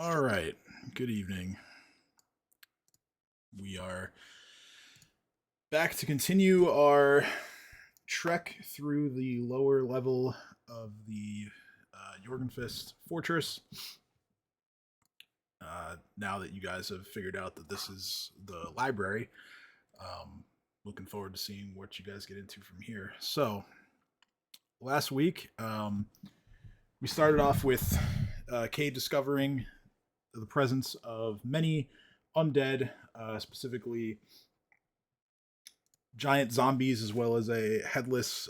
All right. Good evening. We are back to continue our trek through the lower level of the Jorgenfist Fortress. Now that you guys have figured out that this is the library, looking forward to seeing what you guys get into from here. So, last week, we started off with Cade discovering the presence of many undead, specifically giant zombies, as well as a headless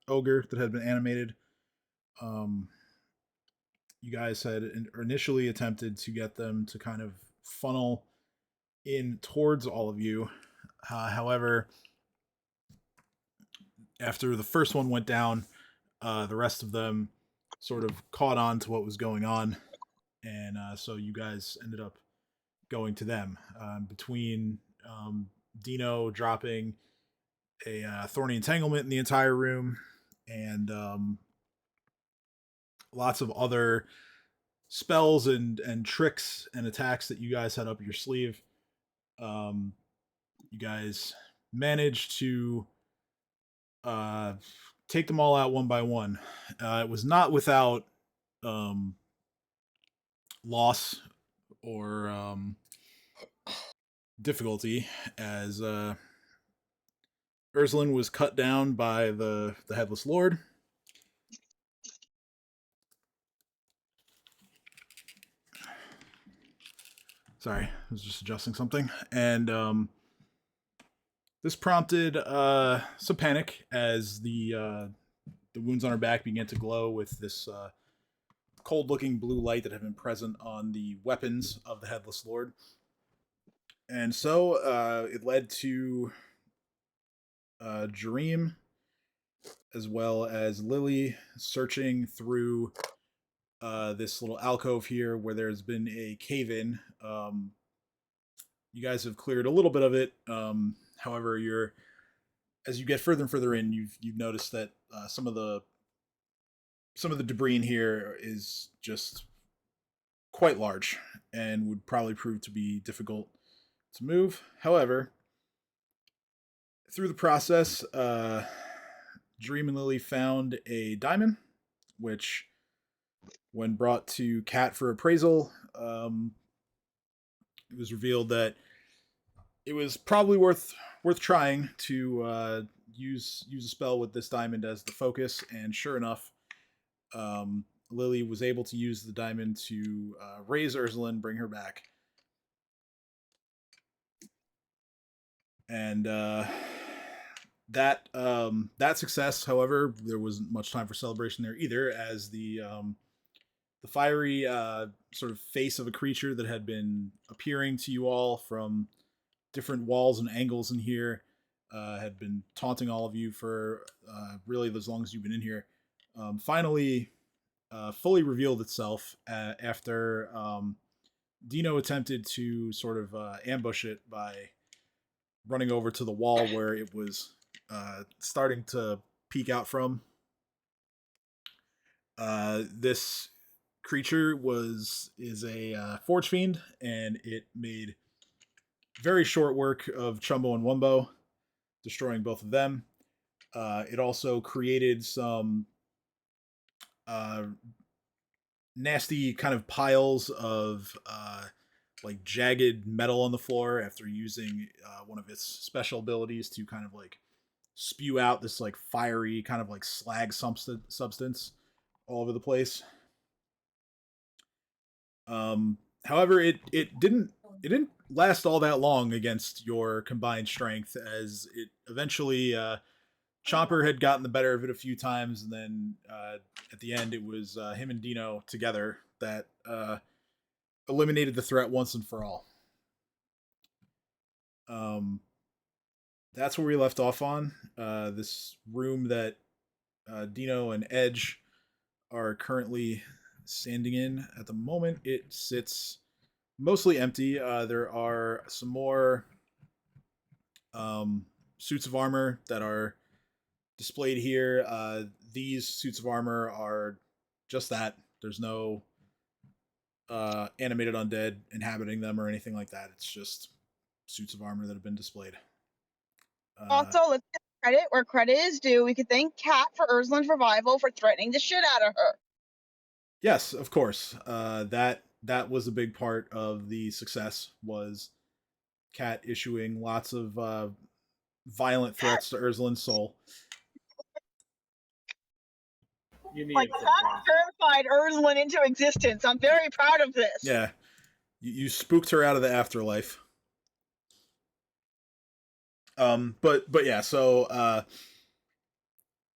ogre that had been animated. Um, you guys had initially attempted to get them to kind of funnel in towards all of you. However, after the first one went down, the rest of them sort of caught on to what was going on, and so you guys ended up going to them. Between Dino dropping a thorny entanglement in the entire room, and lots of other spells and tricks and attacks that you guys had up your sleeve. Um, you guys managed to uh, take them all out one by one. It was not without um, loss or difficulty, as Ursulin was cut down by the Headless Lord. Sorry, I was just adjusting something. And this prompted some panic as the wounds on her back began to glow with this cold-looking blue light that had been present on the weapons of the Headless Lord. And so it led to Dream, as well as Lily, searching through this little alcove here where there's been a cave-in. You guys have cleared a little bit of it. However, as you get further and further in, you've noticed that some of the debris in here is just quite large and would probably prove to be difficult to move. However, through the process, Dream and Lily found a diamond, which, when brought to Cat for appraisal, it was revealed that it was probably worth trying to use a spell with this diamond as the focus. And sure enough, Lily was able to use the diamond to raise Ursulin, bring her back, and that success. However, there wasn't much time for celebration there either, as the fiery sort of face of a creature that had been appearing to you all from different walls and angles in here had been taunting all of you for really as long as you've been in here. Finally, fully revealed itself after Dino attempted to sort of ambush it by running over to the wall where it was starting to peek out from. This creature is a forge fiend, and it made very short work of Chumbo and Wumbo, destroying both of them. It also created some uh, nasty kind of piles of like jagged metal on the floor after using one of its special abilities to kind of like spew out this like fiery kind of like slag substance all over the place. However, it didn't last all that long against your combined strength, as it eventually Chomper had gotten the better of it a few times, and then at the end it was him and Dino together that eliminated the threat once and for all. Um, that's where we left off on this room that Dino and Edge are currently standing in at the moment. It sits mostly empty. There are some more suits of armor that are displayed here. These suits of armor are just that. There's no animated undead inhabiting them or anything like that. It's just suits of armor that have been displayed. Also, let's give credit where credit is due. We could thank Kat for Ursula's revival for threatening the shit out of her. Yes, of course. That was a big part of the success, was Kat issuing lots of violent threats to Ursula's soul. Like, Kat terrified Ursula into existence. I'm very proud of this. Yeah, you spooked her out of the afterlife. But yeah, so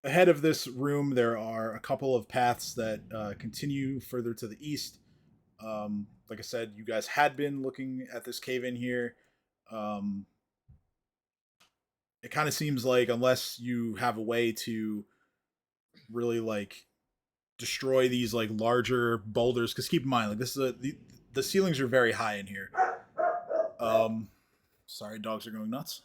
ahead of this room there are a couple of paths that continue further to the east. Like I said, you guys had been looking at this cave in here. It kind of seems like, unless you have a way to really like destroy these like larger boulders, because keep in mind, like, this is the ceilings are very high in here. Sorry, dogs are going nuts.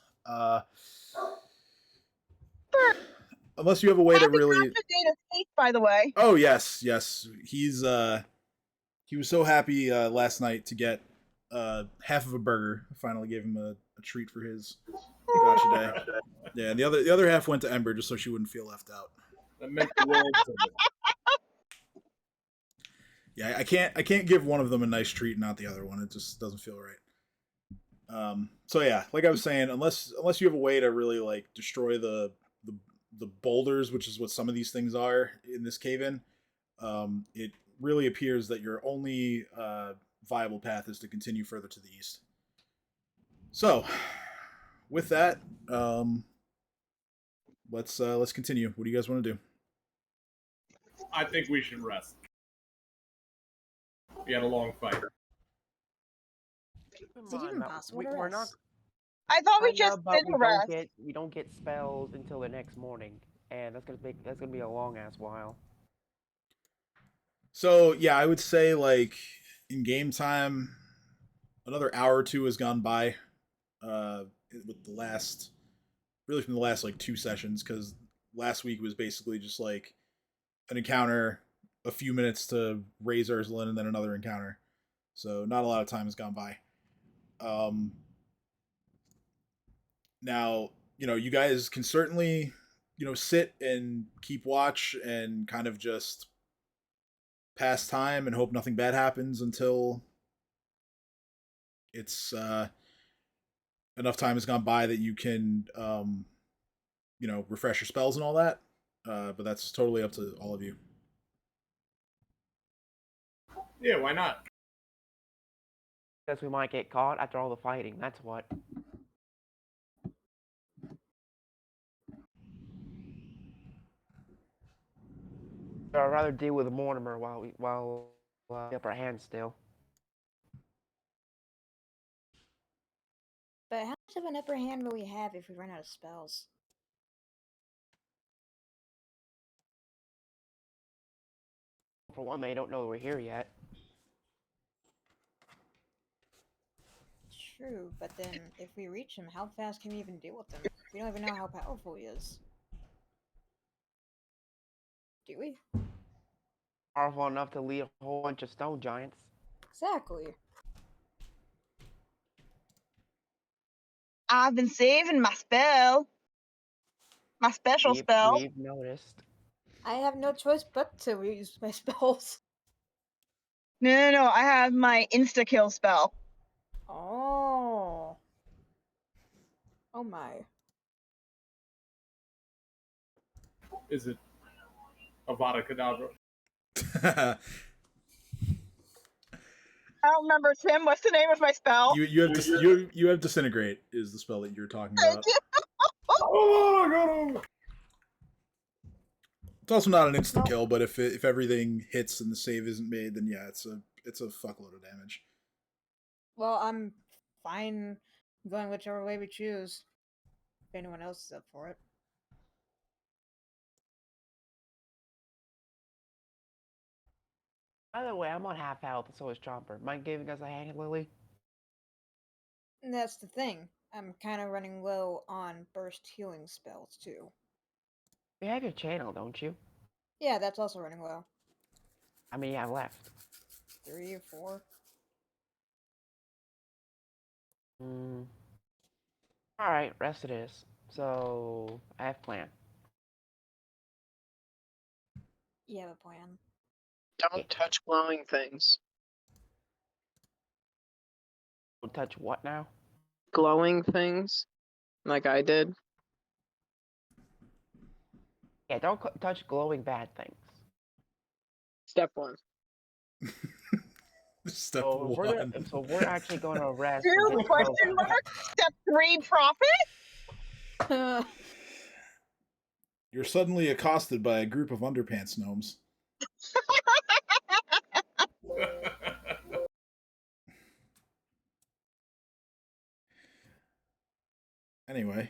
Unless you have a way to really. By the way. Oh yes. He was so happy last night to get half of a burger. I finally gave him a treat for his gotcha day. Yeah, and the other half went to Ember just so she wouldn't feel left out. That meant the world to me. Yeah, I can't give one of them a nice treat and not the other one. It just doesn't feel right. So yeah, like I was saying, unless you have a way to really like destroy the boulders, which is what some of these things are in this cave in, it really appears that your only viable path is to continue further to the east. So, with that, let's continue. What do you guys want to do? I think we should rest. We had a long fight. Is it even possible to rest? I thought we just did rest. We don't get spells until the next morning, and that's gonna be a long ass while. So yeah, I would say like in game time, another hour or two has gone by. With the last, really from the last like 2 sessions, because last week was basically just like an encounter, a few minutes to raise Ursula, and then another encounter. So not a lot of time has gone by. Now, you guys can certainly, sit and keep watch and kind of just pass time and hope nothing bad happens until it's enough time has gone by that you can refresh your spells and all that. But that's totally up to all of you. Yeah, why not? Because we might get caught after all the fighting, that's what. I'd rather deal with Mortimer while upper hand still. But how much of an upper hand will we have if we run out of spells? For one, they don't know we're here yet. True, but then if we reach him, how fast can we even deal with him? We don't even know how powerful he is. Do we? Powerful enough to lead a whole bunch of stone giants. Exactly. I've been saving my spell. My special spell. We've noticed. I have no choice but to use my spells. No. I have my insta-kill spell. Oh. Oh my. Is it Avada Kedavra? I don't remember, Tim. What's the name of my spell? You have Disintegrate is the spell that you're talking about. Oh, I got him! It's also not an instant kill, but if everything hits and the save isn't made, then yeah, it's a fuckload of damage. Well, I'm fine going whichever way we choose. If anyone else is up for it. By the way, I'm on half health, so is Chomper. Mind giving us a hand, Lily? And that's the thing. I'm kind of running low on burst healing spells, too. You have your channel, don't you? Yeah, that's also running low. How many you have left? 3 or 4. Alright, rest it is. So, I have plan. You have a plan. Don't touch glowing things. Touch what now? Glowing things, like I did. Yeah, don't touch glowing bad things. Step 1. Step So one. we're actually going to rest. Two question mark. Step 3 profit. You're suddenly accosted by a group of underpants gnomes. Anyway,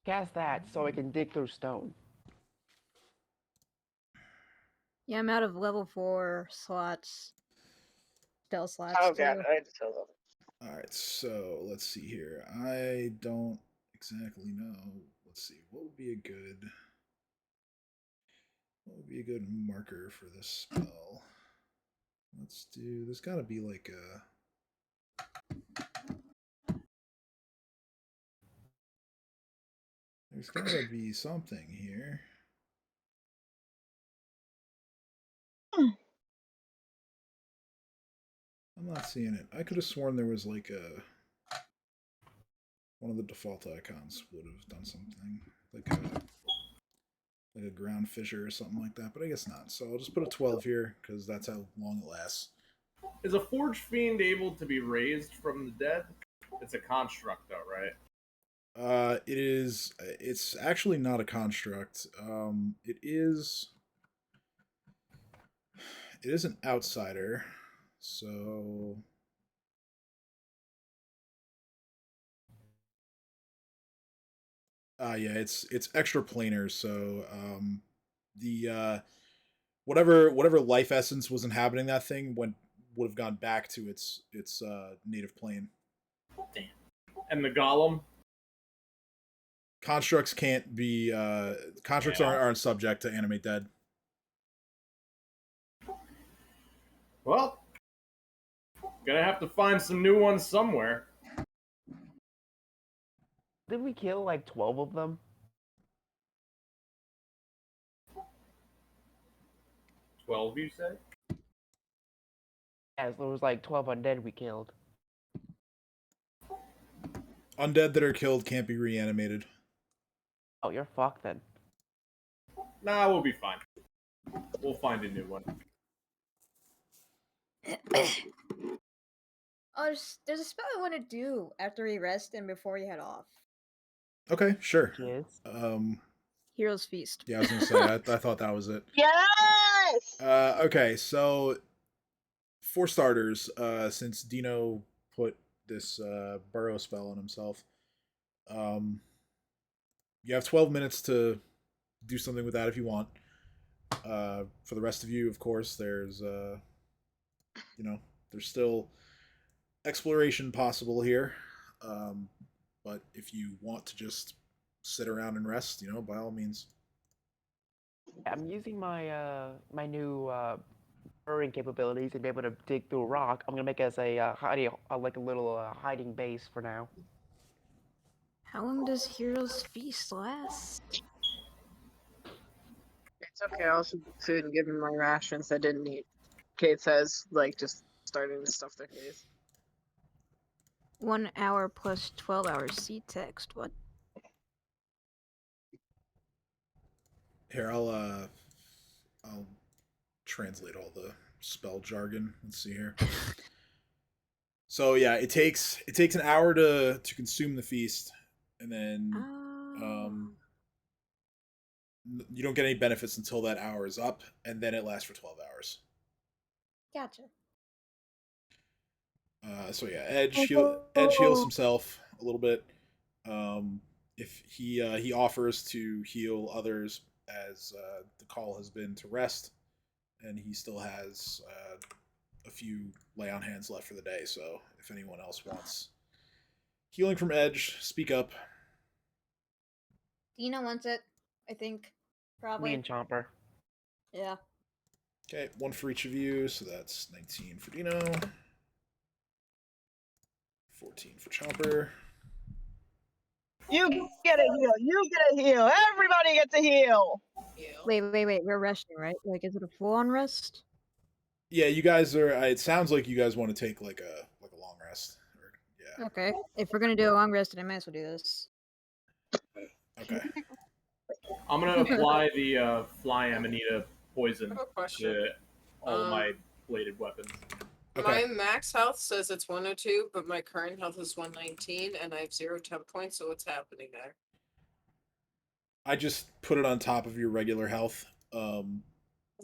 Cast that so I can dig through stone. Yeah, I'm out of level 4 slots. Spell slots. Oh god, too. I had to tell them. all right. So let's see here. I don't exactly know. Let's see. What would be a good marker for this spell? Let's do. There's got to be like a. There's got to be something here. I'm not seeing it. I could have sworn there was like a. One of the default icons would have done something like a ground fissure or something like that, but I guess not. So I'll just put a 12 here because that's how long it lasts. Is a forge fiend able to be raised from the dead? It's a construct, though, right? It is. It's actually not a construct. It is. It is an outsider. So. Yeah, it's extra planar. So the whatever life essence was inhabiting that thing would have gone back to its native plane. Damn. And the golem? Constructs can't be constructs aren't subject to animate dead. Well, gonna have to find some new ones somewhere. Did we kill like 12 of them? 12, you say? Yes, there was like 12 undead we killed. Undead that are killed can't be reanimated. Oh, you're fucked then. Nah, we'll be fine. We'll find a new one. There's a spell I want to do after we rest and before we head off. Okay, sure. Yes. Hero's Feast. Yeah, I was gonna say I thought that was it. Yes. Okay, so for starters, since Dino put this burrow spell on himself, you have 12 minutes to do something with that if you want. For the rest of you, of course, there's there's still exploration possible here. But if you want to just sit around and rest, by all means. I'm using my my new burrowing capabilities to be able to dig through rock. I'm gonna make it as a hiding, like a little hiding base for now. How long does Hero's Feast last? It's okay, I'll shoot food and give him my rations I didn't eat. Kate says, like, just starting to stuff their face. 1 hour plus 12 hours. See text. What? Here, I'll translate all the spell jargon. Let's see here. So yeah, it takes an hour to consume the feast, and then you don't get any benefits until that hour is up, and then it lasts for 12 hours. Gotcha. So yeah, Edge heals himself a little bit. If he offers to heal others, as the call has been to rest, and he still has a few lay on hands left for the day. So if anyone else wants healing from Edge, speak up. Dina wants it, I think. Probably. Me and Chomper. Yeah. Okay, 1 for each of you, so that's 19 for Dino. 14 for Chomper. You get a heal. You get a heal. Everybody gets a heal. Wait. We're resting, right? Like, is it a full-on rest? Yeah, you guys are. It sounds like you guys want to take like a long rest. Yeah. Okay. If we're gonna do a long rest, then I might as well do this. Okay. I'm gonna apply the Fly Amanita poison I have a question. to all of my bladed weapons. Okay. My max health says it's 102, but my current health is 119, and I have 0 temp points, so what's happening there? I just put it on top of your regular health.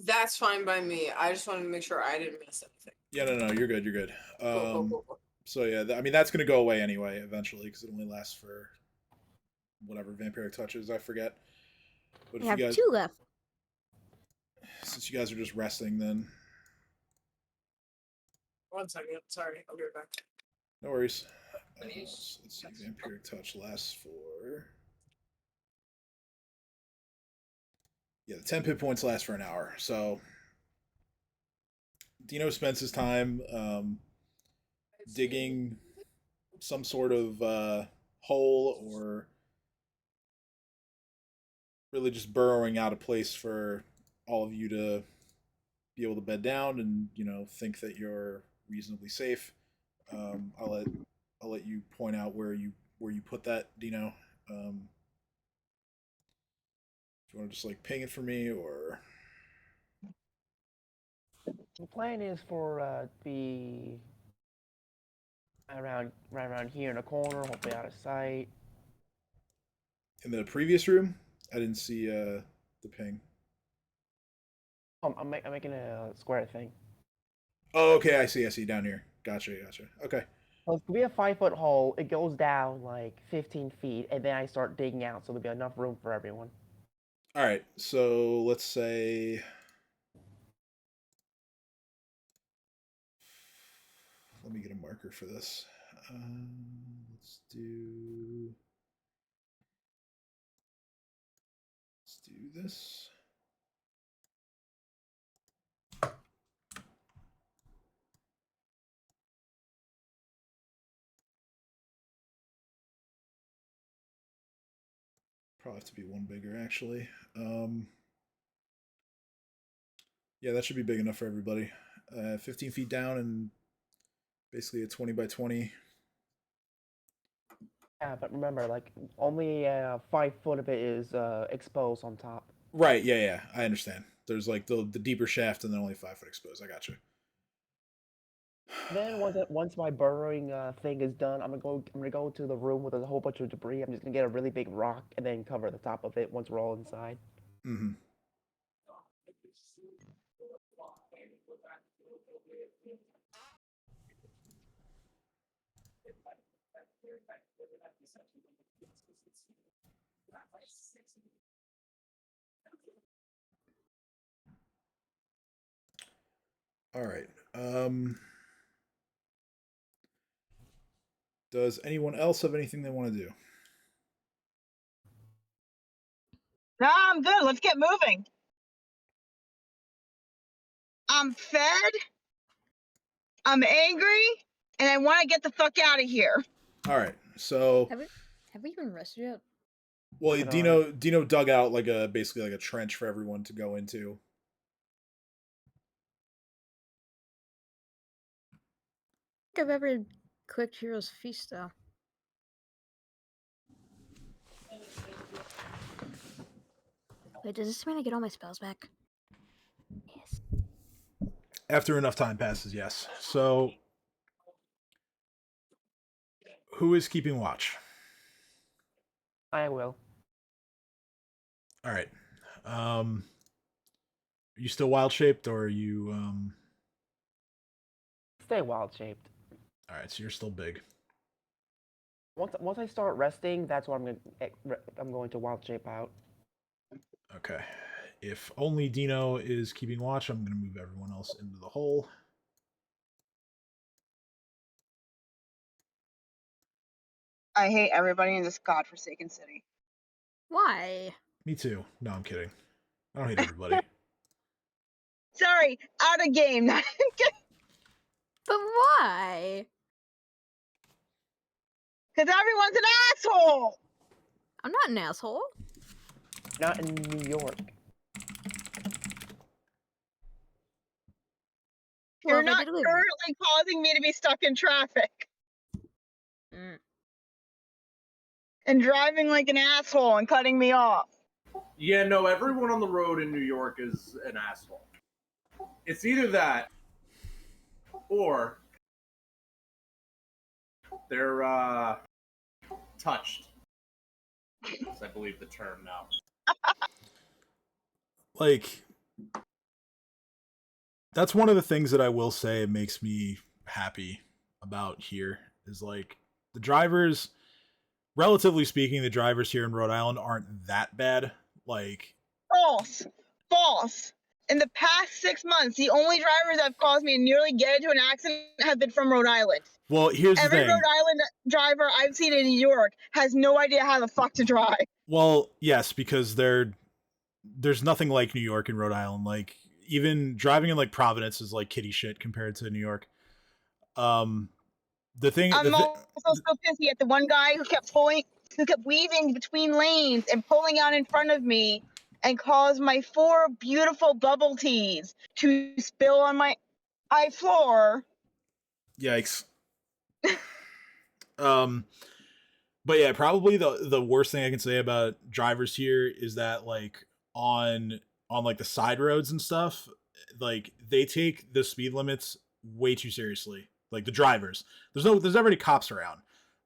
That's fine by me. I just wanted to make sure I didn't miss anything. Yeah, no, you're good. You're good. Cool. So yeah, I mean that's gonna go away anyway eventually because it only lasts for whatever vampiric touches. I forget. But We if have you guys, 2 left. since you guys are just resting, then 1 second. Sorry, I'll be right back. no worries. Let's see. Vampiric touch lasts for. Yeah, the 10 hit points last for an hour. So Dino spends his time digging some sort of hole or really just burrowing out a place for all of you to be able to bed down and think that you're reasonably safe. I'll let you point out where you put that, Dino. If you want to just like ping it for me or. The plan is for be right around here in a corner, hopefully out of sight. In the previous room, I didn't see the ping. I'm making a square thing. Oh, okay, I see down here. Gotcha. Okay. So it's gonna be a 5-foot hole. It goes down like 15 feet, and then I start digging out, so there'll be enough room for everyone. All right, so let's say. Let me get a marker for this. Let's do this. Probably have to be one bigger, actually. Yeah, that should be big enough for everybody. 15 feet down and basically a 20 by 20. Yeah, but remember, like only 5 foot of it is exposed on top. Right. Yeah. I understand. There's like the deeper shaft and then only 5 foot exposed. I got you. Then once my burrowing thing is done, I'm gonna go to the room with a whole bunch of debris. I'm just gonna get a really big rock and then cover the top of it once we're all inside. Mm-hmm. All right. Does anyone else have anything they want to do? No, I'm good. Let's get moving. I'm fed. I'm angry, and I want to get the fuck out of here. All right. So. Have we even rested yet? Well, Dino dug out basically like a trench for everyone to go into. I think I've ever clicked Hero's Feast though. Wait, does this mean I get all my spells back? Yes. After enough time passes, yes. So, who is keeping watch? I will. All right. Are you still wild shaped, or are you? Stay wild shaped. All right, so you're still big. Once I start resting, that's when I'm going to wild shape out. Okay. If only Dino is keeping watch, I'm going to move everyone else into the hole. I hate everybody in this godforsaken city. Why? Me too. No, I'm kidding. I don't hate everybody. Sorry, out of game. But why? Because everyone's an asshole. I'm not an asshole. Not in New York. Well, You're if I not did live- currently causing me to be stuck in traffic Mm. and driving like an asshole and cutting me off. Yeah, no, everyone on the road in New York is an asshole. It's either that or they're touched. Is I believe the term now. Like, that's one of the things that I will say makes me happy about here is like the drivers, relatively speaking, the drivers here in Rhode Island aren't that bad. Like, False. False. In the past 6 months, the only drivers that have caused me to nearly get into an accident have been from Rhode Island. well, here's Every the thing. Rhode Island driver I've seen in New York has no idea how the fuck to drive. Well, yes, because there's nothing like New York and Rhode Island. Like, even driving in like Providence is like kitty shit compared to New York. The thing, I'm also so pissy at the one guy who kept weaving between lanes and pulling out in front of me and caused my 4 beautiful bubble teas to spill on my floor. yikes. But yeah, probably the worst thing I can say about drivers here is that like on like the side roads and stuff, like they take the speed limits way too seriously. Like the drivers, there's never any cops around,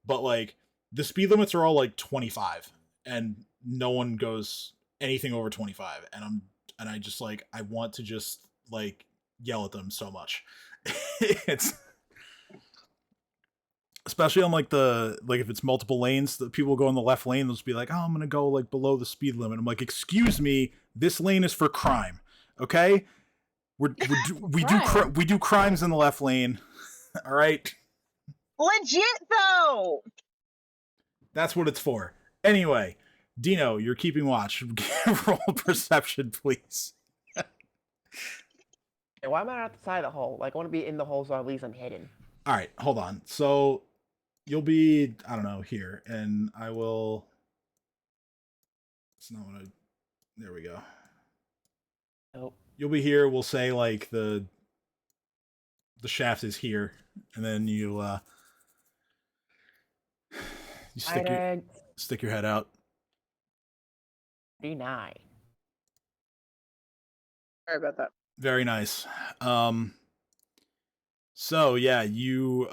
but like the speed limits are all like 25, and no one goes anything over 25. And I just like I want to just like yell at them so much. It's especially on like if it's multiple lanes, the people go in the left lane, they'll just be like, oh, I'm gonna go like below the speed limit. I'm like, excuse me, this lane is for crime, okay? We do crimes in the left lane. All right, Legit though. that's what it's for. Anyway, Dino, you're keeping watch. Roll perception, please. Hey, why am I not at the side of the hole? Like, I want to be in the hole so at least I'm hidden. All right, hold on. So you'll be, I don't know, here, and I will. It's not what I. There we go. Oh. You'll be here. We'll say like the shaft is here, and then you stick your head out. D9. Sorry about that. Very nice. So yeah, you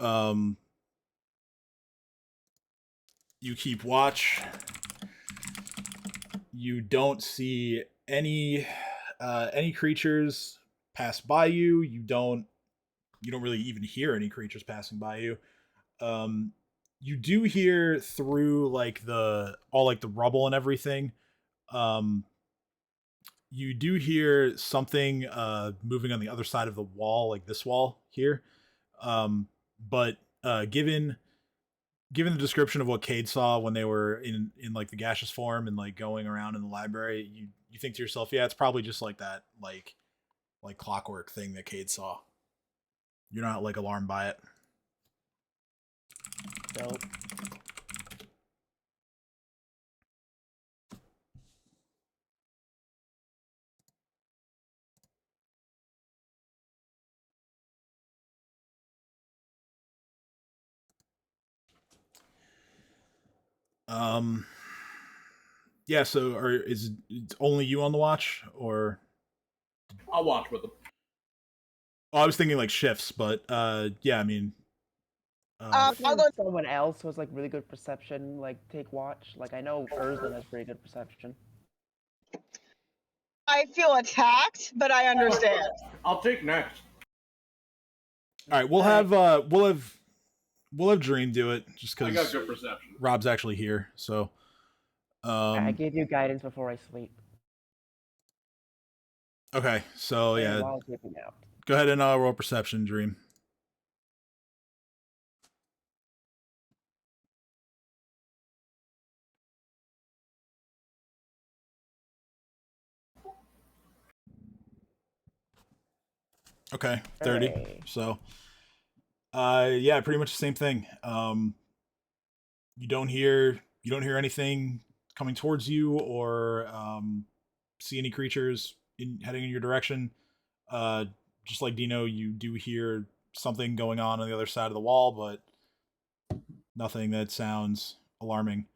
keep watch. You don't see any creatures pass by you. You don't really even hear any creatures passing by you. You do hear through like all the rubble and everything. You do hear something moving on the other side of the wall, like this wall here. But given the description of what Cade saw when they were in like the gaseous form and like going around in the library, you think to yourself, yeah, it's probably just like that like clockwork thing that Cade saw. You're not like alarmed by it. So, Yeah, so is it only you on the watch, or I'll watch with them. oh, I was thinking like shifts, but yeah, I mean I'll go. someone else who has like really good perception, like take watch. Like I know Ursula has pretty good perception. I feel attacked, but I understand. I'll take next. all right, we'll have Dream do it just I got because good perception. Rob's actually here. So I gave you guidance before I sleep. okay, so yeah, While I'm sleeping out. go ahead and roll perception, Dream. Okay, 30. Hooray. So, yeah, pretty much the same thing. You don't hear anything coming towards you, or see any creatures heading in your direction. Uh, just like Dino, you do hear something going on the other side of the wall, but nothing that sounds alarming.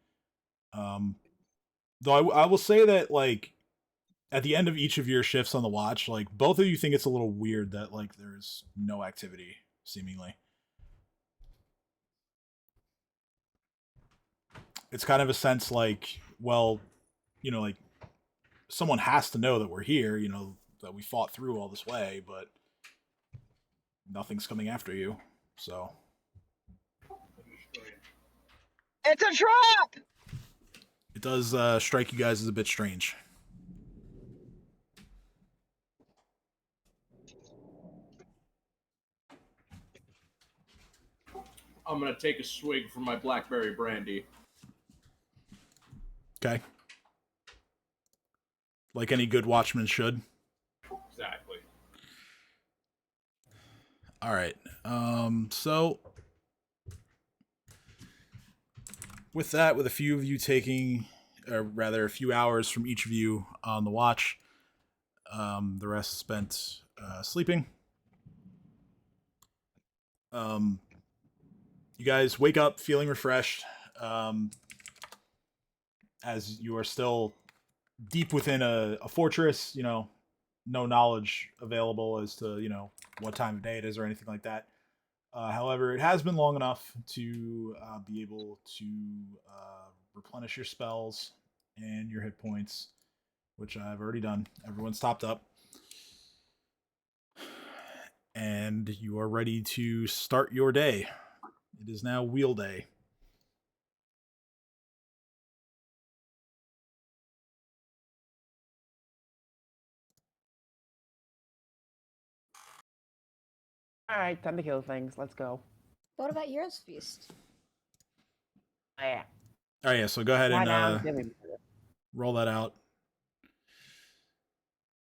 Though I will say that, like, at the end of each of your shifts on the watch, like, both of you think it's a little weird that, like, there's no activity, seemingly. It's kind of a sense like, well, like, someone has to know that we're here, that we fought through all this way, but nothing's coming after you, so. It's a trap! It does strike you guys as a bit strange. I'm gonna take a swig from my blackberry brandy. Okay. Like any good watchman should. Exactly. All right. So with that, with a few of you taking, or rather a few hours from each of you on the watch, the rest spent sleeping. You guys wake up feeling refreshed, as you are still deep within a fortress, no knowledge available as to, what time of day it is or anything like that. However, it has been long enough to be able to replenish your spells and your hit points, which I've already done. Everyone's topped up. And you are ready to start your day. It is now wheel day. Alright, time to kill things. Let's go. What about yours feast? Oh, yeah. All right, yeah, so go ahead Why and not? Give me- roll that out.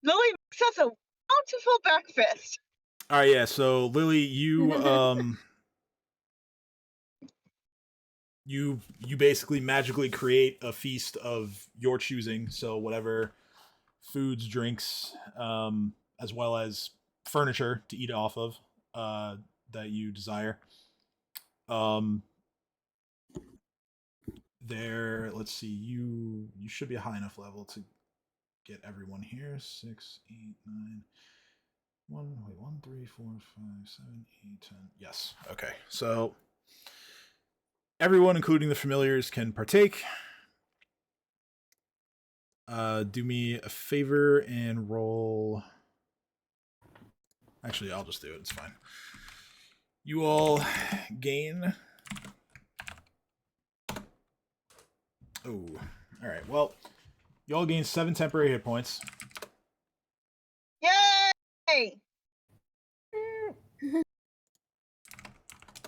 Lily makes us a bountiful breakfast. All right, yeah, so Lily, you you basically magically create a feast of your choosing, so whatever foods, drinks, as well as furniture to eat off of, that you desire. There, let's see, you should be a high enough level to get everyone here. 6, 8, 9. 1, 3, 4, 5, 7, 8, 10. Yes. Okay. So everyone, including the familiars, can partake. Do me a favor and roll. Actually, I'll just do it. It's fine. You all gain. Oh, all right. Well, you all gain 7 temporary hit points. Yay! I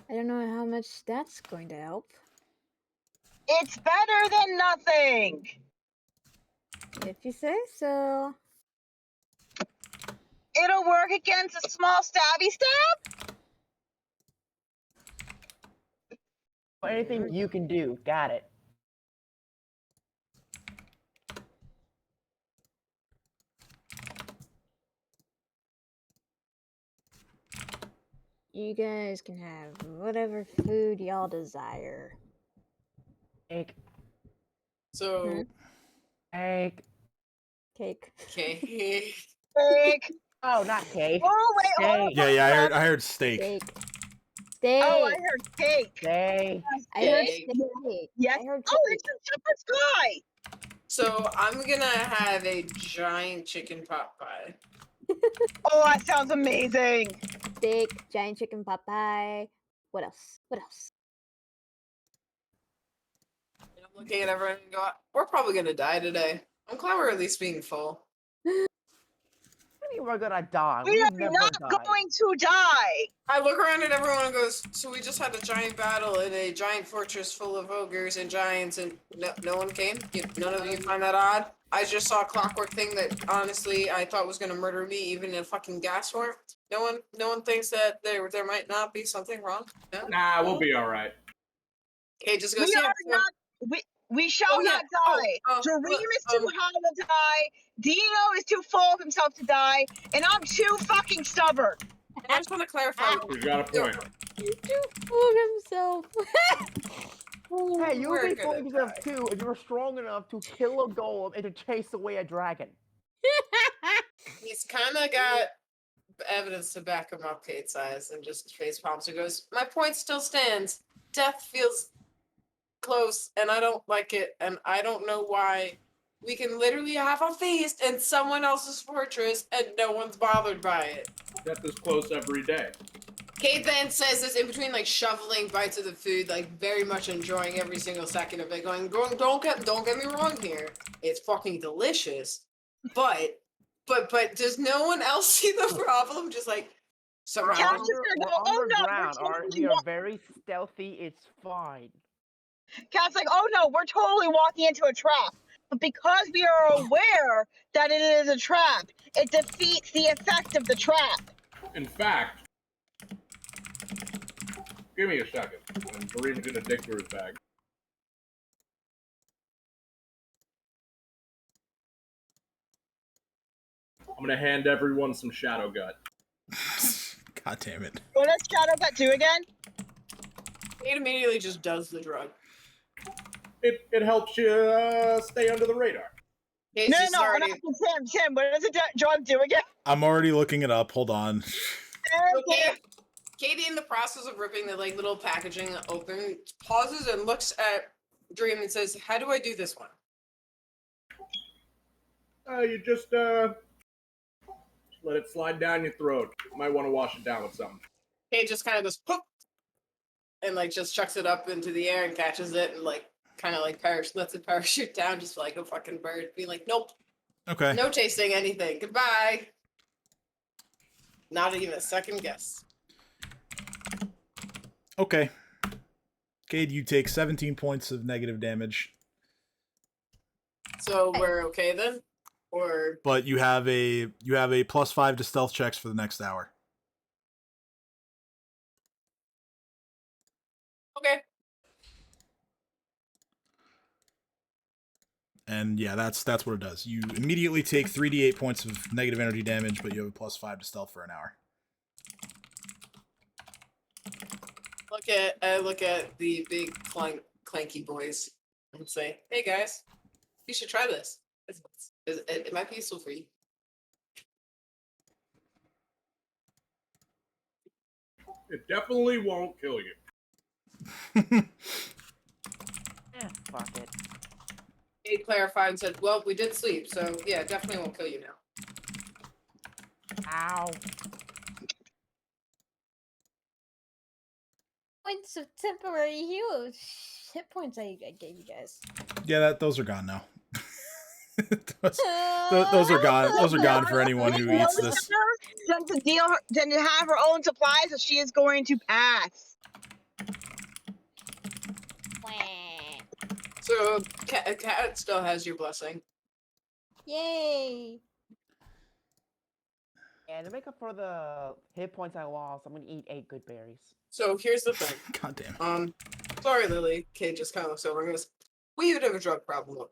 don't know how much that's going to help. It's better than nothing! If you say so. It'll work against a small stabby stab? Anything you can do. Got it. You guys can have whatever food y'all desire. Cake. So, Cake. Cake. okay. Steak. Oh, not cake. Oh, wait, hold on. Yeah, I heard steak. Steak. Steak. Oh, I heard cake. Steak. I heard Steak. steak. Yes. I heard Oh, steak. it's a shepherd's pie. So I'm gonna have a giant chicken pot pie. Oh, that sounds amazing. Steak, giant chicken pot pie. What else? What else? And I'm looking at everyone and go, we're probably gonna die today. I'm glad we're at least being full. What do you mean we're gonna die? We We've are never not died. going to die. I look around at everyone and goes, so we just had a giant battle in a giant fortress full of ogres and giants and no one came? None of you find that odd? I just saw a clockwork thing that honestly I thought was gonna murder me even in a fucking gas form. No one thinks that there might not be something wrong. No? Nah, we'll be all right. Okay, just goes. We Yeah. are So, not. We shall Oh, yeah. not Oh, die. Dream look, is too high to die. Dino is too full of himself to die, and I'm too fucking stubborn. I just want to clarify. You got a point. He's too full of himself. Hey, you We're would be gonna full of yourself die. too if you were strong enough to kill a golem and to chase away a dragon. He's kind of got evidence to back him up, Kate's eyes, and just face palms. He goes, "My point still stands. Death feels close, and I don't like it, and I don't know why. We can literally have a feast in someone else's fortress, and no one's bothered by it." Death is close every day. Kate then says this in between, like, shoveling bites of the food, like, very much enjoying every single second of it, going, don't get me wrong here. It's fucking delicious. But does no one else see the problem? Just, like, We're Cat's surrounded. just gonna go, we're "Oh, no, we're underground, alright? totally We are wa-" very stealthy, it's fine. Cat's like, "Oh no, we're totally walking into a trap." But because we are aware that it is a trap, it defeats the effect of the trap. In fact, give me a second. And Kareem's gonna dig through his bag. I'm gonna hand everyone some shadow gut. God damn it. What does Shadow Gut do again? Kate immediately just does the drug. It helps you stay under the radar. Kate's No, just I'm already. asking Tim, what does the drug do again? I'm already looking it up. Hold on. Okay. Katie, in the process of ripping the like little packaging open, pauses and looks at Dream and says, "How do I do this one?" You just let it slide down your throat. You might want to wash it down with something. Kate just kind of goes, "Poop," and like just chucks it up into the air and catches it and like kind of like lets it parachute down just like a fucking bird, being like, "Nope, Okay. no tasting anything. Goodbye." Not even a second guess. Okay. Cade, you take 17 points of negative damage, So we're okay then, or but you have a +5 to stealth checks for the next hour. okay. And yeah, that's what it does. You immediately take 3d8 points of negative energy damage, but you have a +5 to stealth for an hour. I look at the big clanky boys and say, "Hey guys, you should try this. It might be useful for you." It definitely won't kill you. Fuck it. He clarified and said, "Well, we did sleep, so yeah, definitely won't kill you now." Ow. Points of temporary heal. Hit points I gave you guys. Yeah, those are gone now. those are gone. Those are gone for anyone who eats this. Then to have her own supplies, so she is going to pass. So cat still has your blessing. Yay! And to make up for the hit points I lost, I'm gonna eat 8 good berries. So here's the thing. God damn. Sorry, Lily. Kate just kind of looks over and goes, "We would have a drug problem."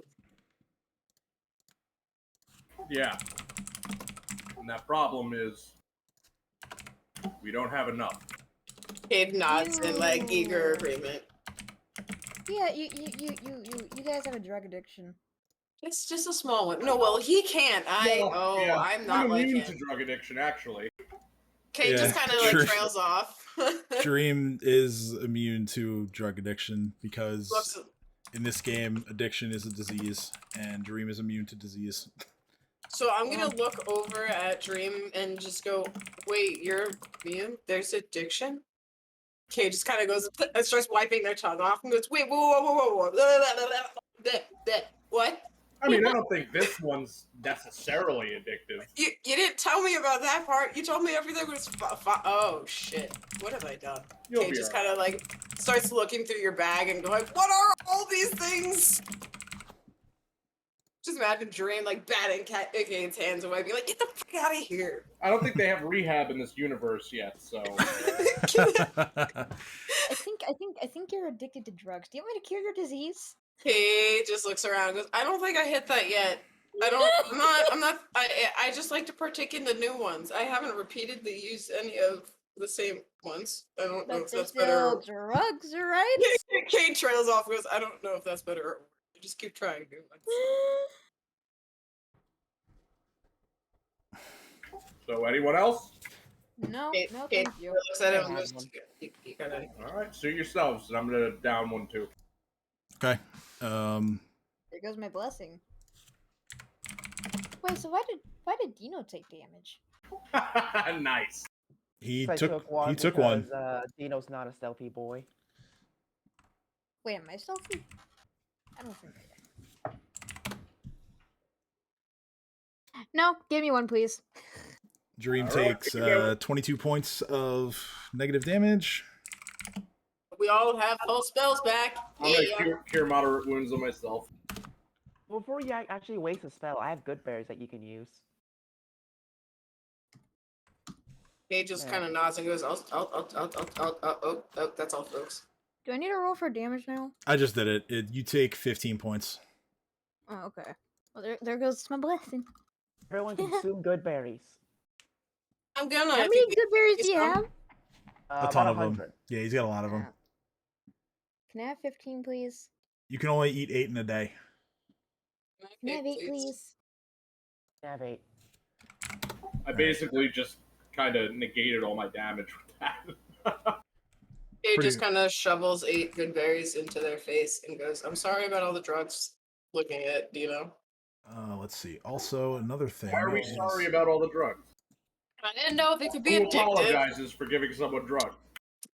Yeah. And that problem is we don't have enough. Kate nods in like eager agreement. Yeah, you guys have a drug addiction. It's just a small one. No, well, he can't. I'm not like immune him. to drug addiction, actually. Kate just kind of like true. trails off. Dream is immune to drug addiction because Looks- in this game, addiction is a disease, and Dream is immune to disease. So I'm gonna look over at Dream and just go, "Wait, you're immune? There's addiction?" Kate just kind of goes and starts wiping their tongue off and goes, "Wait, whoa. What? I mean, I don't think this one's necessarily addictive. You didn't tell me about that part. You told me everything was oh shit. What have I done?" You'll Kate be just alright. kind of like starts looking through your bag and going, "What are all these things?" Just imagine Dream like batting Cade's hands away, being like, "Get the fuck out of here!" I don't think they have rehab in this universe yet, so. I think you're addicted to drugs. Do you want me to cure your disease? He just looks around and goes, "I don't think I hit that yet. I just like to partake in the new ones. I haven't repeatedly used any of the same ones. I don't know But if they're that's better." still drugs, right? Kate trails off and goes, "I don't know if that's better or just keep trying new ones." So, anyone else? No, Kate, no, Kate thank you. looks at him and I goes, have one. "You gotta." All right, suit yourselves, and I'm gonna down one too. Okay. There goes my blessing. Wait, so why did Dino take damage? Nice. He I took one. took one. Because, Dino's not a stealthy boy. Wait, am I stealthy? I don't think I am. No, give me one, please. Dream All right, takes here we go. 22 points of negative damage. We all have full spells back. I'm gonna cure moderate wounds on myself. Before you actually waste a spell, I have good berries that you can use. Kate just Yeah. kind of nods and goes, "Oh, that's all, folks." Do I need to roll for damage now? I just did it. You take 15 points. Oh, okay. Well, there goes my blessing. Everyone consume good berries. I'm gonna. How if many you- good berries do you some. have? A ton About of them. 100. Yeah, he's got a lot of them. Can I have 15, please? You can only eat 8 in a day. Can I have 8, please? I have 8. I basically just kind of negated all my damage with that. Kate Pretty- just kind of shovels 8 good berries into their face and goes, "I'm sorry about all the drugs." Looking at Dino. Let's see. Also, another thing. Why are we is- sorry about all the drugs? I didn't know if it could be Who addictive. apologizes for giving someone drugs?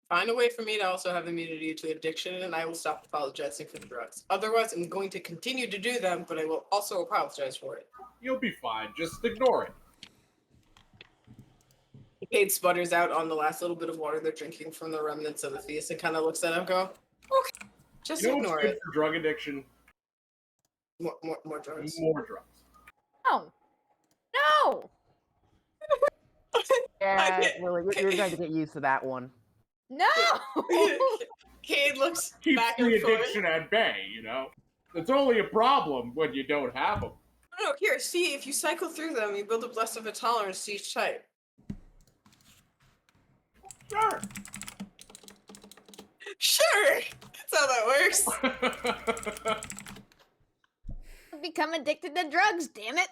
Find a way for me to also have immunity to addiction, and I will stop apologizing for the drugs. Otherwise, I'm going to continue to do them, but I will also apologize for it. You'll be fine. Just ignore it. Kate sputters out on the last little bit of water they're drinking from the remnants of the feast and kind of looks at him, go, "Okay, just You know what's ignore good it." for drug addiction? More drugs. More drugs. No! No! Yeah, can't- Lily, you're going to get used to that one. No! Cade looks Keeps back the and forth. addiction at bay, you know? It's only a problem when you don't have them. No, here, see, if you cycle through them, you build up less of a tolerance to each type. Sure. Sure! That's how that works. Become addicted to drugs, damn it!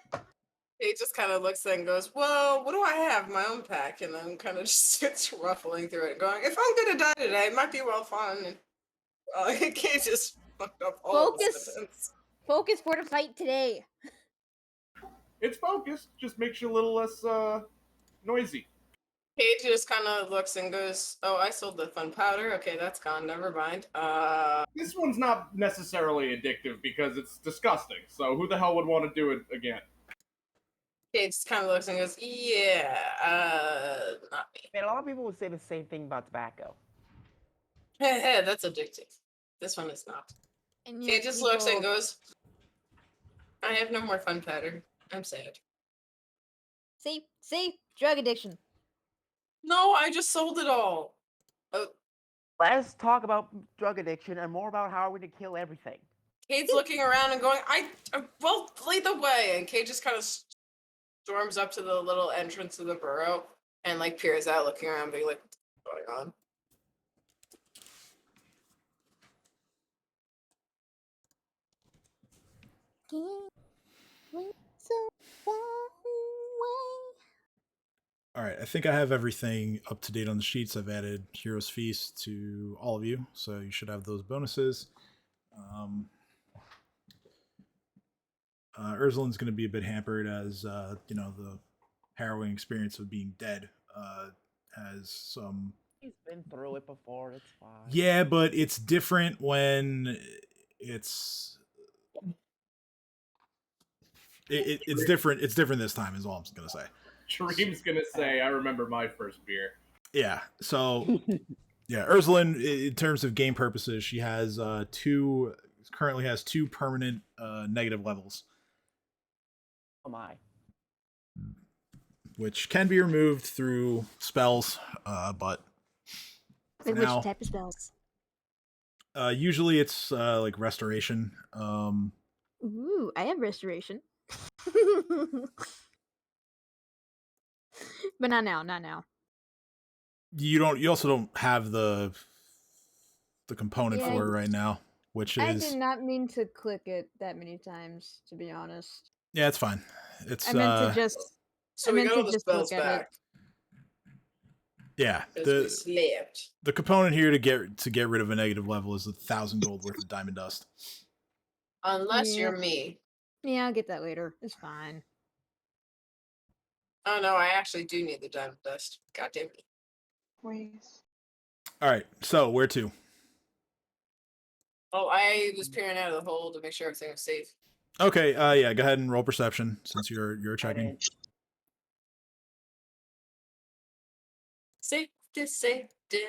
He just kind of looks and goes, "Well, what do I have? My own pack." And then kind of just sits ruffling through it, going, "If I'm gonna die today, it might be well fun." And Kate just fucked up all the Focus. sentence. Focus for the fight today. It's focused. Just makes you a little less noisy. Kate just kind of looks and goes, "Oh, I sold the fun powder. Okay, that's gone. Never mind." This one's not necessarily addictive because it's disgusting. So who the hell would want to do it again? Kate just kind of looks and goes, "Yeah, not me." Man, a lot of people would say the same thing about tobacco. Hey, that's addictive. This one is not. And Kate just looks and goes, "I have no more fun powder. I'm sad." See? Drug addiction. No, I just sold it all. Let's talk about drug addiction and more about how we're going to kill everything. Kate's looking around and going, well, lead the way." And Kate just kind of storms up to the little entrance of the burrow and like peers out, looking around, being like, "What's going on?" All right, I think I have everything up to date on the sheets. I've added Hero's Feast to all of you, so you should have those bonuses. Ursulin's going to be a bit hampered as, you know, the harrowing experience of being dead has some... He's been through it before, it's fine. Yeah, but it's different when it's... It's different. It's different this time is all I'm going to say. Dream's gonna say, "I remember my first beer." Yeah. So, yeah, Ursulin, in terms of game purposes, she has currently has two permanent negative levels. Oh my. which can be removed through spells, but for Like which now, type of spells? usually it's like restoration. Ooh, I have restoration. But not now, not now. You also don't have the component Yeah, for it right now, which I is did not mean to click it that many times, to be honest. yeah, it's fine. It's I meant to just So I we meant got to all the just spells look at it. back yeah, as we slept. the component here to get rid of a negative level is 1,000 gold worth of diamond dust. Unless Yeah. you're me. Yeah, I'll get that later. It's fine. Oh no, I actually do need the diamond dust. God damn it. Please. All right, so where to? Oh, I was peering out of the hole to make sure everything was safe. Okay, yeah, go ahead and roll perception since you're checking. Safety, safety.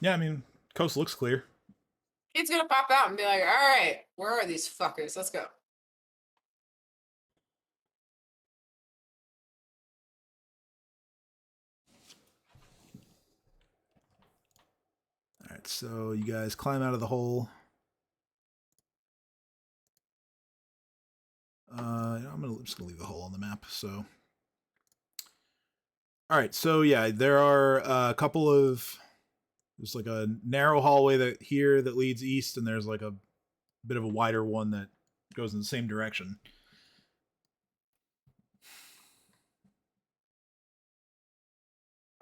Yeah, I mean, coast looks clear. He's gonna pop out and be like, alright, where are these fuckers? Let's go. All right, so you guys climb out of the hole. I'm just gonna leave the hole on the map. So, all right, so yeah, there are a couple of. There's like a narrow hallway that leads east, and there's like a bit of a wider one that goes in the same direction.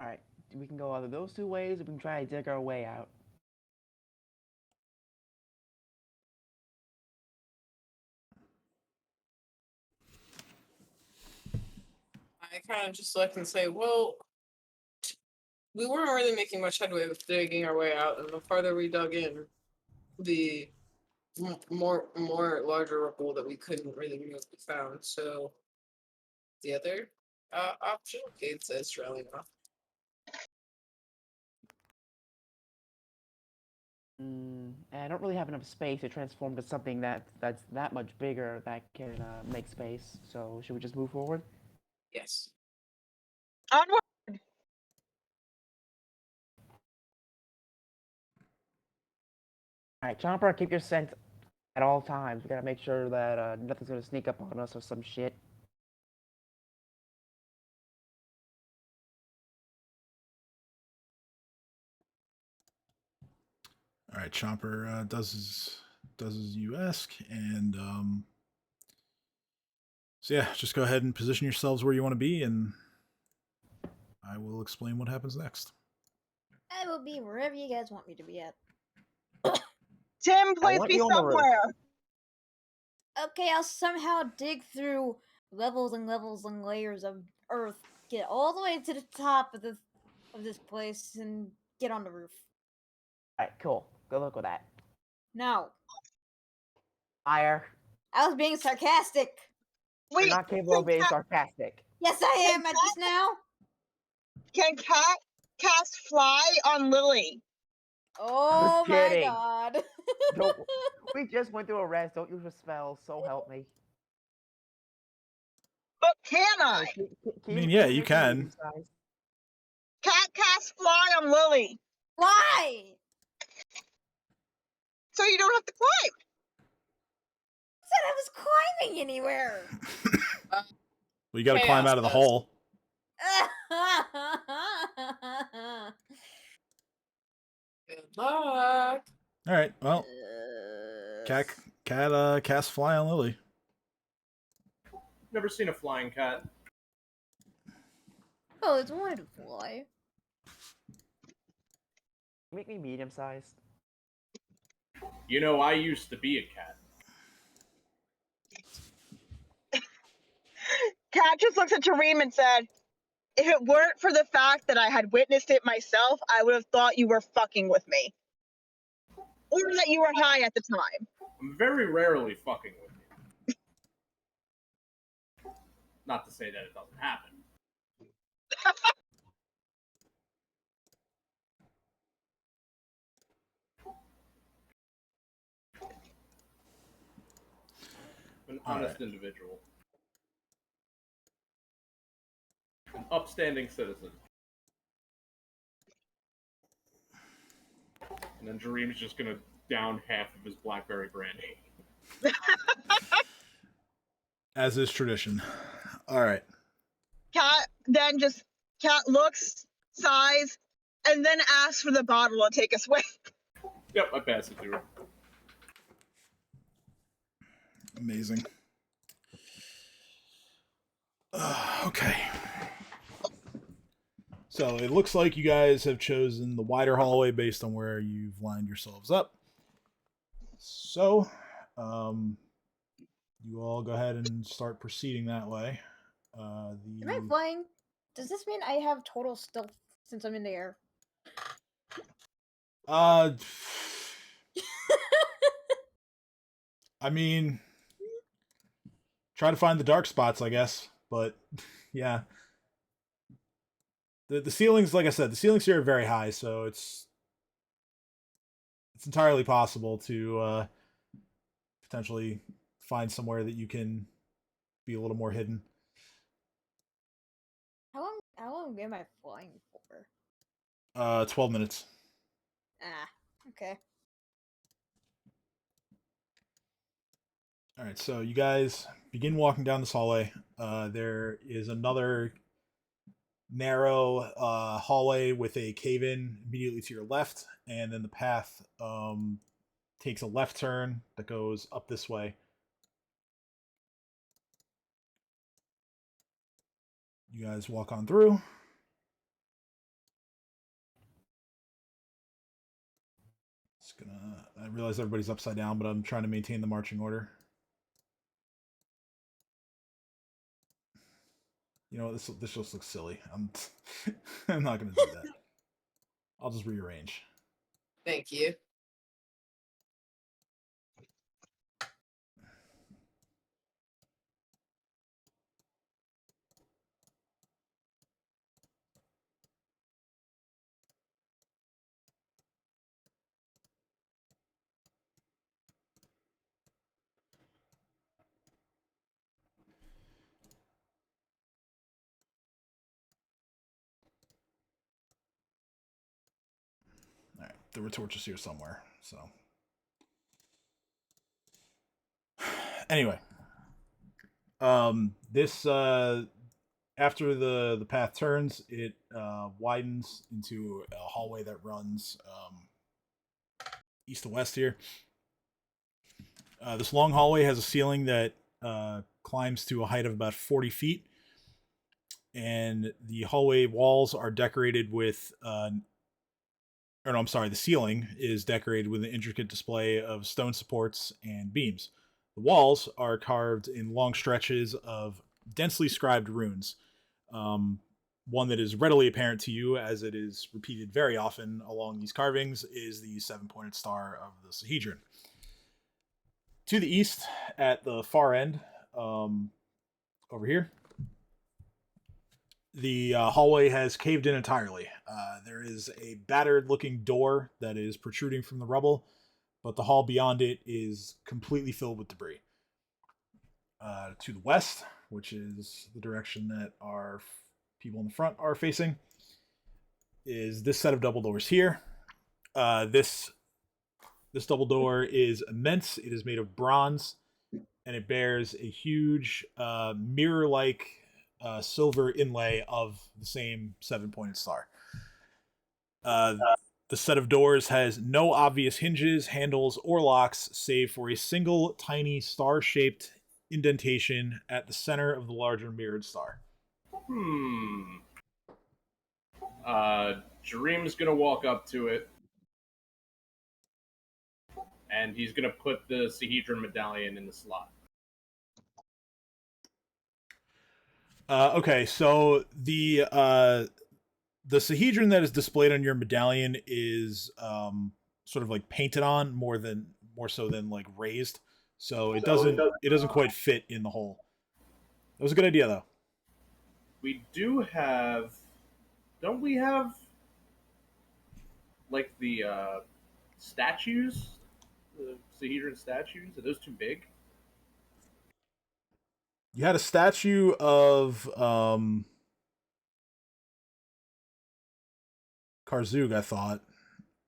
All right, we can go either those two ways, or we can try to dig our way out. I kind of just look and say, well, we weren't really making much headway with digging our way out, and the farther we dug in, the more larger ripple that we couldn't really move we found. So the other option, Kate says, trailing off. And I don't really have enough space to transform to something that's that much bigger that can make space. So should we just move forward? Yes. Onward. All right, Chomper, keep your scent at all times. We gotta make sure that nothing's gonna sneak up on us or some shit. All right, Chomper does as you ask, and so yeah, just go ahead and position yourselves where you want to be, and I will explain what happens next. I will be wherever you guys want me to be at. Tim, please want be you on the roof. somewhere. Okay, I'll somehow dig through levels and levels and layers of earth, get all the way to the top of this place, and get on the roof. All right, cool. Good luck with that. No, Fire. I was being sarcastic. You're Wait, not capable of being sarcastic. Yes, I am. At just now. can Cat cast fly on Lily? Oh my kidding. god. Don't, we just went through a rest. Don't use your spells. So help me. But can I? I mean, yeah, you can. Cat cast fly on Lily, Why? so you don't have to climb. Said I was climbing anywhere. Well, you got to climb out of the hole. Good luck. All right, well, cat cast fly on Lily. Never seen a flying cat. Oh, it's wanted to fly. Make me medium sized. You know, I used to be a cat. Cat just looks at Tareem and said, if it weren't for the fact that I had witnessed it myself, I would have thought you were fucking with me. Or that you were high at the time. I'm very rarely fucking with you. Not to say that it doesn't happen. But An honest individual. An upstanding citizen. And then Jareem's just gonna down half of his blackberry brandy. As is tradition. All right. Cat looks, sighs, and then asks for the bottle to take us away. Yep, I pass it to her. Amazing. Okay. So it looks like you guys have chosen the wider hallway based on where you've lined yourselves up. So, you all go ahead and start proceeding that way. Am I flying? Does this mean I have total stealth since I'm in the air? I mean, try to find the dark spots, I guess. But yeah, the ceilings, like I said, the ceilings here are very high, so it's entirely possible to potentially find somewhere that you can be a little more hidden. How long am I flying for? 12 minutes. Ah, okay. All right, so you guys begin walking down this hallway. There is another narrow hallway with a cave in immediately to your left, and then the path takes a left turn that goes up this way. You guys walk on through. I realize everybody's upside down, but I'm trying to maintain the marching order. You know what? This just looks silly. I'm not going to do that. I'll just rearrange. Thank you. All right, there were torches here somewhere. So anyway, this after the path turns, it widens into a hallway that runs east to west here. This long hallway has a ceiling that climbs to a height of about 40 feet, and the hallway walls are decorated with or no, I'm sorry, the ceiling is decorated with an intricate display of stone supports and beams. The walls are carved in long stretches of densely scribed runes. One that is readily apparent to you, as it is repeated very often along these carvings, is the seven-pointed star of the Sahedron. To the east, at the far end, over here, the hallway has caved in entirely. There is a battered-looking door that is protruding from the rubble, but the hall beyond it is completely filled with debris. To the west, which is the direction that our people in the front are facing, is this set of double doors here. This double door is immense. It is made of bronze, and it bears a huge mirror-like silver inlay of the same seven-pointed star. The set of doors has no obvious hinges, handles, or locks, save for a single tiny star-shaped indentation at the center of the larger mirrored star. Jareem's gonna walk up to it, and he's gonna put the Sahedron medallion in the slot. Okay, so the Sahedron that is displayed on your medallion is sort of like painted on more so than like raised, so it doesn't quite fit in the hole. That was a good idea, though. We do have, don't we have like the statues, the Sahedron statues? Are those too big? You had a statue of Karzug, I thought,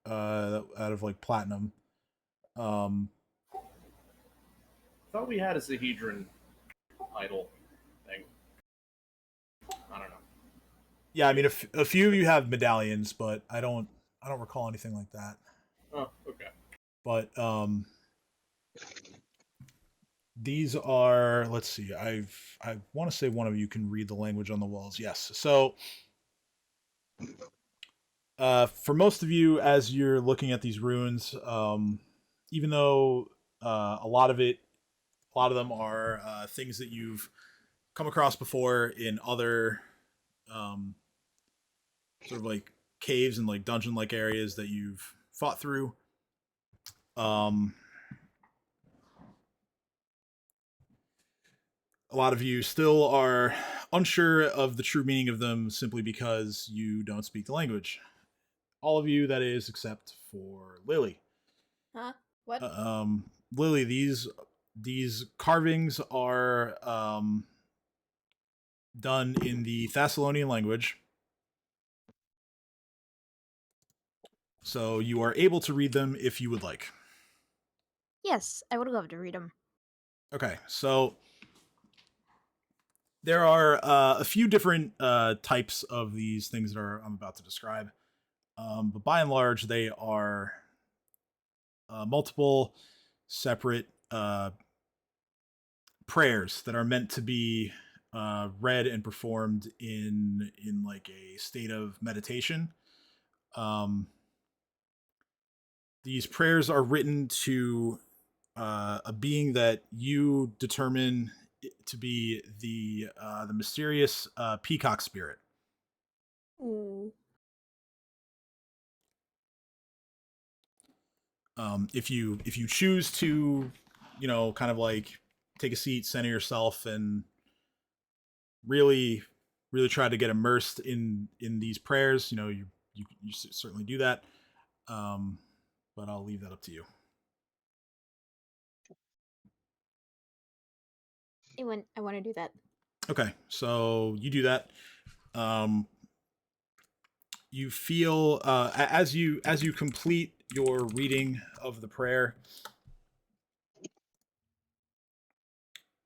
out of like platinum. Um, I thought we had a Sahedron idol thing. I don't know. yeah, I mean, a few of you have medallions, but I don't recall anything like that. Oh, okay. But these are, let's see, I want to say one of you can read the language on the walls. Yes. So for most of you, as you're looking at these runes, even though a lot of them are things that you've come across before in other um, sort of like caves and like dungeon like areas that you've fought through. Um, a lot of you still are unsure of the true meaning of them simply because you don't speak the language. All of you, that is, except for Lily. Huh? What? Lily, these carvings are done in the Thessalonian language, so you are able to read them if you would like. Yes, I would love to read them. Okay, so there are a few different types of these things that I'm about to describe, but by and large, they are multiple separate prayers that are meant to be read and performed in like a state of meditation. These prayers are written to a being that you determine to be the mysterious peacock spirit. Ooh. If you choose to, kind of like take a seat, center yourself, and really try to get immersed in these prayers, you certainly do that. But I'll leave that up to you. I want to do that. Okay, so you do that. You feel as you complete your reading of the prayer,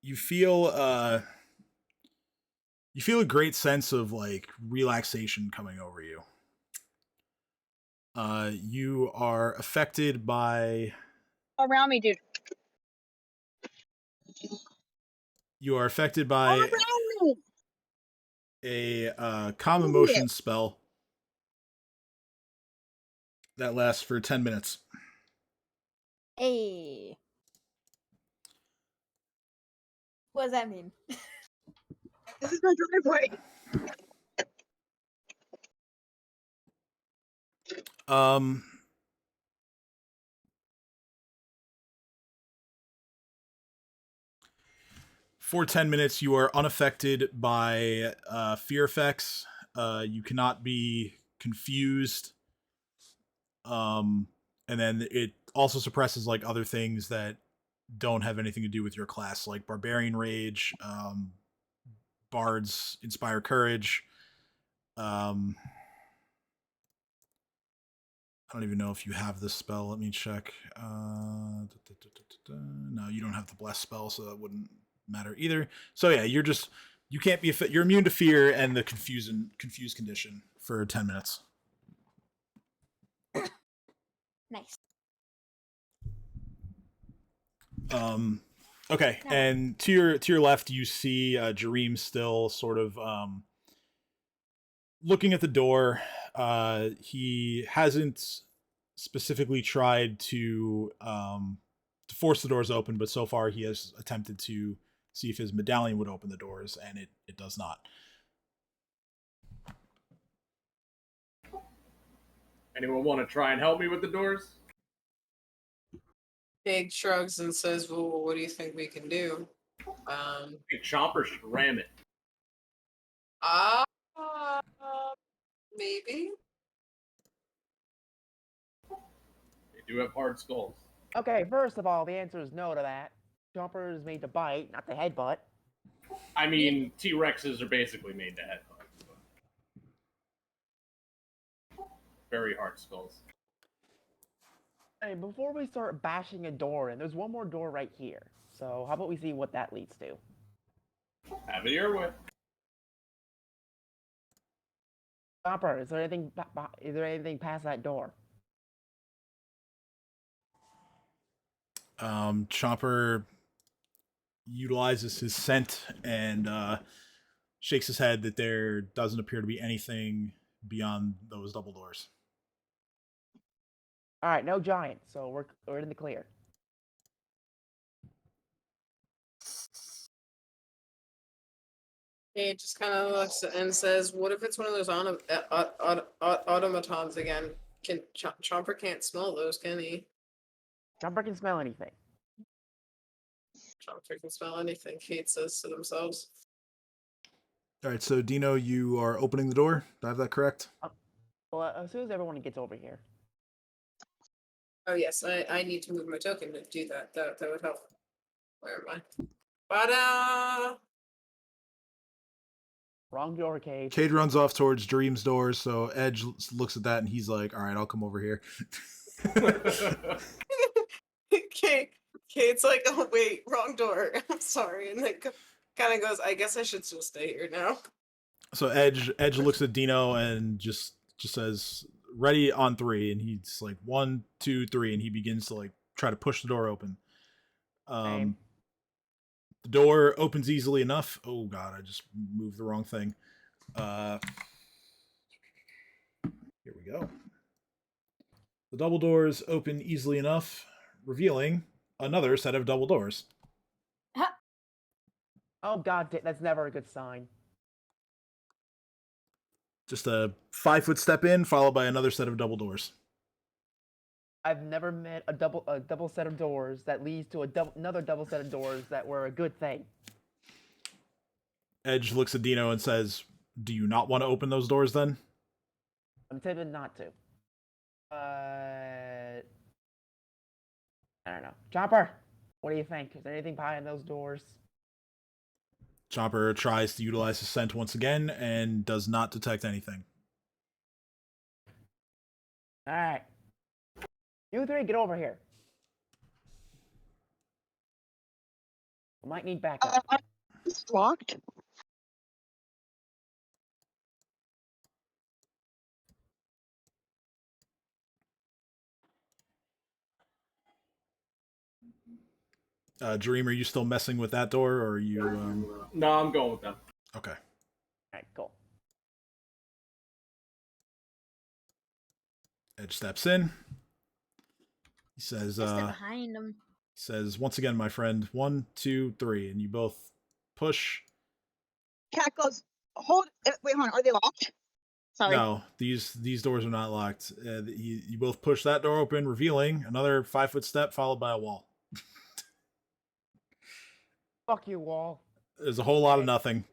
you feel a great sense of like relaxation coming over you. You are affected by Around me, dude. you are affected All by around me. a calm emotion spell that lasts for 10 minutes. Hey. What does that mean? This is my driveway. For 10 minutes, you are unaffected by fear effects. You cannot be confused. And then it also suppresses like other things that don't have anything to do with your class, like Barbarian Rage, Bards Inspire Courage. I don't even know if you have this spell. Let me check. No, you don't have the Bless spell, so that wouldn't matter either. So yeah, you can't be you're immune to fear and the confused condition for 10 minutes. Nice. Okay, No. and to your left, you see Jareem still sort of looking at the door. He hasn't specifically tried to force the doors open, but so far he has attempted to see if his medallion would open the doors, and it does not. Anyone want to try and help me with the doors? Big shrugs and says, "Well, what do you think we can do?" I think Chomper should ram it. Uh, maybe. They do have hard skulls. Okay, first of all, the answer is no to that. Jumper is made to bite, not to headbutt. I mean, T-Rexes are basically made to headhunt. Very hard skulls. Hey, before we start bashing a door, and there's one more door right here. So how about we see what that leads to? Have it your way. Chopper, is there anything? Is there anything past that door? Chopper utilizes his scent and shakes his head that there doesn't appear to be anything beyond those double doors. All right, no giant, so we're in the clear. He just kind of looks and says, "What if it's one of those automatons again? Can Chomper can't smell those, can he? Chopper can smell anything. Chomper can smell anything." Kate says to themselves. All right, so Dino, you are opening the door. Do I have that correct? Well, as soon as everyone gets over here. Oh yes, I need to move my token to do that. That would help. Where am I? But Wrong door, Cade. Cade runs off towards Dream's doors, so Edge looks at that and he's like, all right, I'll come over here. Kate's like, "Oh wait, wrong door. I'm sorry," and then kind of goes, "I guess I should still stay here now." So Edge looks at Dino and just says, ready on 3, and he's like 1, 2, 3, and he begins to like try to push the door open. Same. The door opens easily enough. Oh god, I just moved the wrong thing. Here we go. The double doors open easily enough, revealing another set of double doors. Oh god, that's never a good sign. Just a 5-foot step in, followed by another set of double doors. I've never met a double set of doors that leads to another double set of doors that were a good thing. Edge looks at Dino and says, do you not want to open those doors then? I'm tempted not to. I don't know. Chopper, what do you think? Is there anything behind those doors? Chopper tries to utilize his scent once again and does not detect anything. Alright. You 3, get over here. We might need backup. It's locked. Dream, are you still messing with that door, or are you... No, I'm going with them. Okay. Alright, cool. Edge steps in. He says, I step behind him. He says, once again, my friend, 1, 2, 3, and you both push. Cat goes, hold. Wait, hold on. Are they locked? Sorry. No, these doors are not locked. You both push that door open, revealing another 5-foot step followed by a wall. Fuck you, wall. There's a whole lot of nothing.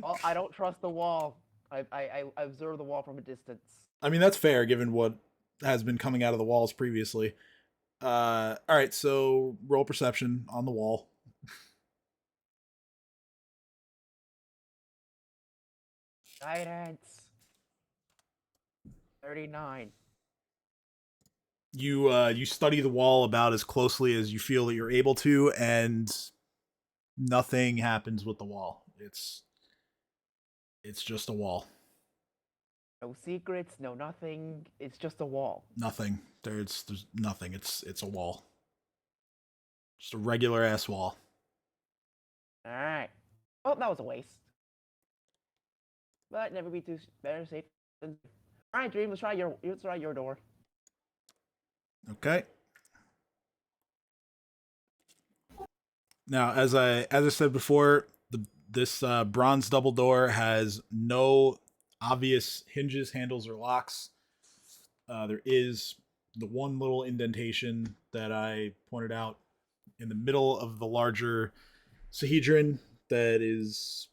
Well, I don't trust the wall. I observe the wall from a distance. I mean, that's fair given what has been coming out of the walls previously. All right, so roll perception on the wall. Guidance. 39. You study the wall about as closely as you feel that you're able to, and nothing happens with the wall. It's just a wall. No secrets, no nothing. It's just a wall. Nothing. There's nothing. It's a wall. Just a regular ass wall. Alright. Oh, that was a waste. But never be too better safe than... Alright, Dream, let's try your door. Okay. Now, as I said before, this bronze double door has no obvious hinges, handles, or locks. There is the one little indentation that I pointed out in the middle of the larger Sahedron that is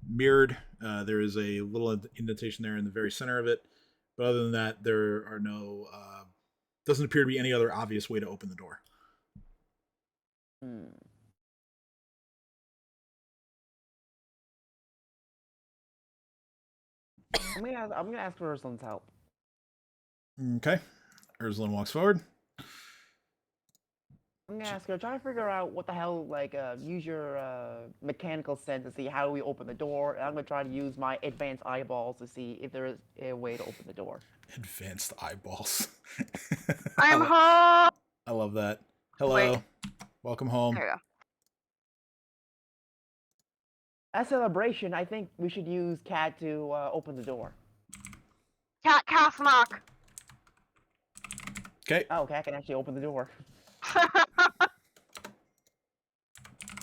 mirrored. There is a little indentation there in the very center of it. But other than that, there are no... doesn't appear to be any other obvious way to open the door. I'm gonna ask for Ursulin's help. Okay. Ursulin walks forward. I'm gonna ask her, try to figure out what the hell, like, use your mechanical sense to see how we open the door. And I'm gonna try to use my advanced eyeballs to see if there is a way to open the door. Advanced eyeballs. I'm home. I love that. Hello. Wait. Welcome home. There you go. As celebration, I think we should use Cat to open the door. Cat cast knock. Okay. Oh, Cat can actually open the door.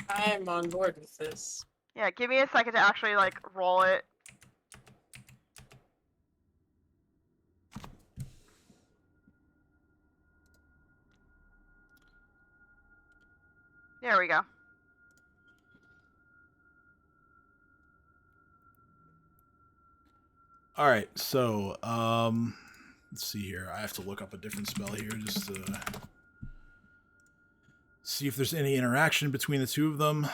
I'm on board with this. Yeah, give me a second to actually like roll it. There we go. All right. So, let's see here. I have to look up a different spell here just to see if there's any interaction between the two of them.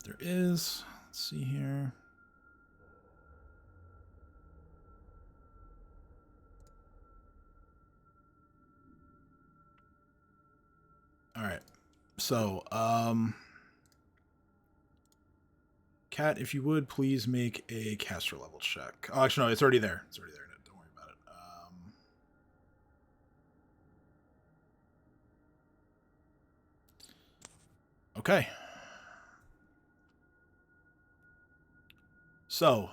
There is. Let's see here. All right. So, Cat, if you would please make a caster level check. Oh, actually, no, it's already there. It's already there. Don't worry about it. Okay. So,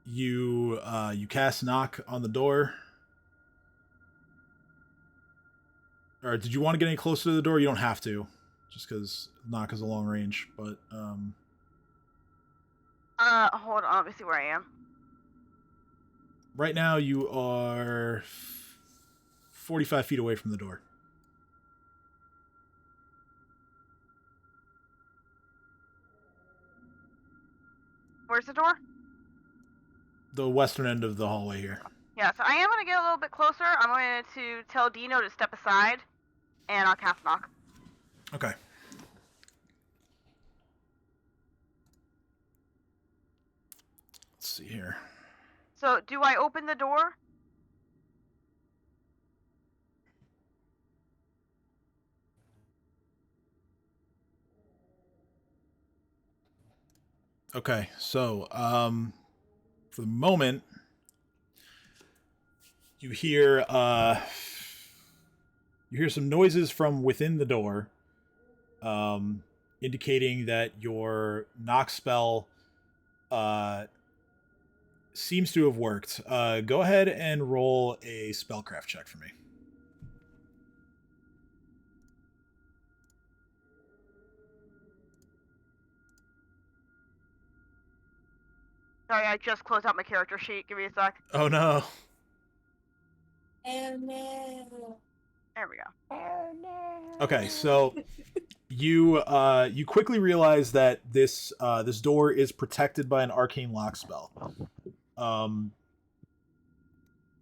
you cast knock on the door. Or did you want to get any closer to the door? You don't have to, just because knock is a long range. But Hold on, let me see where I am. right now you are 45 feet away from the door. Where's the door? The western end of the hallway here. Yeah, so I am gonna get a little bit closer. I'm going to tell Dino to step aside, and I'll cast knock. Okay. Let's see here. So, do I open the door? Okay, so for the moment, you hear some noises from within the door, indicating that your knock spell seems to have worked. Go ahead and roll a spellcraft check for me. Sorry, I just closed out my character sheet. Give me a sec. Oh no. Oh no. There we go. Oh no. Okay, so you quickly realize that this door is protected by an arcane lock spell.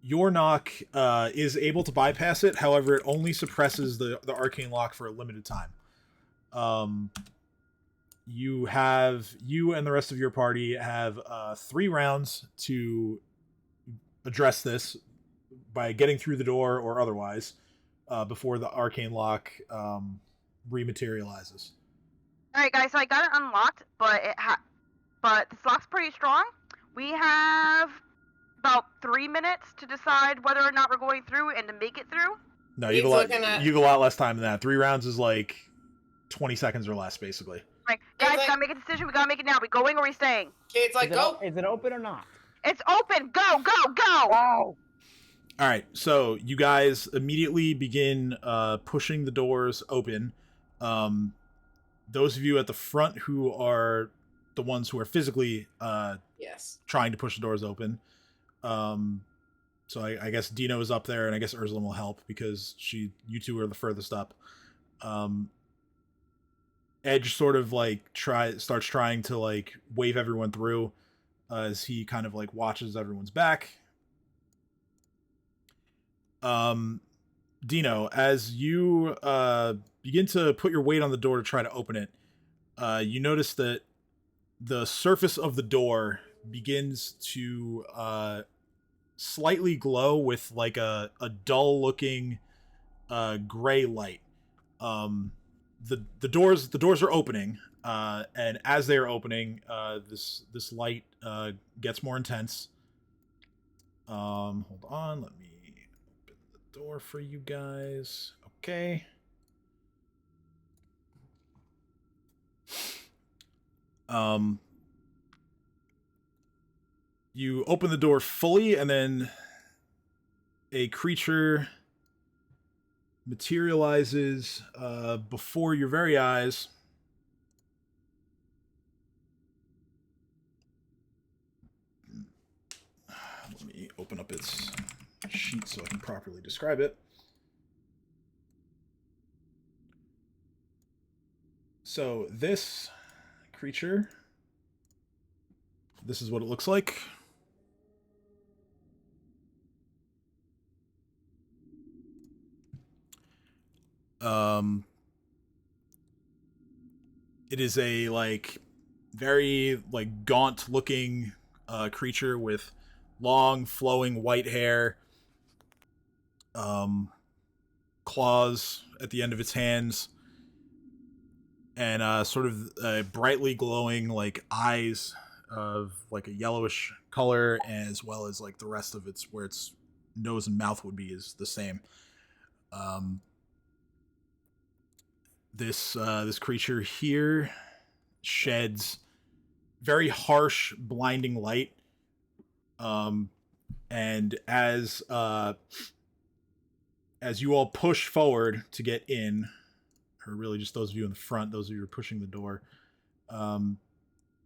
Your knock is able to bypass it. However, it only suppresses the arcane lock for a limited time. You and the rest of your party have 3 rounds to address this by getting through the door or otherwise before the arcane lock rematerializes. All right, guys. So I got it unlocked, but this lock's pretty strong. We have about 3 minutes to decide whether or not we're going through and to make it through. No, you have a lot less time than that. 3 rounds is like 20 seconds or less, basically. Right, guys, gotta make a decision. We gotta make it now. We going or we staying? Kate's like, go. Is it open or not? It's open. Go, go, go. Wow. All right, so you guys immediately begin pushing the doors open. Those of you at the front who are the ones who are physically Yes. trying to push the doors open. So I guess Dino is up there, and I guess Ursulin will help because you two are the furthest up. Edge sort of like starts trying to like wave everyone through as he kind of like watches everyone's back. Dino, as you begin to put your weight on the door to try to open it, you notice that the surface of the door begins to slightly glow with like a dull looking gray light. The doors are opening, and as they are opening, this light gets more intense. Hold on, let me open the door for you guys. Okay. You open the door fully, and then a creature materializes before your very eyes. Let me open up its sheet so I can properly describe it. So this creature, this is what it looks like. It is a like very like gaunt looking creature with long flowing white hair, claws at the end of its hands, and sort of brightly glowing like eyes of like a yellowish color, as well as like the rest of its where its nose and mouth would be is the same. This creature here sheds very harsh, blinding light. And as you all push forward to get in, or really just those of you in the front, those of you who are pushing the door,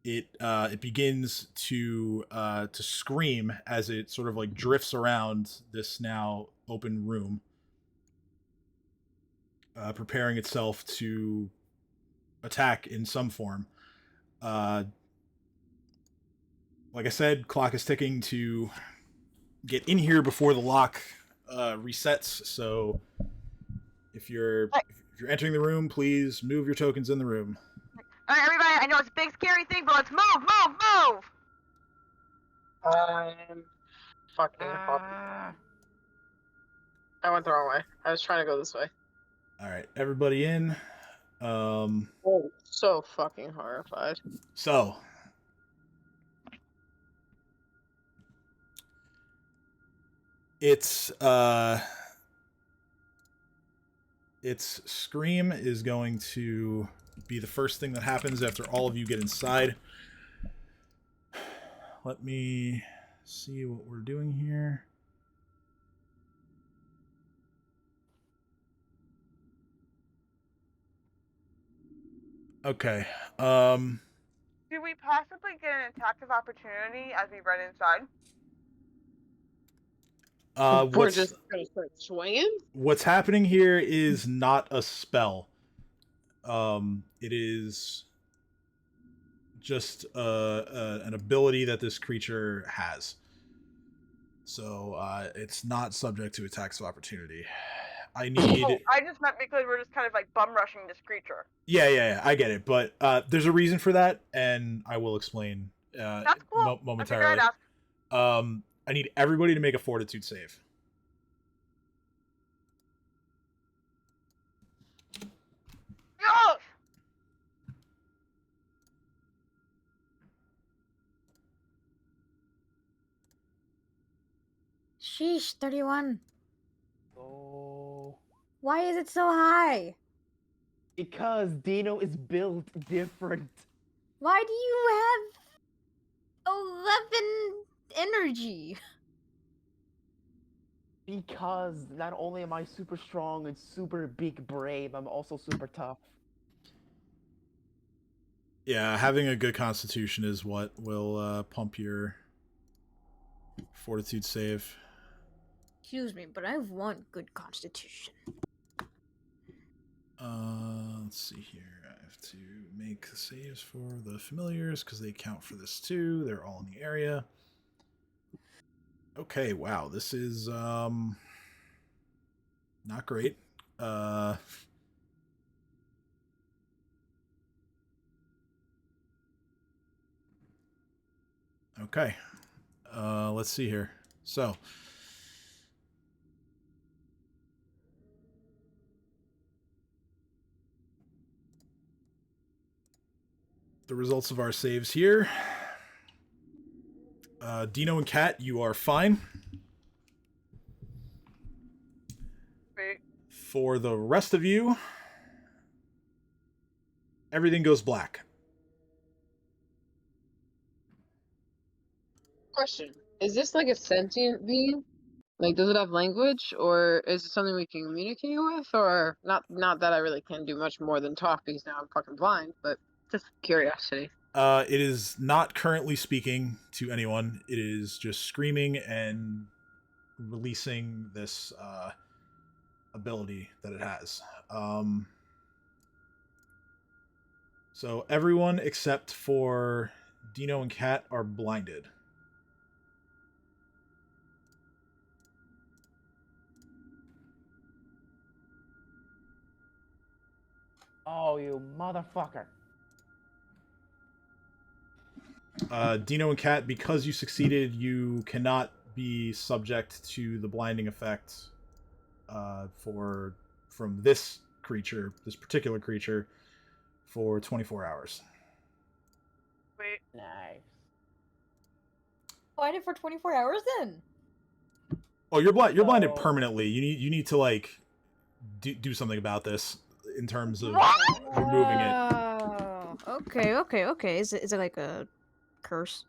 it begins to scream as it sort of like drifts around this now open room, preparing itself to attack in some form. Like I said, clock is ticking to get in here before the lock resets. So if you're entering the room, please move your tokens in the room. All right, everybody. I know it's a big, scary thing, but let's move, move, move. I'm fucking hot. I went the wrong way. I was trying to go this way. All right, everybody in. Oh, so fucking horrified. So its scream is going to be the first thing that happens after all of you get inside. Let me see what we're doing here. Okay. Do we possibly get an attack of opportunity as we run inside? We're just gonna start swinging? What's happening here is not a spell. It is just an ability that this creature has. So it's not subject to attacks of opportunity. I need. Oh, I just meant because we're just kind of like bum rushing this creature. Yeah, I get it, but there's a reason for that, and I will explain That's cool. momentarily. I need everybody to make a fortitude save. Yes! Sheesh, 31. Oh. Why is it so high? Because Dino is built different. Why do you have 11 energy? Because not only am I super strong and super big brave, I'm also super tough. Yeah, having a good constitution is what will pump your fortitude save. Excuse me, but I want good constitution. Let's see here. I have to make saves for the familiars because they count for this too. They're all in the area. Okay, wow. This is Not great. Okay. Let's see here. So, the results of our saves here. Dino and Kat, you are fine. Great. For the rest of you, everything goes black. Question: is this like a sentient being? Like, does it have language, or is it something we can communicate with, or not? Not that I really can do much more than talk because now I'm fucking blind. But just curiosity. It is not currently speaking to anyone. It is just screaming and releasing this ability that it has. So everyone except for Dino and Kat are blinded. Oh, you motherfucker. Dino and Kat, because you succeeded, you cannot be subject to the blinding effect from this creature, this particular creature, for 24 hours. Wait. Nice. Blinded for 24 hours then. Oh, you're blind. You're blinded So- permanently. You need to like do something about this in terms of What? removing it. Oh, okay. Is it like a curse?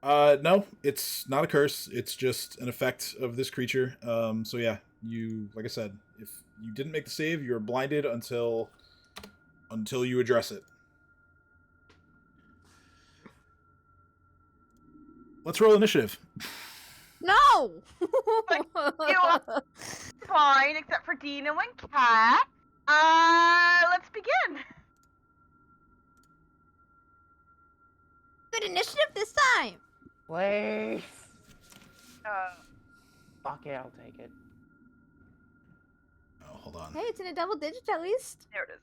No, it's not a curse. It's just an effect of this creature. So yeah, you, like I said, if you didn't make the save, you're blinded until you address it. Let's roll initiative. No. Fine, except for Dino and Kat. Let's begin. Good initiative this time. Please. Uh, Fuck it, I'll take it. Oh, hold on. Hey, it's in a double digit at least. there it is.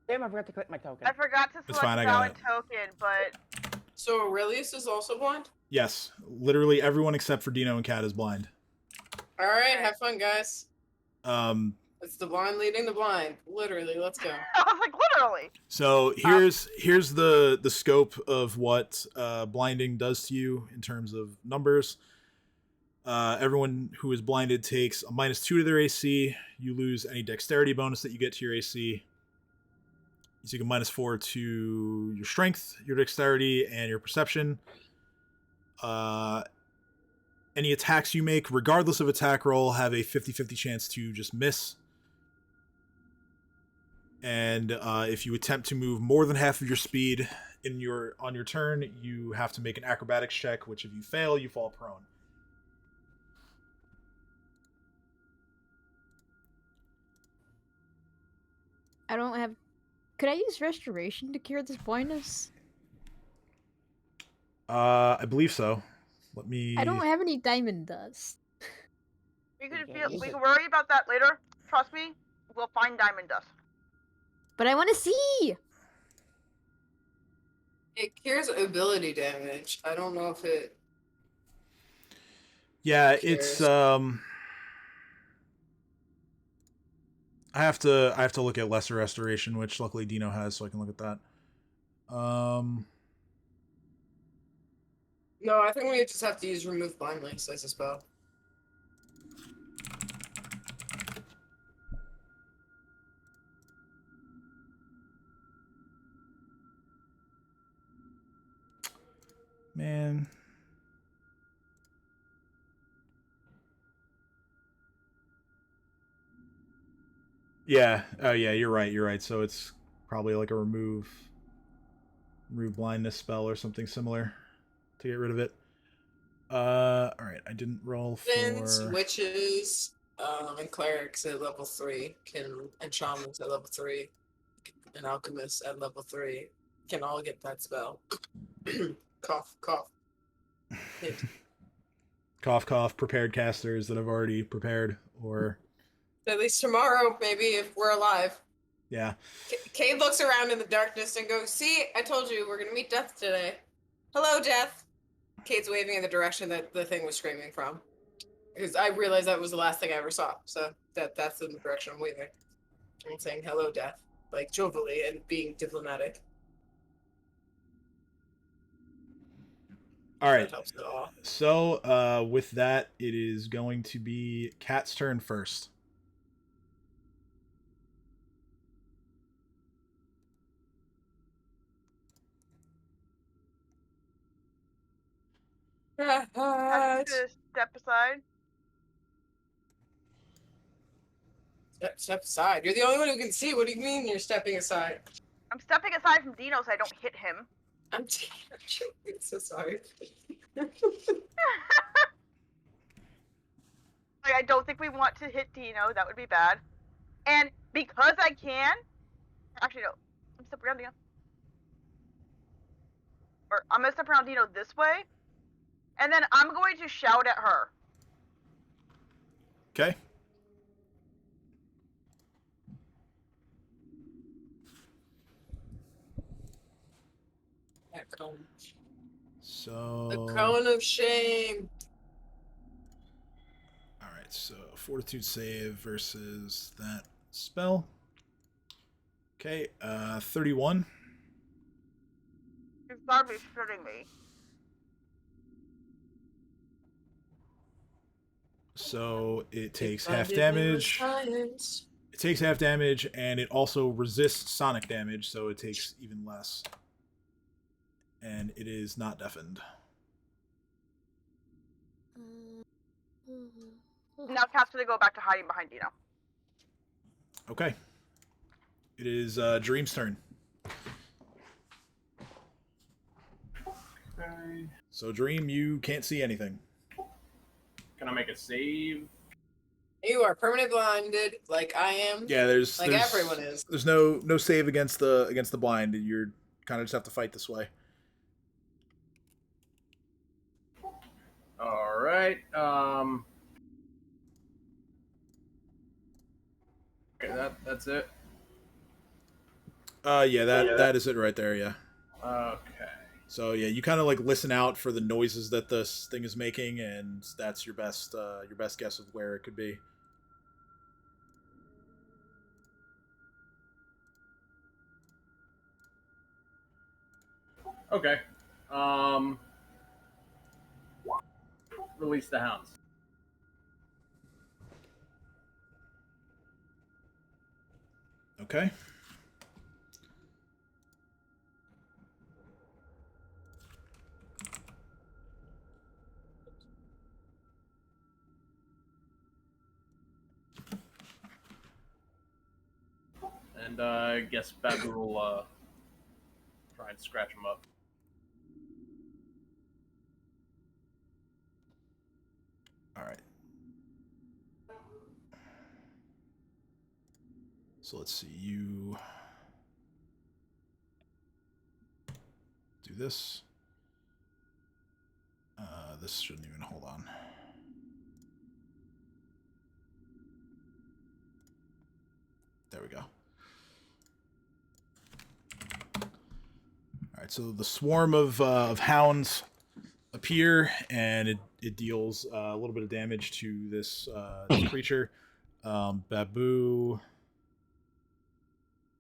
Damn, I forgot to click my token. I forgot to select fine, I a got valid it. token, but So Aurelius is also blind. Yes, literally everyone except for Dino and Kat is blind. All right, have fun, guys. Um, It's the blind leading the blind. Literally, let's go. I was like, literally. So here's the scope of what blinding does to you in terms of numbers. Everyone who is blinded takes a -2 to their AC. You lose any dexterity bonus that you get to your AC. You take a -4 to your strength, your dexterity, and your perception. Any attacks you make, regardless of attack roll, have a 50-50 chance to just miss. And if you attempt to move more than half of your speed on your turn, you have to make an acrobatics check, which if you fail, you fall prone. I don't have. Could I use restoration to cure this blindness? I believe so. Let me. I don't have any diamond dust. We could can't use we it. could worry about that later. Trust me, we'll find diamond dust. But I want to see. It cures ability damage. I don't know if it. Yeah, it's Cures. I have to look at lesser restoration, which luckily Dino has, so I can look at that. No, I think we just have to use remove blind links as a spell. Man. Yeah. Oh yeah, you're right. You're right. So it's probably like a remove blindness spell or something similar to get rid of it. All right. I didn't roll Since for. witches and clerics at level 3 and shamans at level 3 and alchemists at level 3 can all get that spell. Cough, cough. Hint. cough cough prepared casters that have already prepared, or At least tomorrow, maybe, if we're alive. yeah. Cade looks around in the darkness and goes, "See, I told you, we're gonna meet Death today. Hello, Death." Cade's waving in the direction that the thing was screaming from. Because I realized that was the last thing I ever saw. So that's the direction I'm waving. I'm saying hello, Death. Like, jovially and being diplomatic. All right. That helps at all. So, with that, it is going to be Cat's turn first. I to step aside. Step aside. You're the only one who can see. What do you mean you're stepping aside? I'm stepping aside from Dino so I don't hit him. I'm so sorry. Like, I don't think we want to hit Dino. That would be bad. And because I can, actually no, I'm stepping around Dino. Or I'm gonna step around Dino this way, and then I'm going to shout at her. Okay. That cone. So The cone of shame. all right. So fortitude save versus that spell. Okay. 31. She's gotta be shitting me. So it takes If I half didn't know damage. science. It takes half damage, and it also resists sonic damage, so it takes even less. And it is not deafened. Now Cat's gonna go back to hiding behind Dino. Okay. It is Dream's turn. Okay. So Dream, you can't see anything. Can I make a save? You are permanently blinded, like I am. Yeah, there's everyone is. There's no save against the blind. You're kind of just have to fight this way. All right. Okay, that's it. Yeah, that is it right there. Yeah. Okay. So yeah, you kind of like listen out for the noises that this thing is making, and that's your best guess of where it could be. Okay. Release the hounds. Okay. And I guess Babu will try and scratch him up. All right. So let's see. You do this. This shouldn't even hold on. There we go. All right, so the swarm of hounds appear, and it deals a little bit of damage to this creature. Babu,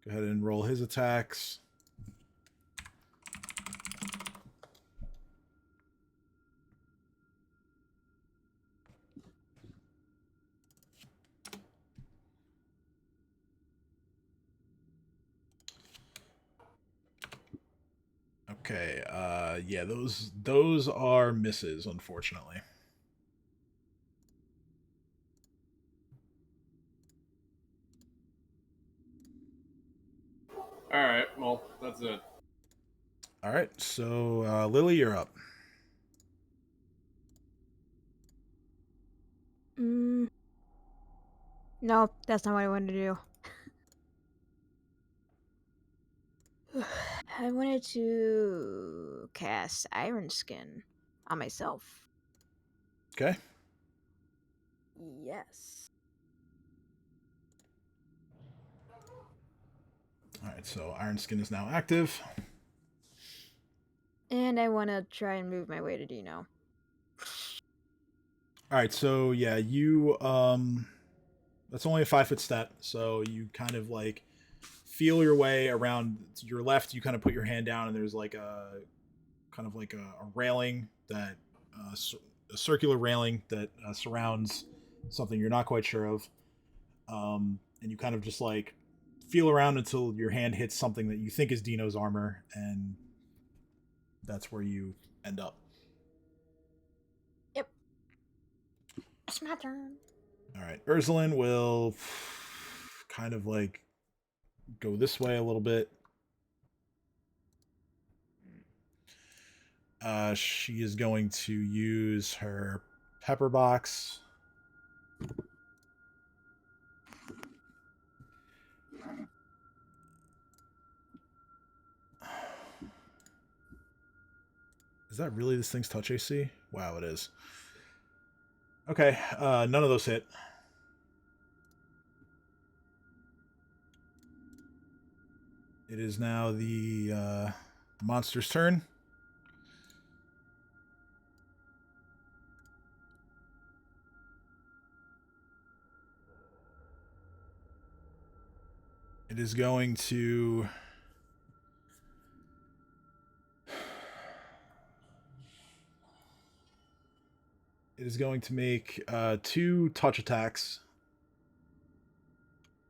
go ahead and roll his attacks. Okay, yeah, those are misses, unfortunately. All right. Well, that's it. All right, so Lily, you're up. No, that's not what I wanted to do. I wanted to cast Iron Skin on myself. Okay. Yes. All right, so Iron Skin is now active. And I want to try and move my way to Dino. All right, so yeah, you that's only a 5-foot step, so you kind of like feel your way around to your left. You kind of put your hand down, and there's like a kind of like a railing that a circular railing that surrounds something you're not quite sure of, and you kind of just like feel around until your hand hits something that you think is Dino's armor, and that's where you end up. Yep. It's my turn. All right, Ursulin will kind of like go this way a little bit. She is going to use her pepper box. Is that really this thing's touch AC? Wow, it is. Okay, none of those hit. It is now the monster's turn. It is going to... It is going to make 2 touch attacks.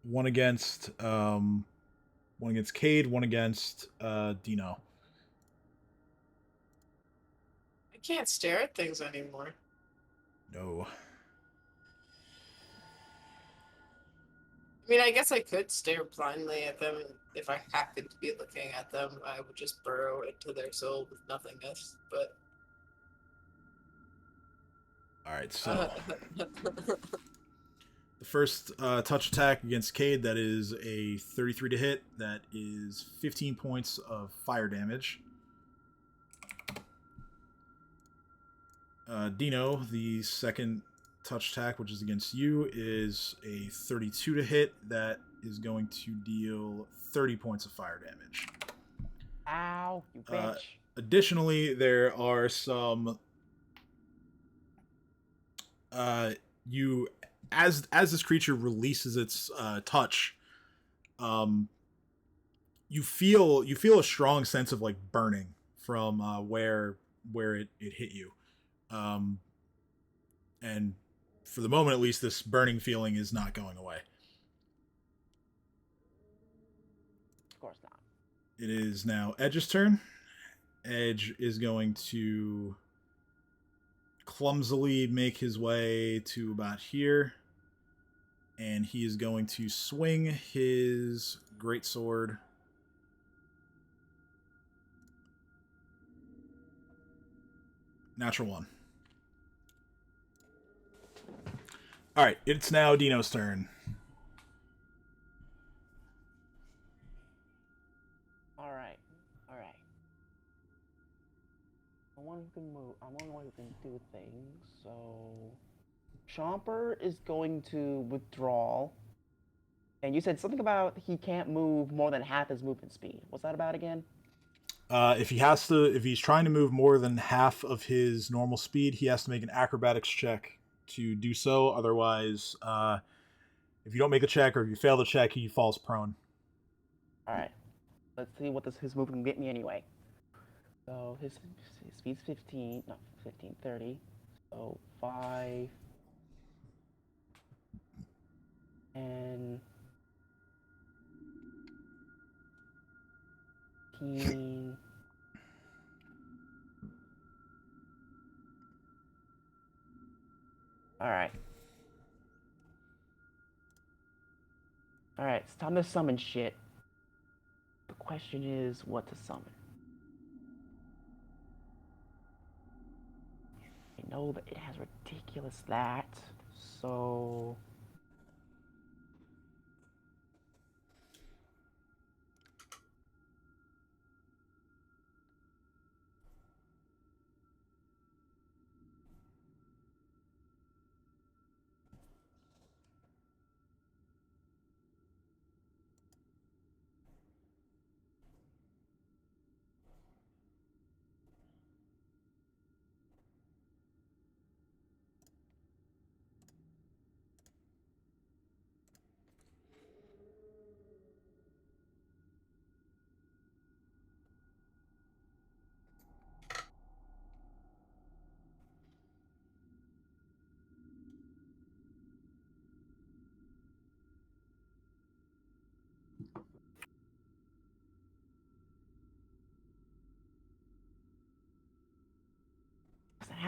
One against Cade, one against Dino. I can't stare at things anymore. No. I mean, I guess I could stare blindly at them, and if I happened to be looking at them, I would just burrow into their soul with nothingness, but... Alright, so... The first touch attack against Cade, that is a 33 to hit. That is 15 points of fire damage. Dino, the second touch attack, which is against you, is a 32 to hit. That is going to deal 30 points of fire damage. Ow, you bitch. Additionally, there are some... As this creature releases its touch, you feel a strong sense of like burning from where it hit you, and for the moment at least, this burning feeling is not going away. Of course not. It is now Edge's turn. Edge is going to clumsily make his way to about here, and he is going to swing his greatsword natural 1. All right, it's now Dino's turn. All right. I'm one who can move. I'm only one who can do things. So, Chomper is going to withdraw. And you said something about he can't move more than half his movement speed. What's that about again? If he's trying to move more than half of his normal speed, he has to make an acrobatics check to do so. Otherwise, if you don't make a check or if you fail the check, he falls prone. All right. Let's see what his movement can get me anyway. So his speed's 15, not 15, 30. So 5 and 15. Alright. Alright, it's time to summon shit. The question is what to summon. I know that it has ridiculous that, so...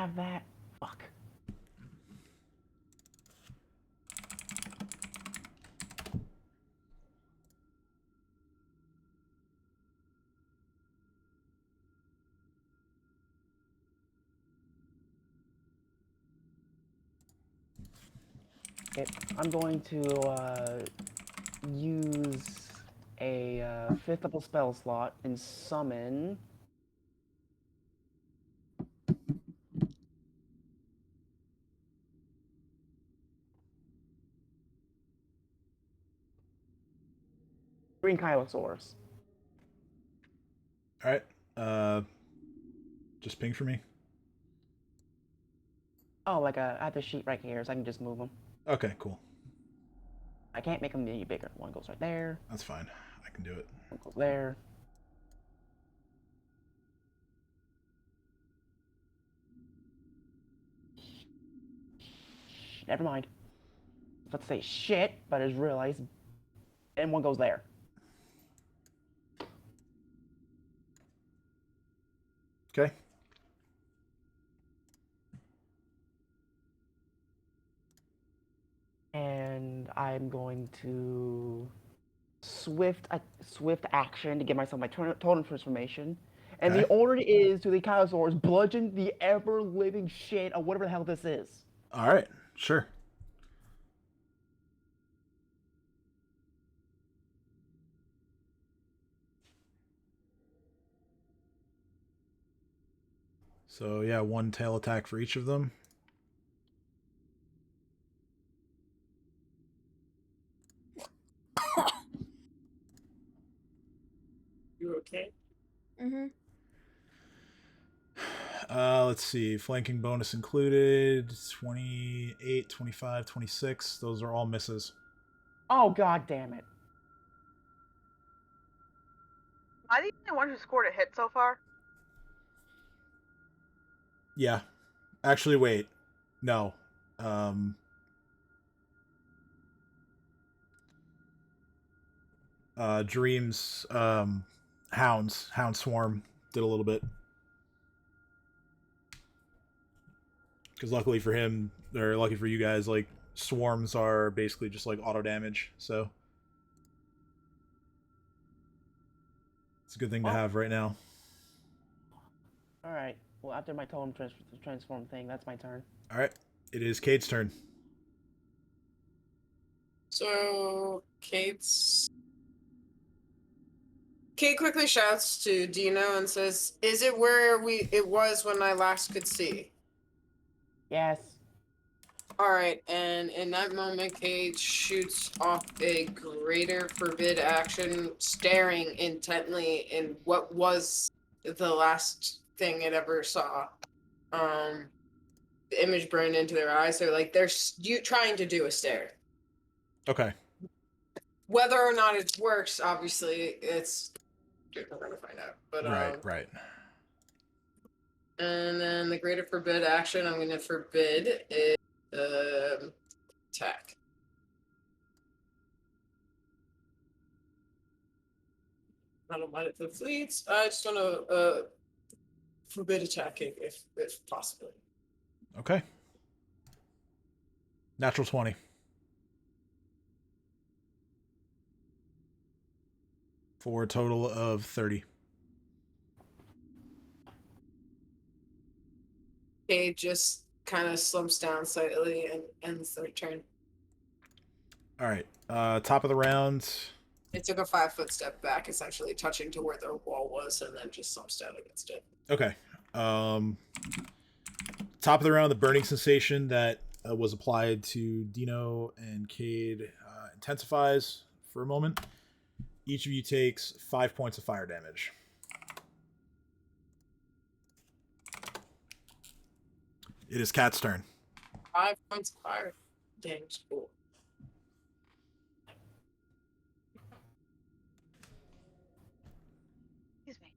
have that. Fuck. Okay, I'm going to use a 5th level spell slot and summon. Green Kylosaurus. All right. Just ping for me. Oh, like I have the sheet right here, so I can just move them. Okay, cool. I can't make them any bigger. One goes right there. That's fine. I can do it. One goes there. Never mind. Let's say shit, but I just realized. And one goes there. Okay. And I'm going to swift action to give myself my totem transformation. And the Okay. order is to the Kylosaurus, bludgeon the ever living shit of whatever the hell this is. All right. Sure. So yeah, one tail attack for each of them. You okay? Mm-hmm. Let's see. Flanking bonus included. 28, 25, 26. Those are all misses. Oh, god damn it. Am I the only one who scored a hit so far? Yeah. Actually, wait. No. Dreams, Hound Swarm did a little bit. Because luckily for him, or lucky for you guys, like, swarms are basically just like auto damage, so it's a good thing to have right now. Alright. Well, after my totem transform thing, that's my turn. Alright. It is Cade's turn. So Kate quickly shouts to Dino and says, "Is it where it was when I last could see?" Yes. All right, and in that moment, Kate shoots off a greater forbid action, staring intently in what was the last thing it ever saw. The image burned into their eyes. They're like, you trying to do a stare. Okay. Whether or not it works, obviously, we're gonna find out. But Right. And then the greater forbid action, I'm gonna forbid is attack. I don't mind if it fleets. I just want to forbid attacking if possible. Okay. Natural 20. For a total of 30. Cade just kind of slumps down slightly and ends their turn. All right. Top of the round. It took a 5-foot step back, essentially touching to where the wall was, and then just slumps down against it. Okay. Top of the round, the burning sensation that was applied to Dino and Cade intensifies for a moment. Each of you takes 5 points of fire damage. It is Cat's turn. 5 points of fire damage. Cool. Excuse me.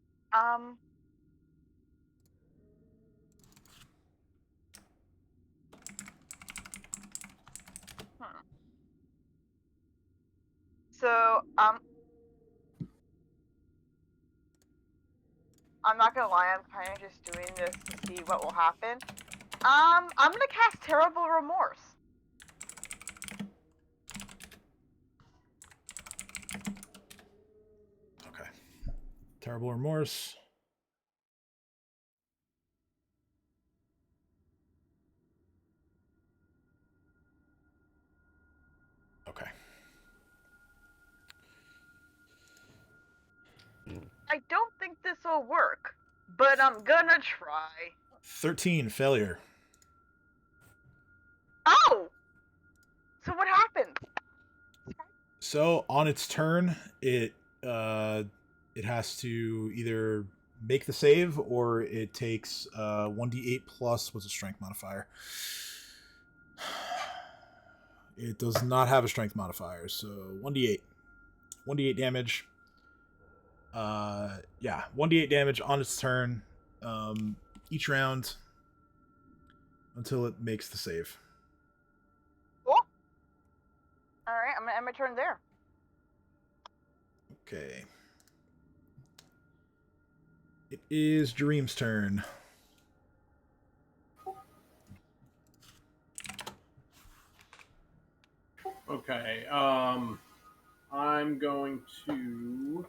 So, I'm not gonna lie, I'm kind of just doing this to see what will happen. I'm gonna cast Terrible Remorse. Okay. Terrible Remorse. Okay. I don't think this will work, but I'm gonna try. 13, failure. Oh! So what happened? So on its turn, it has to either make the save or it takes 1d8 plus what's a strength modifier. It does not have a strength modifier, so 1d8. 1d8 damage. Yeah, 1d8 damage on its turn, each round until it makes the save. Cool. Alright, I'm gonna end my turn there. Okay. It is Dream's turn. Okay. I'm going to.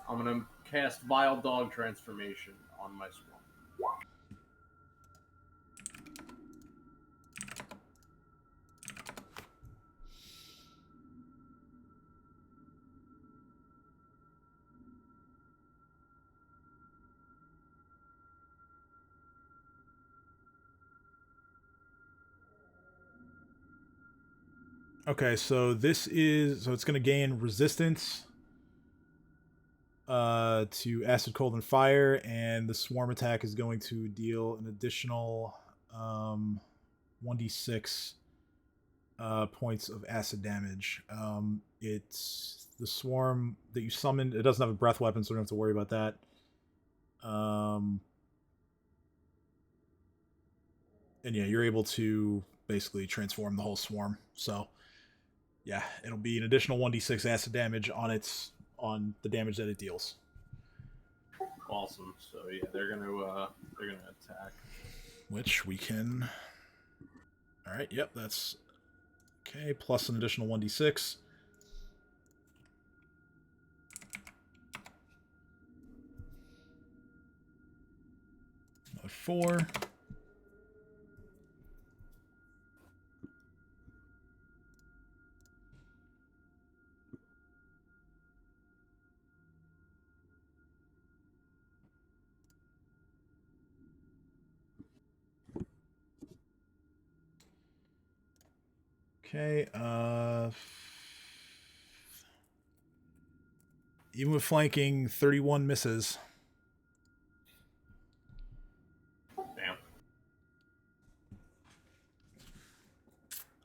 I'm gonna cast Vile Dog Transformation on my swarm. Okay, so it's going to gain resistance to acid, cold, and fire, and the swarm attack is going to deal an additional 1d6 points of acid damage. It's the swarm that you summoned. It doesn't have a breath weapon, so we don't have to worry about that. And yeah, you're able to basically transform the whole swarm. So yeah, it'll be an additional 1d6 acid damage on the damage that it deals. Awesome. So yeah, they're gonna attack. Which we can. All right. Yep. That's okay. Plus an additional 1d6. Another 4. Okay. Even with flanking, 31 misses. Damn.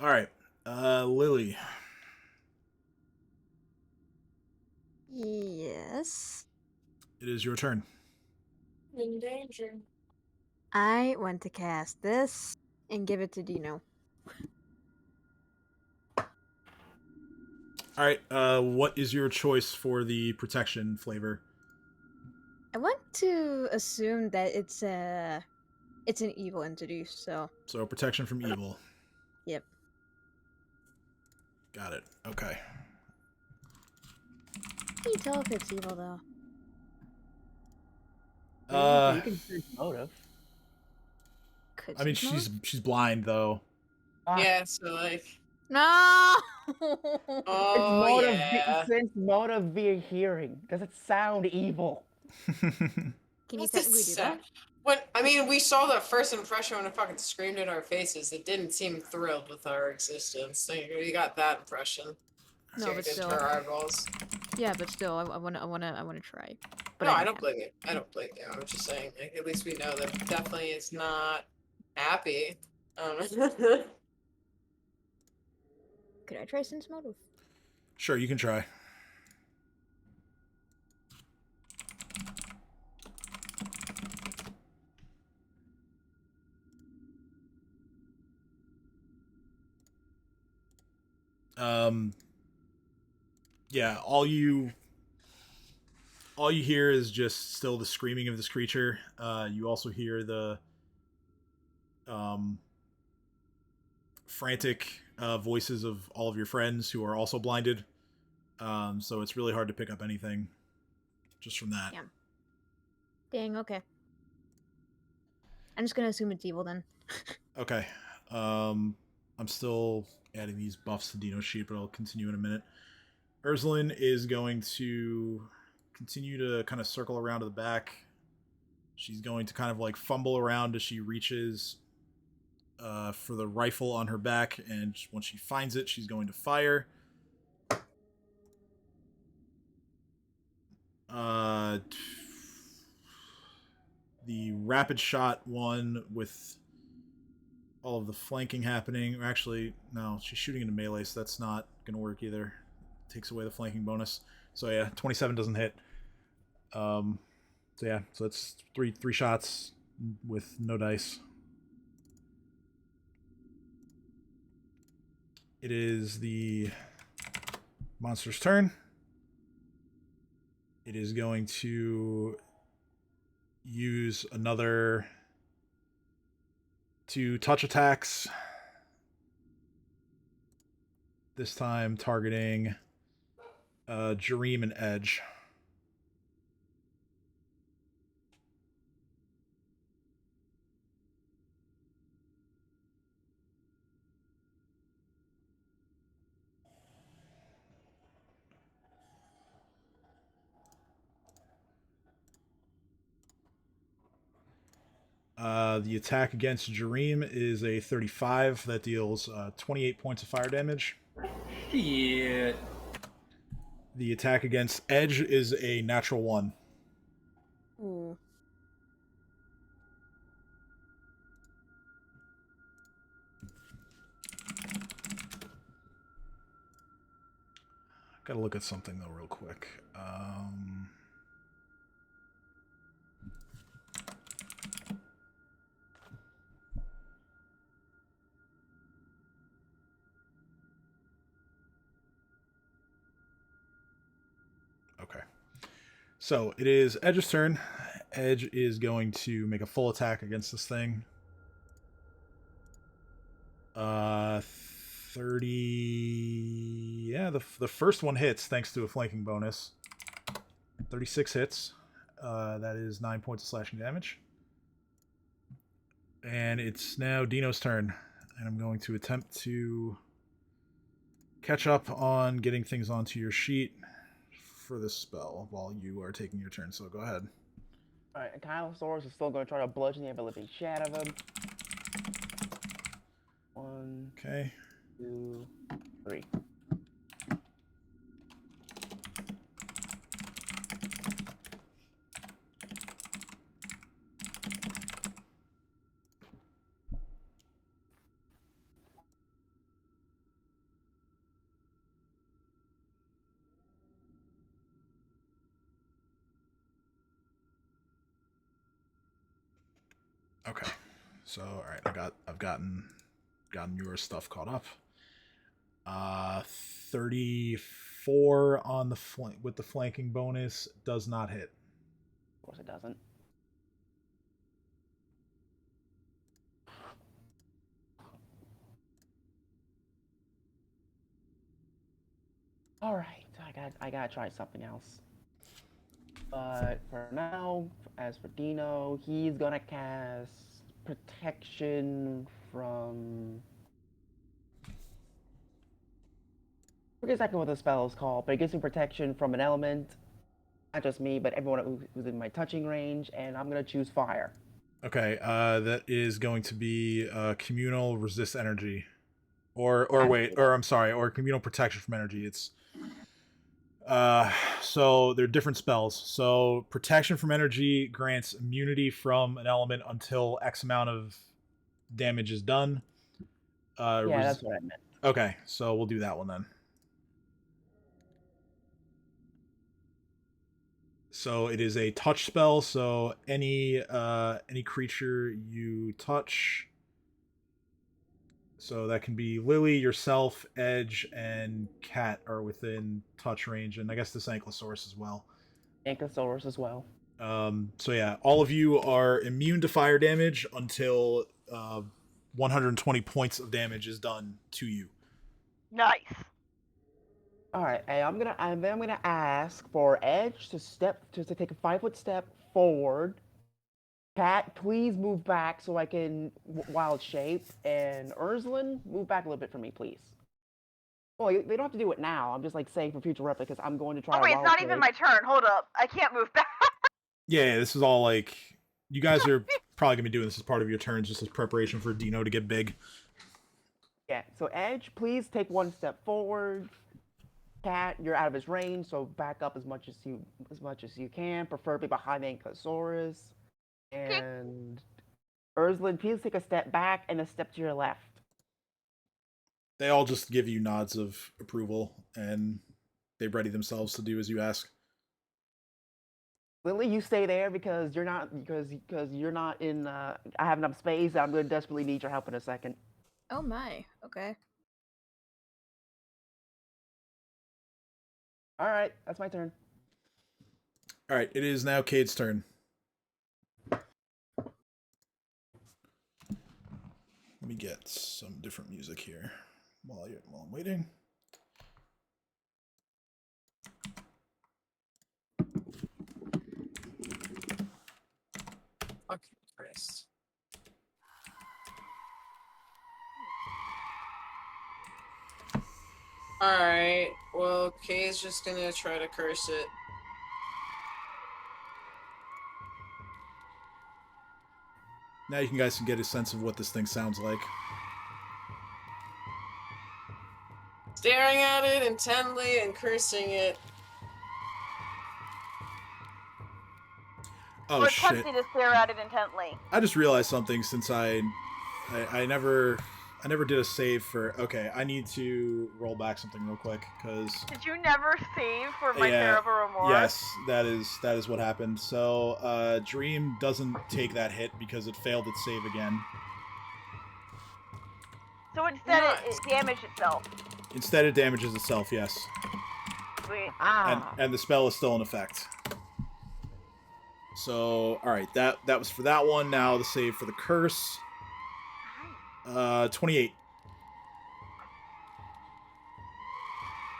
All right. Lily. Yes. It is your turn. In danger. I want to cast this and give it to Dino. All right. What is your choice for the protection flavor? I want to assume that it's an evil entity, so So protection from evil. yep. Got it. Okay. Can you tell if it's evil though? You can sense motive. Could I mean, sense she's blind though. Yeah, so like. no. Oh yeah. Sense motive via hearing. Does it sound evil? Can you What's technically this do that? we saw that first impression when it fucking screamed in our faces. It didn't seem thrilled with our existence. So you got that impression. No, but Into still. our eyeballs. Yeah, but still, I wanna try. But No, I don't blame you. I don't blame you. I'm just saying, like, at least we know that it definitely is not happy. Could I try sense motive? Sure, you can try. Yeah, all you all you hear is just still the screaming of this creature. You also hear the frantic voices of all of your friends who are also blinded. So it's really hard to pick up anything just from that. Yeah. Dang, okay. I'm just gonna assume it's evil then. Okay. I'm still adding these buffs to Dino's sheet, but I'll continue in a minute. Ursulin is going to continue to kind of circle around to the back. She's going to kind of like fumble around as she reaches for the rifle on her back, and once she finds it, she's going to fire. The rapid shot one with all of the flanking happening. Actually, no, she's shooting into melee, so that's not going to work either. Takes away the flanking bonus. So yeah, 27 doesn't hit. So yeah, so it's three shots with no dice. It is the monster's turn. It is going to use another 2 touch attacks. This time targeting Jareem and Edge. The attack against Jareem is a 35 that deals 28 points of fire damage. Shit. The attack against Edge is a natural 1. Ooh. Gotta look at something though real quick. Okay. So it is Edge's turn. Edge is going to make a full attack against this thing. 30. Yeah, the first one hits thanks to a flanking bonus. 36 hits. That is 9 points of slashing damage. And it's now Dino's turn. And I'm going to attempt to catch up on getting things onto your sheet for this spell while you are taking your turn. So go ahead. Alright, Kylosaurus is still going to try to bludgeon the living shit out of him. 1, Okay. 2, 3. Okay. So all right, I've gotten your stuff caught up. 34 on the with the flanking bonus does not hit. Of course it doesn't. Alright, I gotta try something else. But for now, as for Dino, he's gonna cast protection from... I forget exactly what the spell is called, but it gives me protection from an element. Not just me, but everyone who's in my touching range, and I'm gonna choose fire. Okay, that is going to be communal resist energy, or I'm sorry, or communal protection from energy. It's so they're different spells. So protection from energy grants immunity from an element until X amount of damage is done. Yeah, that's what I meant. Okay, so we'll do that one then. So it is a touch spell. So any creature you touch. So that can be Lily, yourself, Edge, and Cat are within touch range, and I guess this Ankylosaurus as well. Ankylosaurus as well. So yeah, all of you are immune to fire damage until 120 points of damage is done to you. Nice. All right, and I'm gonna ask for Edge to take a 5-foot step forward. Cat, please move back so I can wild shape, and Urslan, move back a little bit for me, please. Well, they don't have to do it now. I'm just like saying for future reference because I'm going to try. Oh wait, it's not even my turn. Hold up, I can't move back. Yeah, this is all like you guys are probably gonna be doing this as part of your turns, just as preparation for Dino to get big. Yeah. So Edge, please take 1 step forward. Cat, you're out of his range, so back up as much as you can, preferably behind the Ankylosaurus. And Urslan, please take a step back and a step to your left. They all just give you nods of approval, and they ready themselves to do as you ask. Lily, you stay there because you're not in. I have enough space. I'm going to desperately need your help in a second. Oh my. Okay. All right, that's my turn. All right, it is now Cade's turn. Let me get some different music here while I'm waiting. Fucking Christ. Alright, well, Kay's just gonna try to curse it. Now you guys can get a sense of what this thing sounds like. Staring at it intently and cursing it. Oh Or shit! tempted to stare at it intently. I just realized something since I never did a save for. Okay, I need to roll back something real quick because. Did you never save for my Yeah, terrible remorse? yes, that is what happened. So Dream doesn't take that hit because it failed its save again. So instead, Nice. it damaged itself. Instead, it damages itself. Yes, Sweet. and the spell is still in effect. So all right, that was for that one. Now the save for the curse. 28.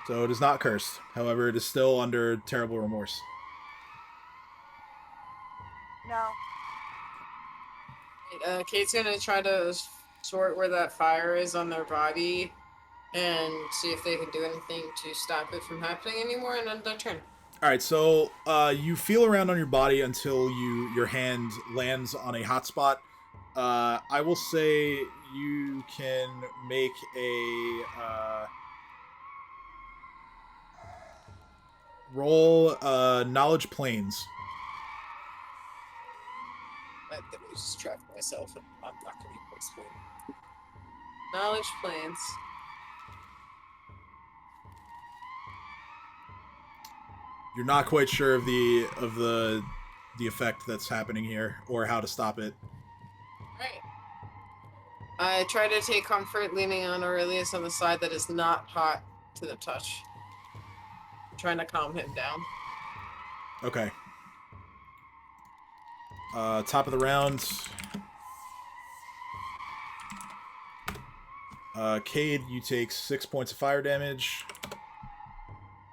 So it is not cursed. However, it is still under terrible remorse. No. Kate's gonna try to sort where that fire is on their body and see if they can do anything to stop it from happening anymore, and end their turn. All right, so you feel around on your body until your hand lands on a hot spot. I will say you can make a roll knowledge planes. I think I lose track of myself, and I'm not gonna be explaining. Knowledge planes. You're not quite sure of the effect that's happening here or how to stop it. Right. I try to take comfort leaning on Aurelius on the side that is not hot to the touch. I'm trying to calm him down. Okay. Top of the round. Cade, you take 6 points of fire damage.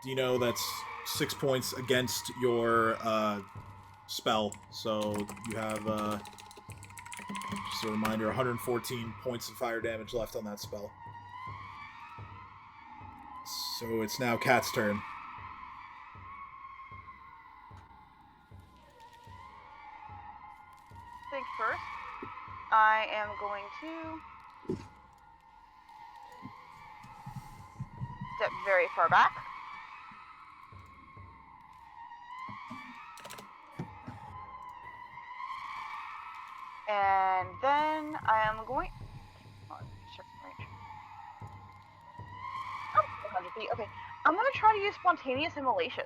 Dino, that's 6 points against your spell. So you have, just a reminder, 114 points of fire damage left on that spell. So it's now Cat's turn. Things first, I am going to step very far back. And then I am going. Oh, check the range. Oh, 100 feet. Okay. I'm going to try to use spontaneous immolation.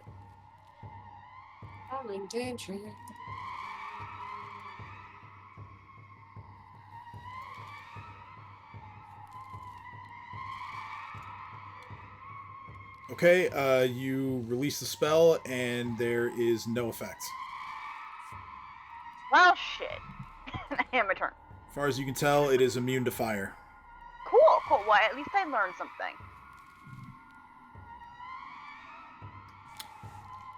I'm in danger. Okay, you release the spell, and there is no effect. Well, shit. Hammer turn. As far as you can tell, it is immune to fire. Cool. Well, at least I learned something.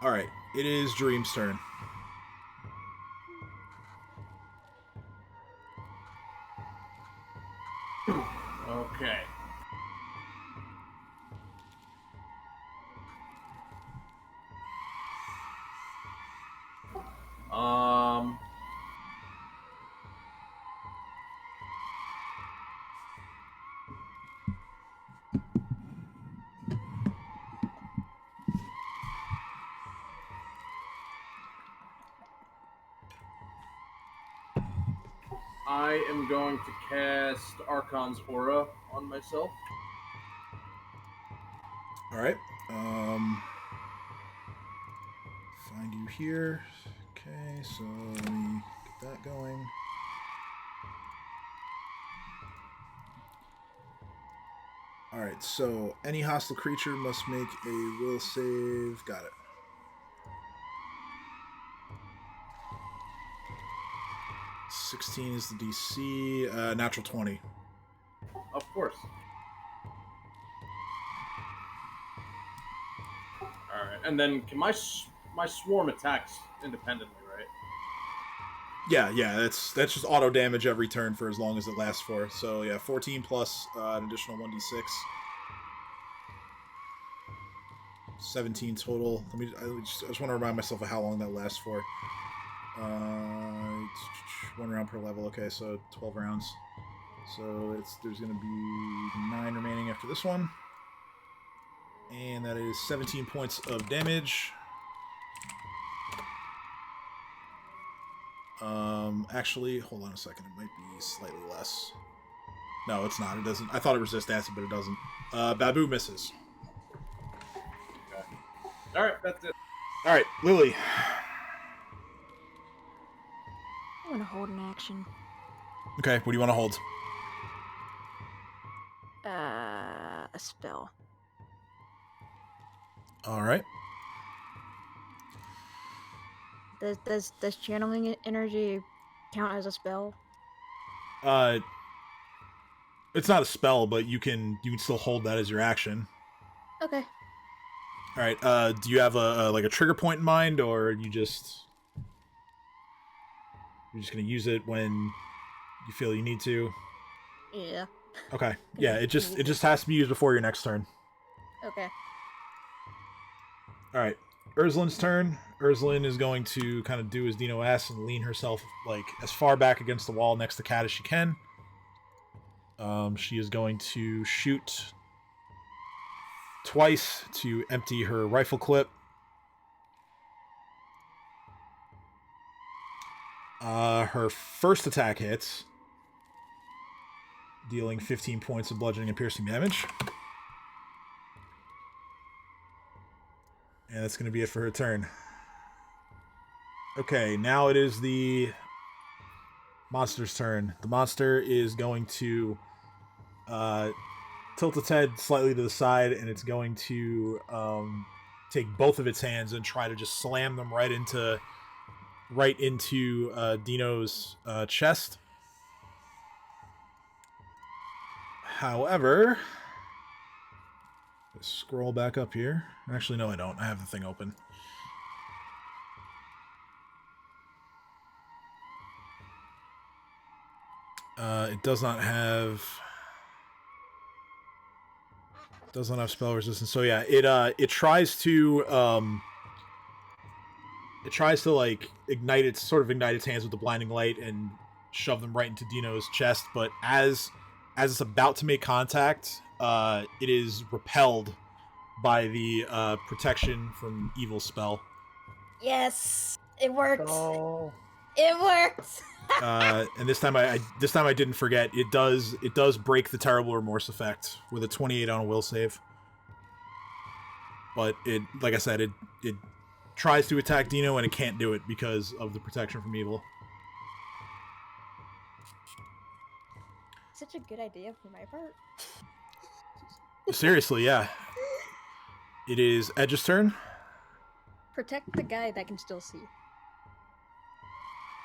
Alright, it is Dream's turn. Okay. I am going to cast Archon's Aura on myself. Alright. Find you here. Okay, so let me get that going. Alright, so any hostile creature must make a will save. Got it. $16 is the DC. Natural 20. Of course. Alright, and then can my swarm attacks independently, right? Yeah, that's just auto damage every turn for as long as it lasts for. So yeah, 14 plus an additional 1d6. 17 total. I just want to remind myself of how long that lasts for. One round per level. Okay, so 12 rounds. So there's going to be 9 remaining after this one. And that is 17 points of damage. Actually, hold on a second. It might be slightly less. No, it's not. It doesn't. I thought it resist acid, but it doesn't. Babu misses. Okay. Alright, that's it. Alright, Lily. I want to hold an action. Okay, what do you want to hold? A spell. Alright. Does channeling energy count as a spell? It's not a spell, but you can still hold that as your action. Okay. All right. Do you have a trigger point in mind, or you're just gonna use it when you feel you need to? Yeah. Okay. Yeah. It just has to be used before your next turn. Okay. All right. Urslin's turn. Urslin is going to kind of do as Dino asks and lean herself like as far back against the wall next to Cat as she can. She is going to shoot twice to empty her rifle clip. Her first attack hits, dealing 15 points of bludgeoning and piercing damage. And that's going to be it for her turn. Okay, now it is the monster's turn. The monster is going to tilt its head slightly to the side, and it's going to take both of its hands and try to just slam them right into Dino's chest. However, let's scroll back up here. Actually, no, I don't. I have the thing open. It does not have spell resistance. So yeah, it tries to like ignite its hands with the blinding light and shove them right into Dino's chest, but as it's about to make contact, it is repelled by the protection from evil spell. Yes, it worked. Oh. It worked. And this time I didn't forget. It does break the terrible remorse effect with a 28 on a will save. But it, like I said, it tries to attack Dino and it can't do it because of the protection from evil. Such a good idea for my part. Seriously, yeah. It is Edge's turn. Protect the guy that can still see.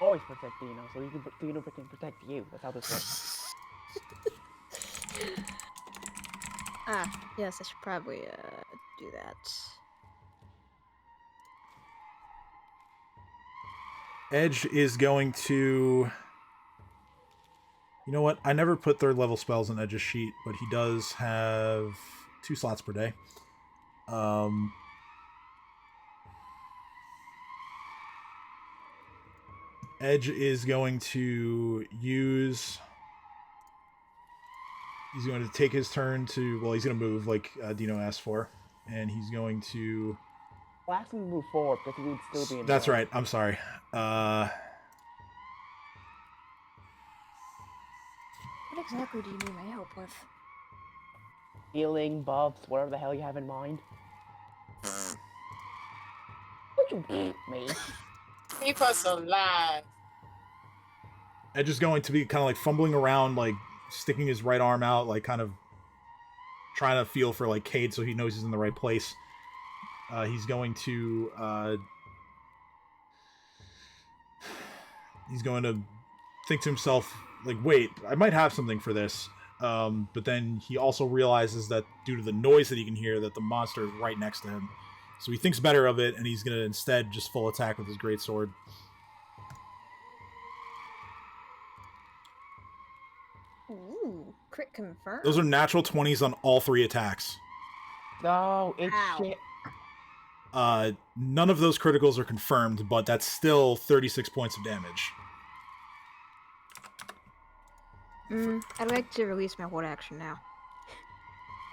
Always protect Dino, so Dino can protect you. That's how this works. Yes, I should probably do that. Edge is going to... You know what? I never put 3rd level spells on Edge's sheet, but he does have 2 slots per day. Edge is going to use... He's going to take his turn to... Well, he's going to move like Dino asked for. And he's going to... I'll ask him to move forward because he would still be in. That's right. I'm sorry. What exactly do you need my help with? Healing, buffs, whatever the hell you have in mind. Would you beat me? Keep us alive. Edge is going to be kind of like fumbling around, like sticking his right arm out, like kind of trying to feel for like Cade so he knows he's in the right place. He's going to think to himself, like, wait, I might have something for this. But then he also realizes that due to the noise that he can hear, that the monster is right next to him. So he thinks better of it, and he's going to instead just full attack with his greatsword. Ooh, crit confirmed. Those are natural 20s on all 3 attacks. No, it's Ow. shit. None of those criticals are confirmed, but that's still 36 points of damage. I'd like to release my hold action now.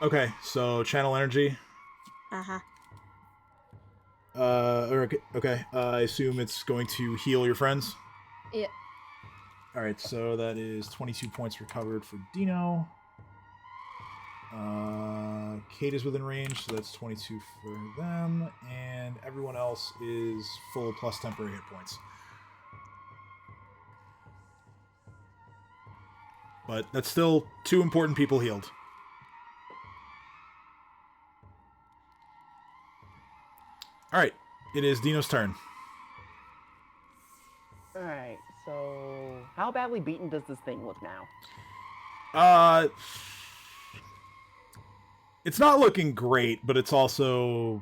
Okay, so channel energy. Uh-huh. Okay. I assume it's going to heal your friends. Yeah. Alright, so that is 22 points recovered for Dino. Kate is within range, so that's 22 for them. And everyone else is full plus temporary hit points. But that's still 2 important people healed. Alright, it is Dino's turn. Alright, so how badly beaten does this thing look now? It's not looking great, but it's also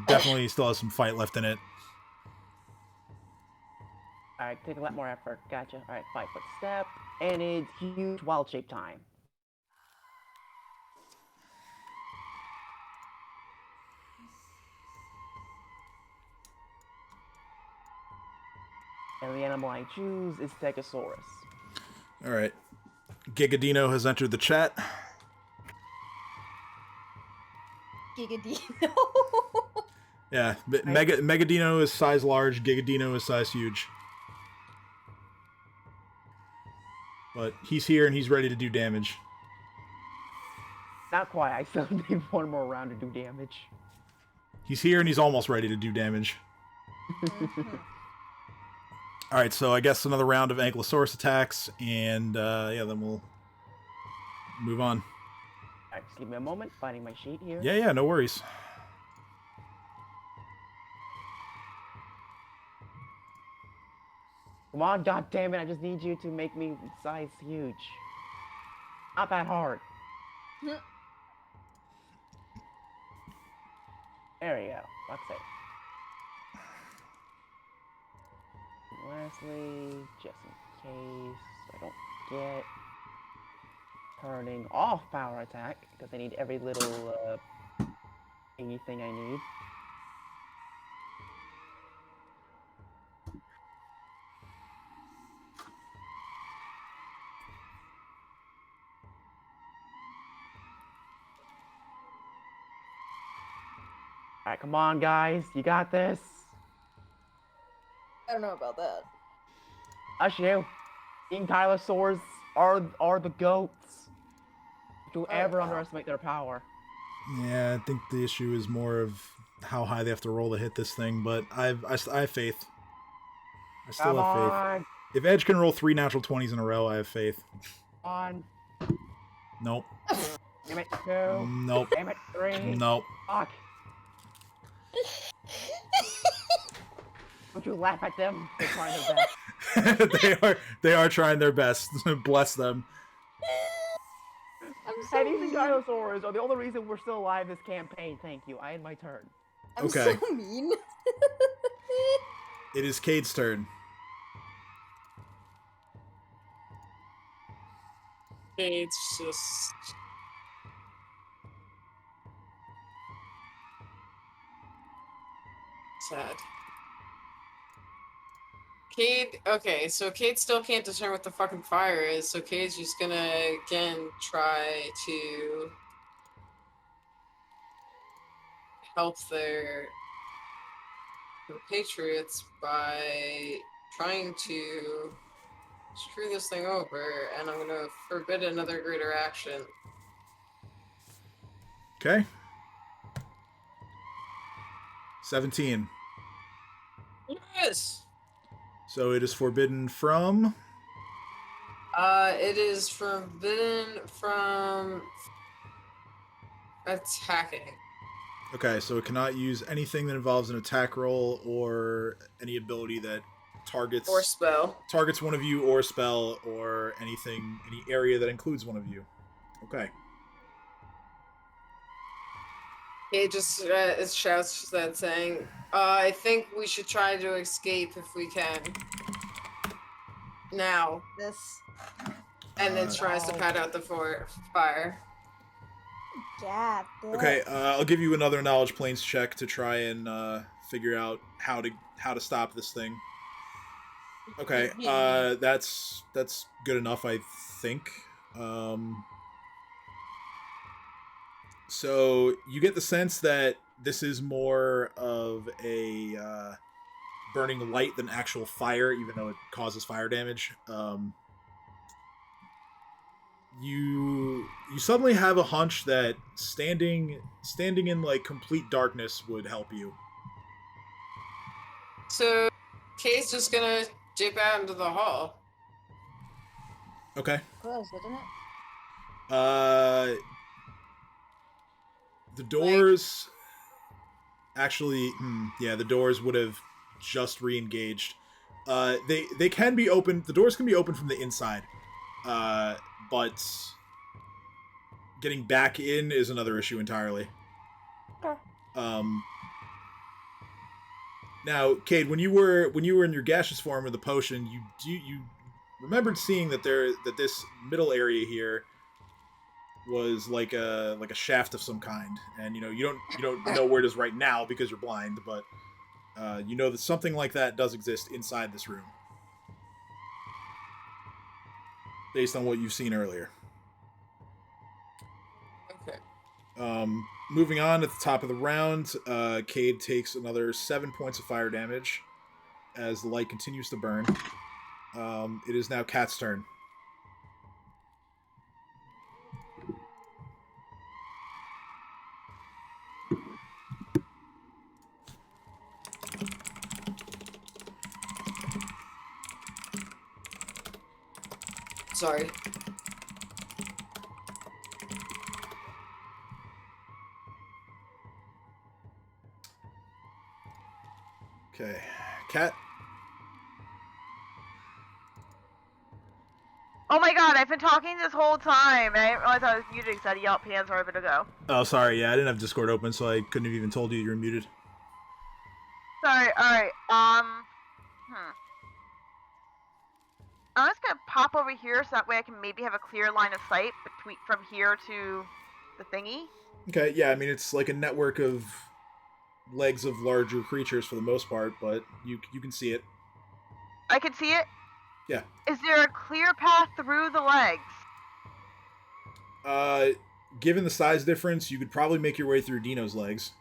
definitely still has some fight left in it. Alright, take a lot more effort. Gotcha. Alright, 5-foot step, and it's huge wild shape time. And the animal I choose is Stegosaurus. Alright. Gigadino has entered the chat. Gigadino. Yeah, Megadino is size large, Gigadino is size huge. But he's here and he's ready to do damage. Not quite, I still need one more round to do damage. He's here and he's almost ready to do damage. Alright, so I guess another round of Ankylosaurus attacks, and yeah, then we'll move on. Alright, just give me a moment, finding my sheet here. Yeah, no worries. Come on, goddammit, I just need you to make me size huge. Not that hard. There we go. Fuck's sake. Lastly, just in case I don't get turning off power attack, because I need every little anything I need. Alright, come on, guys. You got this. I don't know about that. That's you. Ankylosaurs are the goats. Don't ever underestimate their power. Yeah, I think the issue is more of how high they have to roll to hit this thing, but I have faith. I still have faith. If Edge can roll 3 natural 20s in a row, I have faith. On. Nope. Damn it, 2. Nope. Damn it, 3. Nope. Fuck. Don't you laugh at them? They're trying their best. they are trying their best. Bless them. I'm so Hey, these mean. dinosaurs are the only reason we're still alive this campaign. Thank you. I end my turn. I'm Okay. so mean. It is Cade's turn. It's just. Sad. Cade, okay, so Cade still can't determine what the fucking fire is, so Cade's just gonna again try to help their compatriots by trying to screw this thing over, and I'm gonna forbid another greater action. Okay. 17. Yes! So it is forbidden from. It is forbidden from attacking. Okay, so it cannot use anything that involves an attack roll or any ability that targets Or spell. targets one of you, or spell, or anything, any area that includes one of you. Okay. He just shouts that saying, I think we should try to escape if we can. Now. This. And then tries to pat out the fire. Yeah. Okay, I'll give you another knowledge planes check to try and figure out how to stop this thing. Okay, that's good enough, I think. So you get the sense that this is more of a burning light than actual fire, even though it causes fire damage. You suddenly have a hunch that standing in like complete darkness would help you. So Kay's just gonna dip out into the hall. Okay. Close, isn't it? The doors actually, yeah, the doors would have just re-engaged. They can be opened. The doors can be opened from the inside, but getting back in is another issue entirely. Okay. Now, Cade, when you were in your gaseous form of the potion, you remembered seeing that this middle area here was like a shaft of some kind, and you don't know where it is right now because you're blind, but you know that something like that does exist inside this room, based on what you've seen earlier. Okay. Moving on at the top of the round, Cade takes another 7 points of fire damage as the light continues to burn. It is now Kat's turn. Sorry. Okay, Kat. Oh my god, I've been talking this whole time, and I didn't realize I was muted because I had to yell at Panzer a bit ago. Oh, sorry. Yeah, I didn't have Discord open, so I couldn't have even told you were muted. Sorry, alright, I'm just gonna pop over here so that way I can maybe have a clear line of sight from here to the thingy. Okay, yeah, I mean, it's like a network of legs of larger creatures for the most part, but you can see it. I can see it? Yeah. Is there a clear path through the legs? Given the size difference, you could probably make your way through Dino's legs.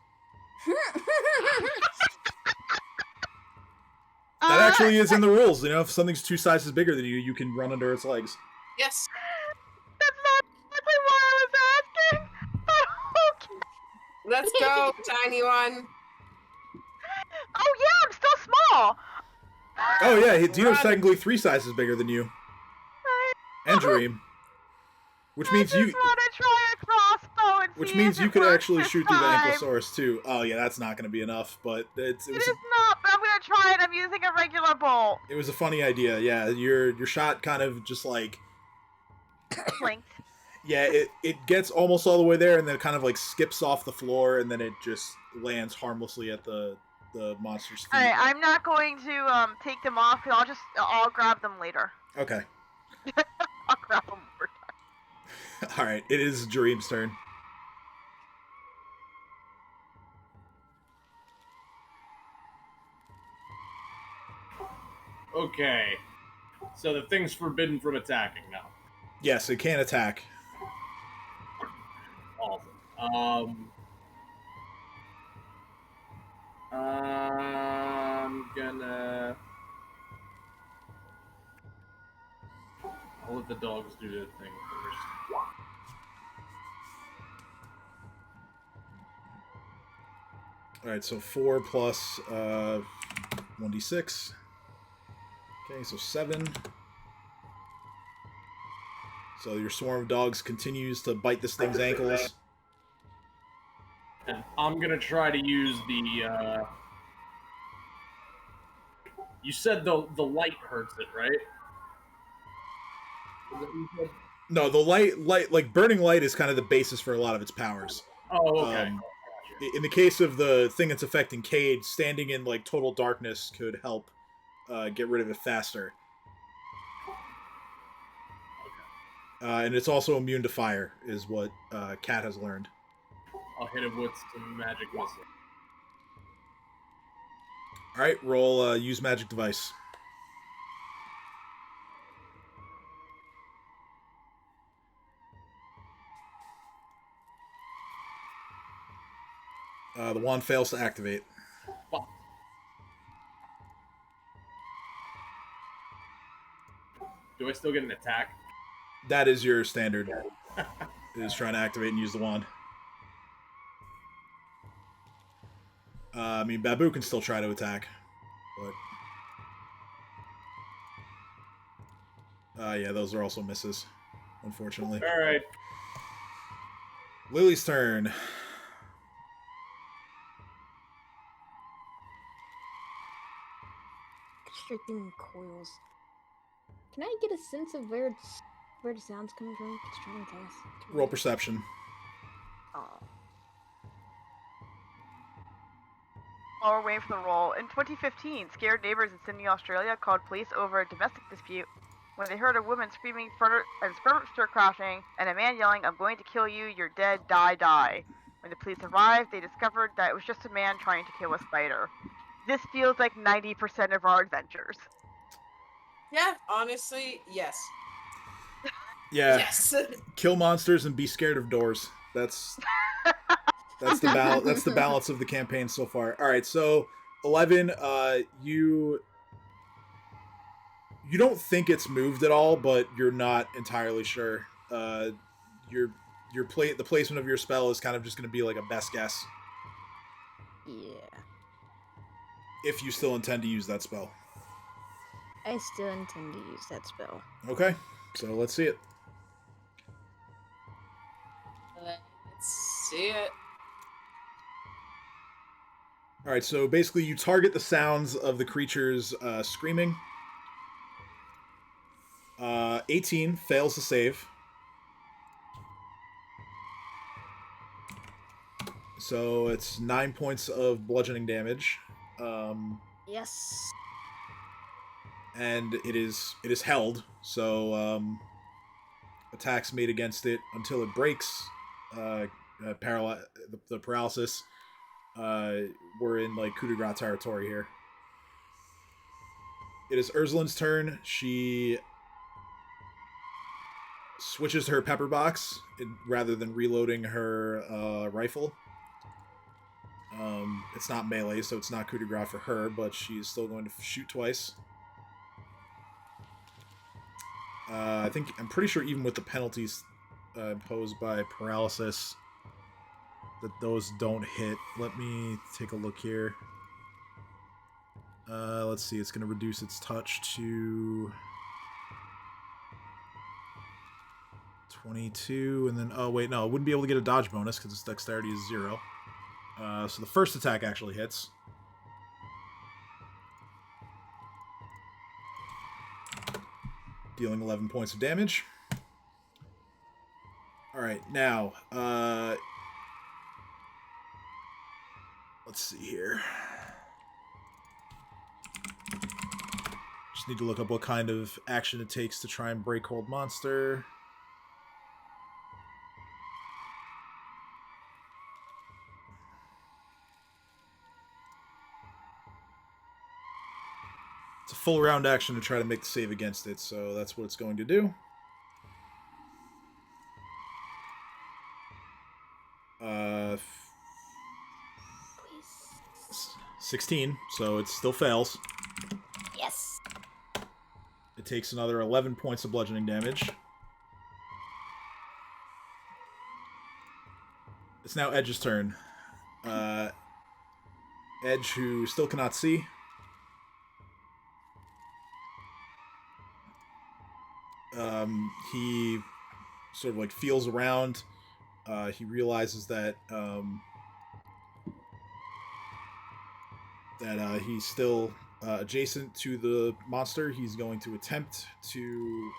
That actually is in the rules. If something's 2 sizes bigger than you, you can run under its legs. Yes. That's not exactly what I was asking. Okay. Let's go, tiny one. Oh yeah, I'm still small. Oh yeah, Dino's technically 3 sizes bigger than you. And Dream. Which means I just want to try across Which see means if you it could works actually this shoot through the time. Ankylosaurus too. Oh yeah, that's not going to be enough, but it It was is not, but I'm gonna try it. I'm using a regular bolt. it was a funny idea. Yeah, your shot kind of just like Blinked. yeah, it gets almost all the way there and then it kind of like skips off the floor and then it just lands harmlessly at the monster's feet. Alright, I'm not going to take them off. I'll grab them later. Okay. I'll grab them more time. All right, it is Jareem's turn. Okay. So the thing's forbidden from attacking now. Yes, it can attack. Awesome. I'm gonna. I'll let the dogs do their thing first. All right, so 4 plus 1d6. Okay, so 7. So your swarm of dogs continues to bite this thing's ankles. And I'm gonna try to use the. You said the light hurts it, right? Is that what you said? No, the light, like burning light, is kind of the basis for a lot of its powers. Oh, okay. In the case of the thing that's affecting Cade, standing in like total darkness could help get rid of it faster. And it's also immune to fire, is what Cat has learned. I'll hit it with some magic missile. All right, roll use magic device. The wand fails to activate. Fuck. Do I still get an attack? That is your standard. Is trying to activate and use the wand. I mean, Babu can still try to attack, but yeah, those are also misses, unfortunately. All right. Lily's turn. Constricting coils. Can I get a sense of where the sound's coming from? Constricting chaos. Roll perception. Oh. While we're waiting for the roll, in 2015, scared neighbors in Sydney, Australia called police over a domestic dispute when they heard a woman screaming and furniture crashing and a man yelling, "I'm going to kill you, you're dead, die, die." When the police arrived, they discovered that it was just a man trying to kill a spider. This feels like 90% of our adventures. Yeah, honestly, yes. Yeah. Yes. Kill monsters and be scared of doors. That's the balance of the campaign so far. All right, so 11. You don't think it's moved at all, but you're not entirely sure. The placement of your spell is kind of just going to be like a best guess. Yeah. If you still intend to use that spell. I still intend to use that spell. Okay, so let's see it. Let's see it. All right, so basically you target the sounds of the creatures screaming. 18 fails to save. So it's 9 points of bludgeoning damage. Yes. And it is held. So attacks made against it until it breaks. The paralysis. We're in like coup de grace territory here. It is Ursulin's turn. She switches her pepper box rather than reloading her rifle. It's not melee, so it's not coup de grace for her, but she's still going to shoot twice. I'm pretty sure even with the penalties imposed by paralysis, that those don't hit. Let me take a look here. Let's see, it's going to reduce its touch to 22, and then, oh wait, no, it wouldn't be able to get a dodge bonus because its dexterity is 0. So the first attack actually hits. Dealing 11 points of damage. Alright, now, let's see here. Just need to look up what kind of action it takes to try and break hold monster. It's a full round action to try to make the save against it, so that's what it's going to do. 16, so it still fails. Yes. It takes another 11 points of bludgeoning damage. It's now Edge's turn. Edge, who still cannot see. He sort of like feels around. He realizes that he's still adjacent to the monster. He's going to attempt to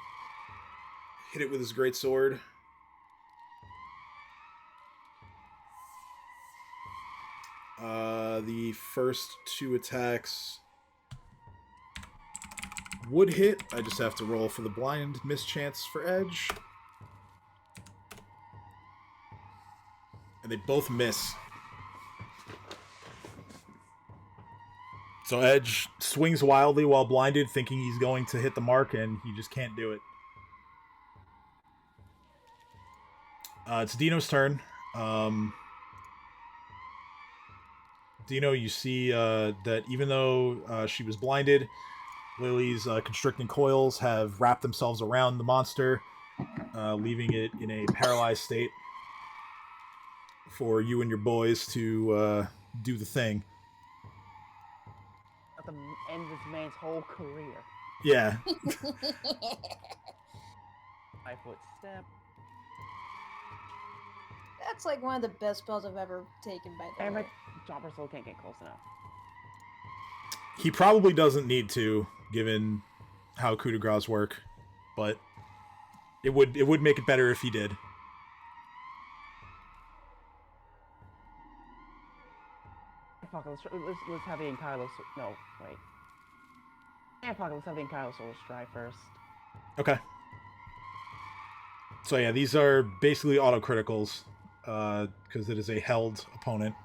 hit it with his greatsword. The first 2 attacks would hit. I just have to roll for the blind mischance for Edge. And they both miss. So Edge swings wildly while blinded, thinking he's going to hit the mark, and he just can't do it. It's Dino's turn. Dino, you see that even though she was blinded, Lily's constricting coils have wrapped themselves around the monster, leaving it in a paralyzed state for you and your boys to do the thing. At the end of this man's whole career. Yeah. 5-foot step. That's like one of the best spells I've ever taken by the Damn way. it, Chomper still can't get close enough. He probably doesn't need to, given how coup de grace work, but it would make it better if he did. Fuck, let's have the Enkylo. No, wait. Yeah, fuck, let's have the Enkylo Soul try first. Okay. So yeah, these are basically auto-criticals, because it is a held opponent.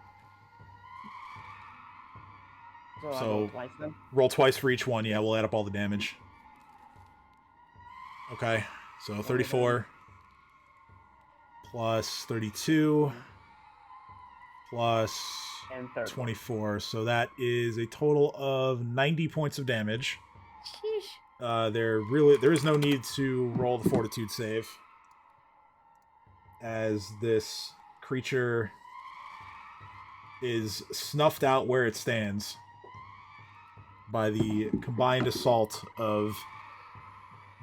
So, I'll So, roll twice then? Roll twice for each one. Yeah, we'll add up all the damage. Okay, so 34 plus 32 plus And third 24. So that is a total of 90 points of damage. Sheesh. There is no need to roll the fortitude save, as this creature is snuffed out where it stands by the combined assault of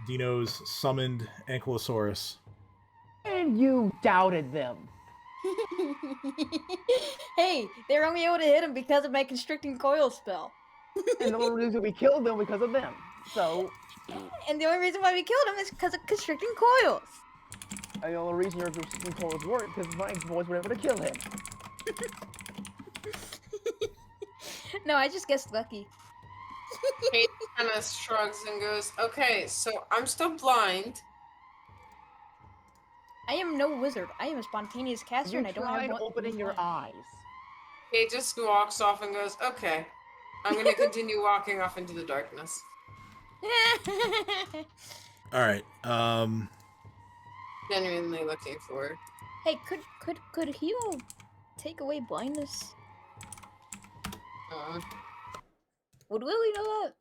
Dino's summoned Ankylosaurus. And you doubted them. Hey, they were only able to hit him because of my constricting coil spell. And the only reason we killed them because of them. So, And the only reason why we killed him is because of constricting coils. and the only reason your resisting coils worked because my boys were able to kill him. No, I just guessed lucky. Kate kind of shrugs and goes, "Okay, so I'm still blind." I am no wizard. I am a spontaneous caster, You and I don't tried have one. opening your eyes. Kate just walks off and goes, "Okay, I'm gonna continue walking off into the darkness." All right. Genuinely looking for. Hey, could heal take away blindness? Would Lily know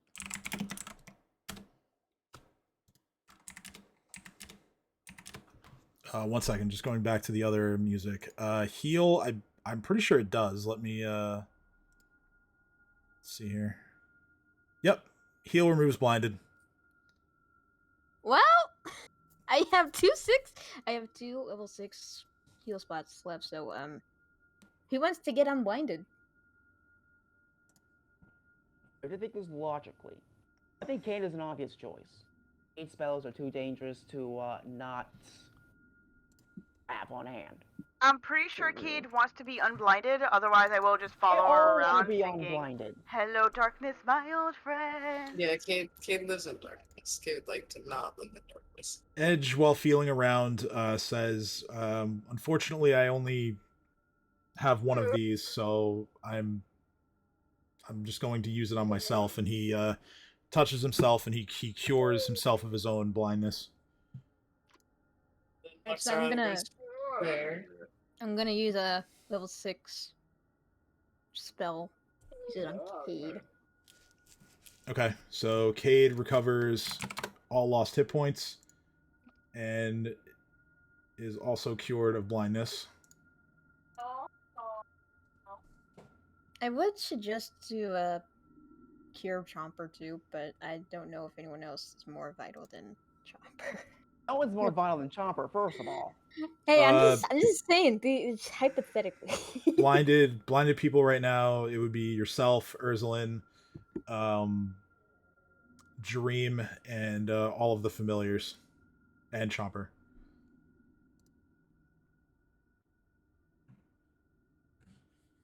that? One second, just going back to the other music. Heal, I'm pretty sure it does. Let me see here. Yep. Heal removes blinded. Well, I have two level 6 heal spots left, so who wants to get unblinded? I think this logically. I think Kane is an obvious choice. 8 spells are too dangerous to not have on hand. I'm pretty sure Cade wants to be unblinded, otherwise I will just follow her all around want to be thinking, unblinded. hello darkness, my old friend. Yeah, Cade lives in darkness. Cade would like to not live in darkness. Edge, while feeling around, says, "Unfortunately, I only have one of these, so I'm just going to use it on myself." And he touches himself, and he cures himself of his own blindness. So I'm gonna use a level 6 spell. Use it on Cade. Okay, so Cade recovers all lost hit points and is also cured of blindness. I would suggest to cure Chomper too, but I don't know if anyone else is more vital than Chomper. No one's more vital than Chomper, first of all. Hey, I'm just saying, it's hypothetically. blinded people right now, it would be yourself, Ursuline, Dream, and all of the familiars, and Chomper.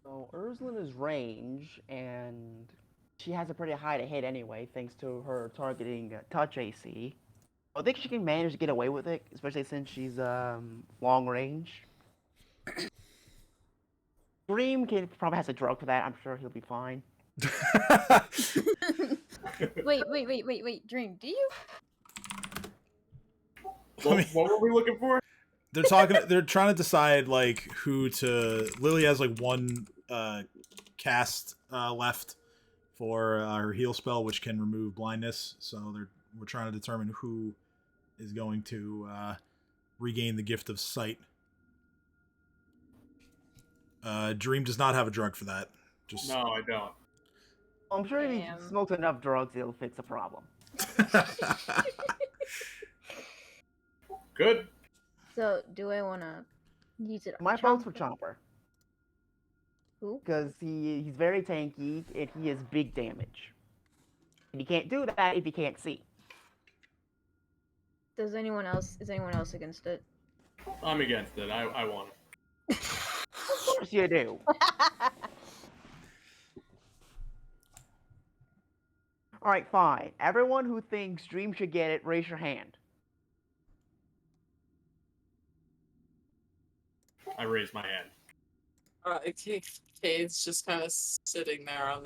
So Ursuline is range, and she has a pretty high to hit anyway, thanks to her targeting touch AC. I think she can manage to get away with it, especially since she's long range. Dream probably has a drug for that. I'm sure he'll be fine. Wait, Dream, do you? What were we looking for? They're talking. They're trying to decide like who to. Lily has like one cast left for her heal spell, which can remove blindness. So we're trying to determine who is going to regain the gift of sight. Dream does not have a drug for that. No, I don't. I'm sure if he smokes enough drugs, it'll fix the problem. Good. So, do I want to use it on My vote's for Chomper. Who? Because he's very tanky, and he has big damage. And he can't do that if he can't see. Is anyone else against it? I'm against it. I want it. Of course you do. Alright, fine. Everyone who thinks Dream should get it, raise your hand. I raised my hand. Cade's just kind of sitting there on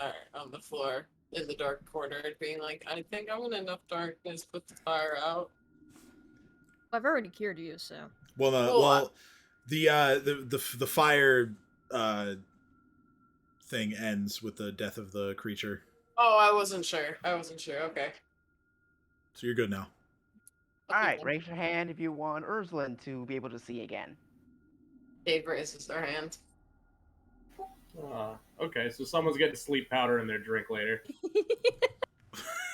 the floor in the dark corner, being like, "I think I'm in enough darkness. Put the fire out." I've already cured you, so. The fire thing ends with the death of the creature. Oh, I wasn't sure. Okay. So you're good now. Alright, raise your hand if you want Ursuline to be able to see again. Cade raises their hand. Okay, so someone's getting sleep powder in their drink later.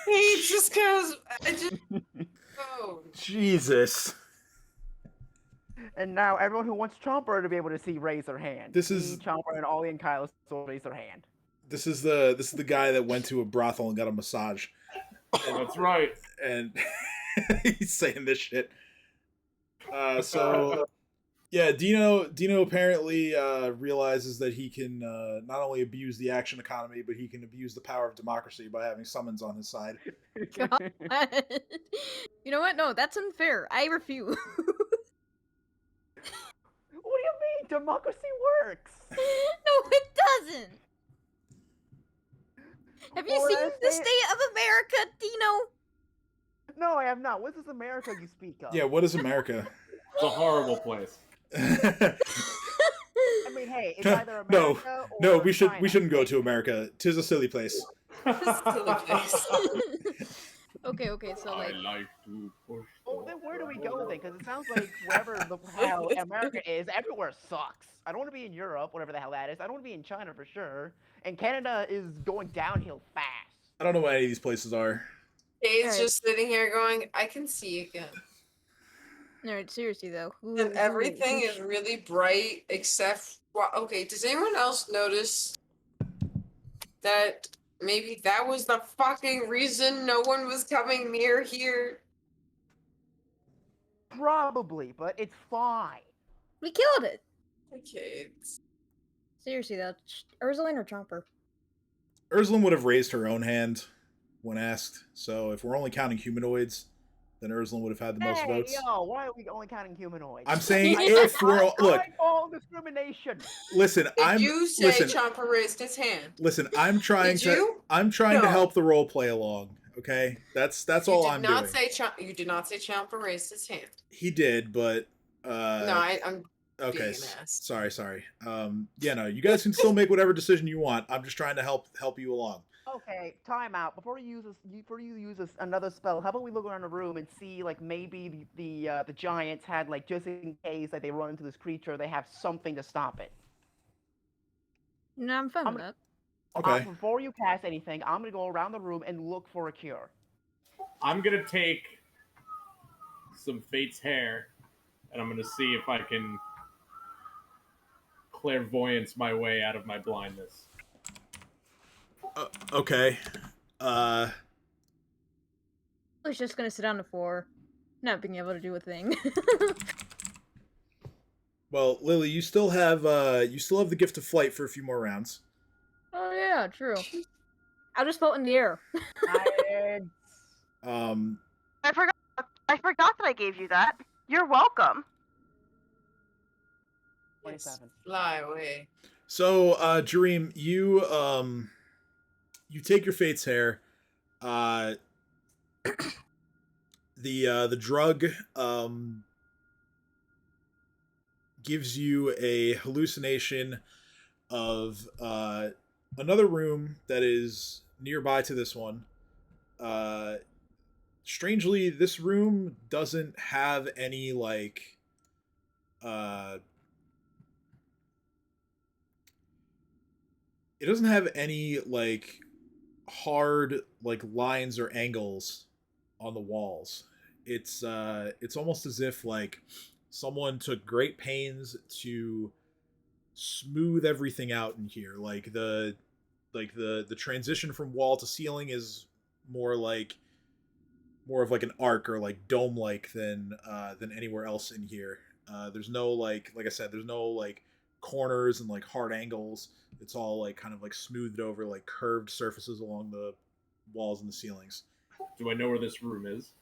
He just goes. Oh. Jesus. And now everyone who wants Chomper to be able to see, raise their hand. This is Chomper and Ollie and Kyle still raise their hand. This is the guy that went to a brothel and got a massage. That's right. And he's saying this shit. So yeah, Dino apparently realizes that he can not only abuse the action economy, but he can abuse the power of democracy by having summons on his side. God. You know what? No, that's unfair. I refuse. What do you mean? Democracy works! No, it doesn't! Have you seen the state of America, Dino? No, I have not. What is this America you speak of? Yeah, what is America? It's a horrible place. I mean, hey, it's either America no, or we China. shouldn't go to America. 'Tis a silly place. Okay, so like. I like to push. Well, then where do we go then? Because it sounds like wherever the hell America is, everywhere sucks. I don't want to be in Europe, whatever the hell that is. I don't want to be in China for sure. And Canada is going downhill fast. I don't know what any of these places are. Cade's just sitting here going, "I can see again." Alright, seriously though. And everything is really bright except. Well, okay, does anyone else notice that maybe that was the fucking reason no one was coming near here? Probably, but it's fine. We killed it! Okay. Seriously though, Ursuline or Chomper? Ursula would have raised her own hand when asked. So if we're only counting humanoids, then Ursula would have had the most votes. Yo, why are we only counting humanoids? I'm saying if we're look. All discrimination. Listen, Did you say Chomper raised his hand? Listen, I'm trying Did you? to help the role play along. Okay, that's all I'm doing. You did not say Chomper raised his hand. He did, but no, I'm okay. being an ass. Sorry. Yeah, no, you guys can still make whatever decision you want. I'm just trying to help you along. Okay, time out. Before you use another spell, how about we look around the room and see, like, maybe the giants had, like, just in case that they run into this creature, they have something to stop it. No, I'm fine with that. Okay. Before you cast anything, I'm gonna go around the room and look for a cure. I'm gonna take some Fate's hair, and I'm gonna see if I can clairvoyance my way out of my blindness. Okay. I was just gonna sit on the floor, not being able to do a thing. Well, Lily, you still have the gift of flight for a few more rounds. Oh yeah, true. I'll just float in the air. I forgot that I gave you that. You're welcome. 27. Fly away. So, Jareem, you take your Fate's hair. The drug gives you a hallucination of another room that is nearby to this one. Strangely, this room doesn't have any like it doesn't have any like hard like lines or angles on the walls. It's almost as if like someone took great pains to smooth everything out in here. Like the transition from wall to ceiling is more of like an arc or like dome like than anywhere else in here. There's no like I said, there's no like corners and like hard angles. It's all like kind of like smoothed over like curved surfaces along the walls and the ceilings. Do I know where this room is?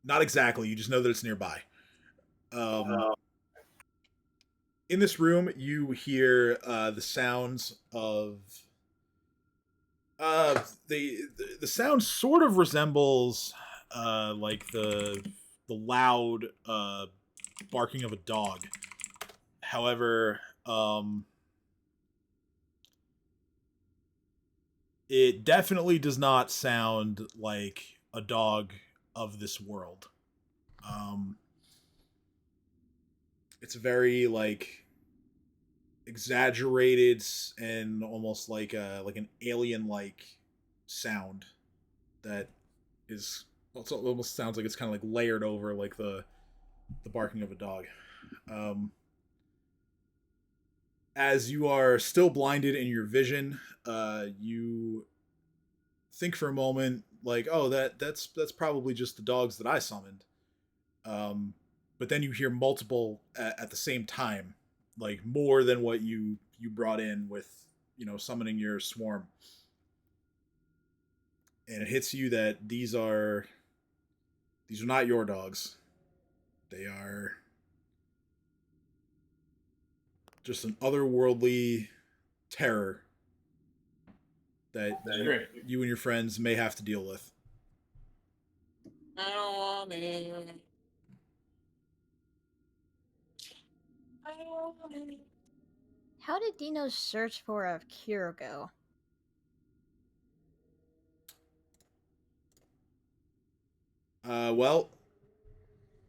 Not exactly. You just know that it's nearby. In this room, you hear the sounds of. The sound sort of resembles like the loud barking of a dog. However, it definitely does not sound like a dog of this world. It's very like exaggerated and almost like an alien like sound that is also almost sounds like it's kind of like layered over like the barking of a dog. As you are still blinded in your vision, you think for a moment like, oh, that's probably just the dogs that I summoned. But then you hear multiple at the same time, like more than what you brought in with, summoning your swarm. And it hits you that these are not your dogs. They are just an otherworldly terror that you and your friends may have to deal with. I don't want it. How did Dino's search for a cure go? Well,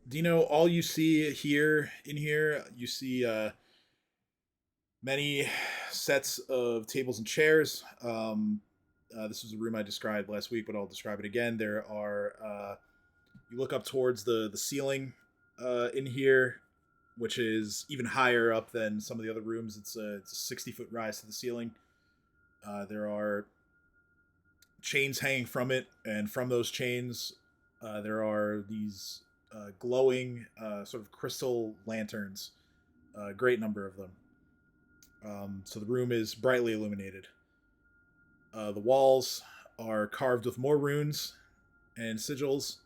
Dino, all you see in here, you see many sets of tables and chairs. This was a room I described last week, but I'll describe it again. There are, you look up towards the ceiling, in here, which is even higher up than some of the other rooms. It's a 60-foot rise to the ceiling. There are chains hanging from it, and from those chains, there are these glowing sort of crystal lanterns. A great number of them. So the room is brightly illuminated. The walls are carved with more runes and sigils,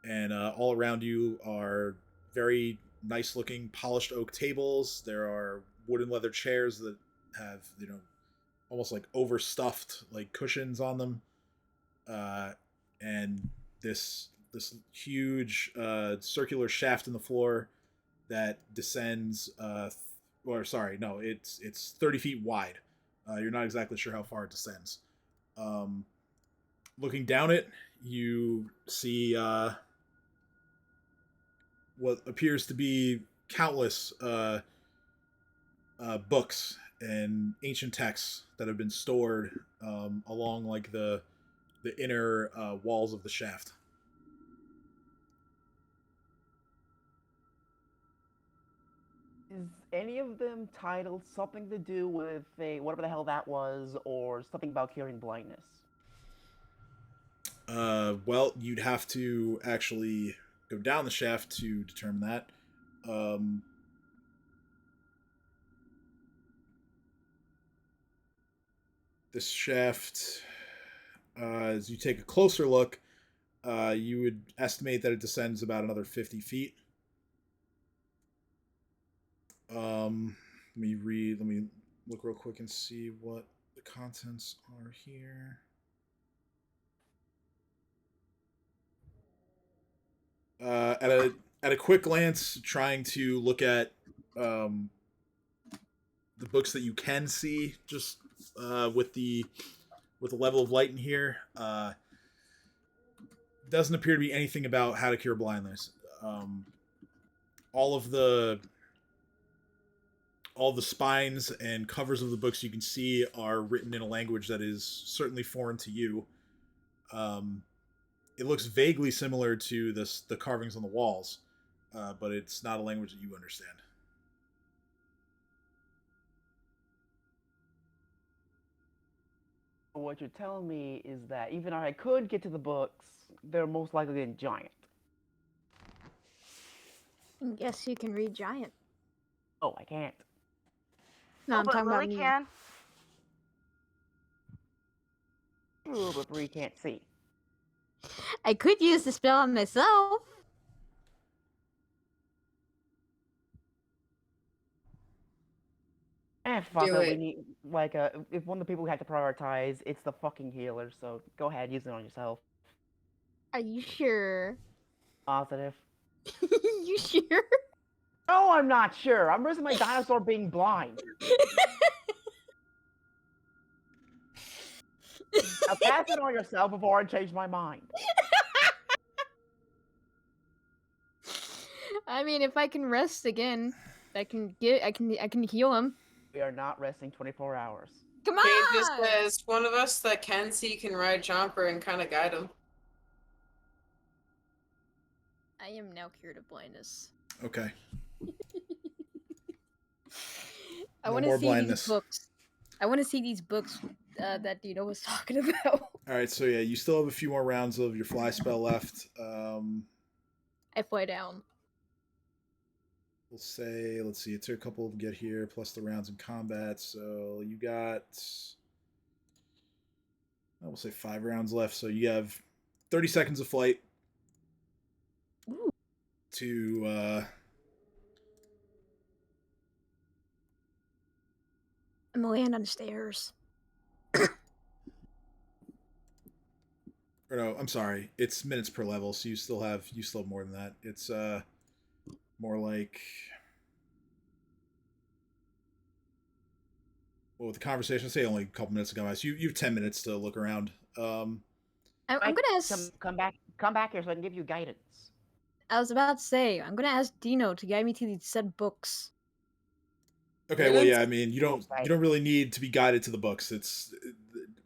and all around you are very nice looking polished oak tables. There are wooden leather chairs that have, almost like overstuffed like cushions on them, and this huge circular shaft in the floor that descends. Or sorry, no, it's 30 feet wide. You're not exactly sure how far it descends. Looking down it, you see what appears to be countless books and ancient texts that have been stored along like the inner walls of the shaft. Is any of them titled something to do with a whatever the hell that was, or something about curing blindness? Well, you'd have to actually go down the shaft to determine that. This shaft, as you take a closer look, you would estimate that it descends about another 50 feet. Let me look real quick and see what the contents are here. At a quick glance, trying to look at the books that you can see, just with the level of light in here, doesn't appear to be anything about how to cure blindness. All the spines and covers of the books you can see are written in a language that is certainly foreign to you. It looks vaguely similar to the carvings on the walls, but it's not a language that you understand. What you're telling me is that even if I could get to the books, they're most likely in giant. Yes, you can read giant. Oh, I can't. No, I'm but talking Lily about me. can. True, but Bree can't see. I could use the spell on myself. Fuck Do it. We it. need if one of the people we have to prioritize, it's the fucking healer. So go ahead, use it on yourself. Are you sure? Positive. You sure? No, I'm not sure. I'm risking my dinosaur being blind. Now cast it on yourself before I change my mind. I mean, if I can rest again, I can heal him. We are not resting 24 hours. Come Kane just on! says one of us that can see can ride Jomper and kind of guide him. I am now cured of blindness. Okay. I No want more to see blindness. these books. I want to see these books that Dino was talking about. All right, so yeah, you still have a few more rounds of your fly spell left. I fly down. We'll say, let's see, it took a couple to get here, plus the rounds in combat. So you got, we'll say 5 rounds left. So you have 30 seconds of flight. Ooh. To I'm gonna land on the stairs. or no, I'm sorry, it's minutes per level, so you still have more than that. It's more like, well, with the conversation, say only a couple minutes ago, so you have 10 minutes to look around. I'm gonna ask. Come back here so I can give you guidance. I was about to say, I'm gonna ask Dino to guide me to these said books. Okay, well, yeah, I mean, you don't really need to be guided to the books. It's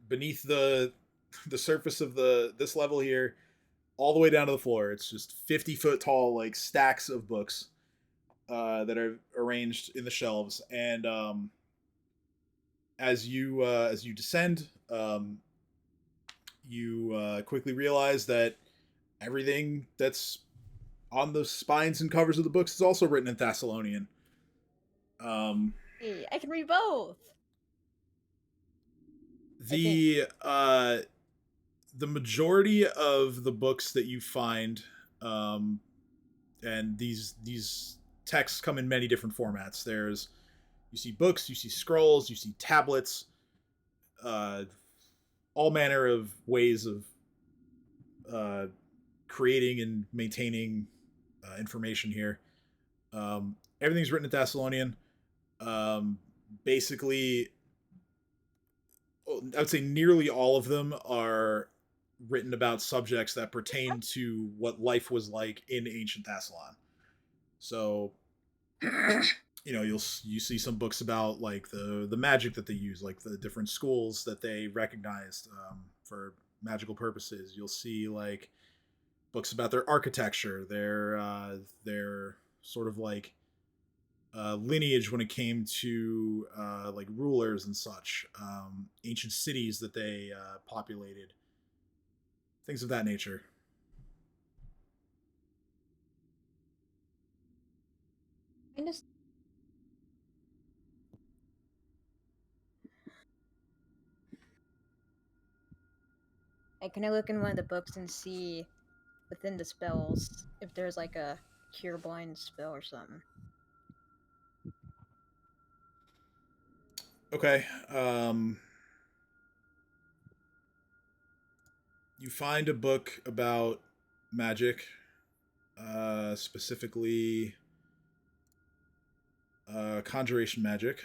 beneath the surface of this level here. all the way down to the floor. It's just 50-foot tall, like stacks of books that are arranged in the shelves. And as you descend, you quickly realize that everything that's on the spines and covers of the books is also written in Thessalonian. Hey, I can read both. The majority of the books that you find, and these texts come in many different formats. You see books, you see scrolls, you see tablets, all manner of ways of creating and maintaining information here. Everything's written in Thessalonian. Basically, I would say nearly all of them are written about subjects that pertain to what life was like in ancient Thassalon. So, you see some books about like the magic that they use, like the different schools that they recognized for magical purposes. You'll see like books about their architecture, their sort of like lineage when it came to like rulers and such, ancient cities that they populated, things of that nature. Can I look in one of the books and see within the spells if there's like a cure blind spell or something? Okay. You find a book about magic, specifically conjuration magic.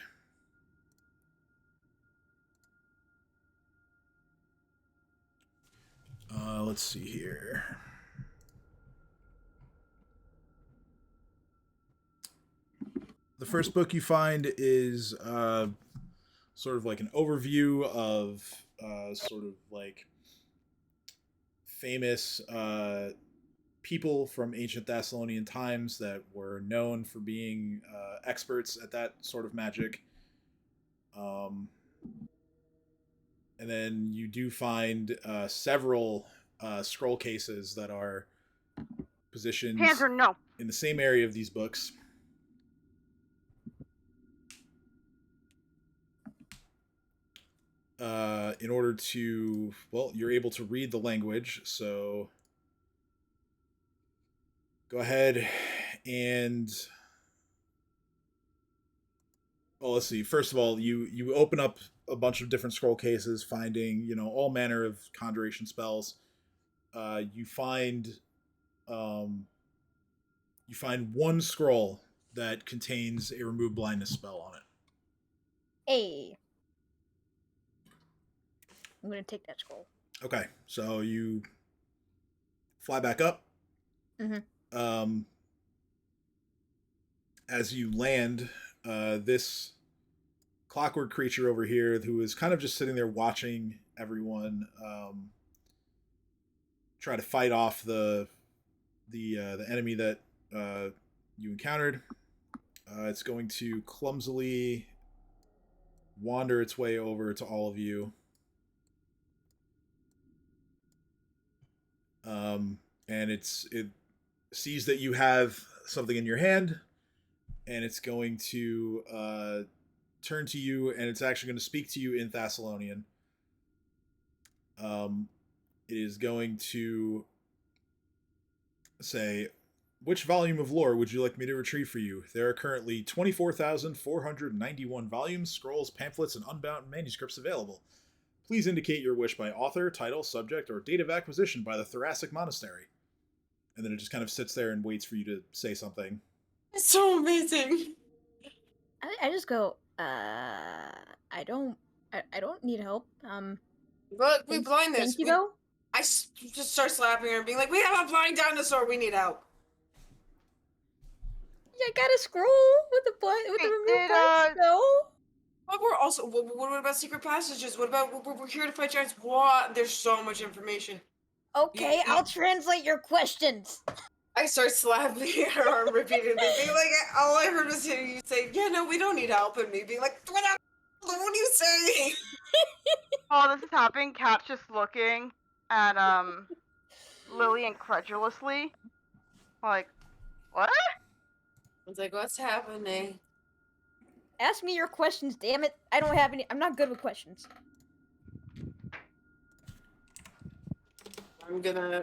Let's see here. The first book you find is sort of like an overview of sort of like famous people from ancient Thessalonian times that were known for being experts at that sort of magic. And then you do find several scroll cases that are positioned Hands or no? in the same area of these books. In order to, well, you're able to read the language, so go ahead and, well, let's see. First of all, you open up a bunch of different scroll cases, finding all manner of conjuration spells. You find one scroll that contains a remove blindness spell on it. Hey, I'm gonna take that scroll. Okay, so you fly back up. Mm-hmm. As you land, this clockwork creature over here, who is kind of just sitting there watching everyone try to fight off the enemy that you encountered, it's going to clumsily wander its way over to all of you. And it sees that you have something in your hand, and it's going to turn to you, and it's actually going to speak to you in Thessalonian. It is going to say, which volume of lore would you like me to retrieve for you? There are currently 24,491 volumes, scrolls, pamphlets, and unbound manuscripts available. Please indicate your wish by author, title, subject, or date of acquisition by the Thoracic Monastery. And then it just kind of sits there and waits for you to say something. It's so amazing. I just go, I don't need help. But we blind this. Thank you, though. I just start slapping her and being like, we have a blind dinosaur, we need help. Yeah, I got a scroll with the remove blind spell. But we're also, what about secret passages? What about, we're here to fight giants? What? There's so much information. Okay, I'll translate your questions. I start slapping her arm repeatedly, being like, all I heard was hearing you say, yeah, no, we don't need help, and me being like, what are you saying? While this is happening, Kat's just looking at Lily incredulously. Like, what? I was like, what's happening? Ask me your questions, damn it. I don't have any. I'm not good with questions. I'm gonna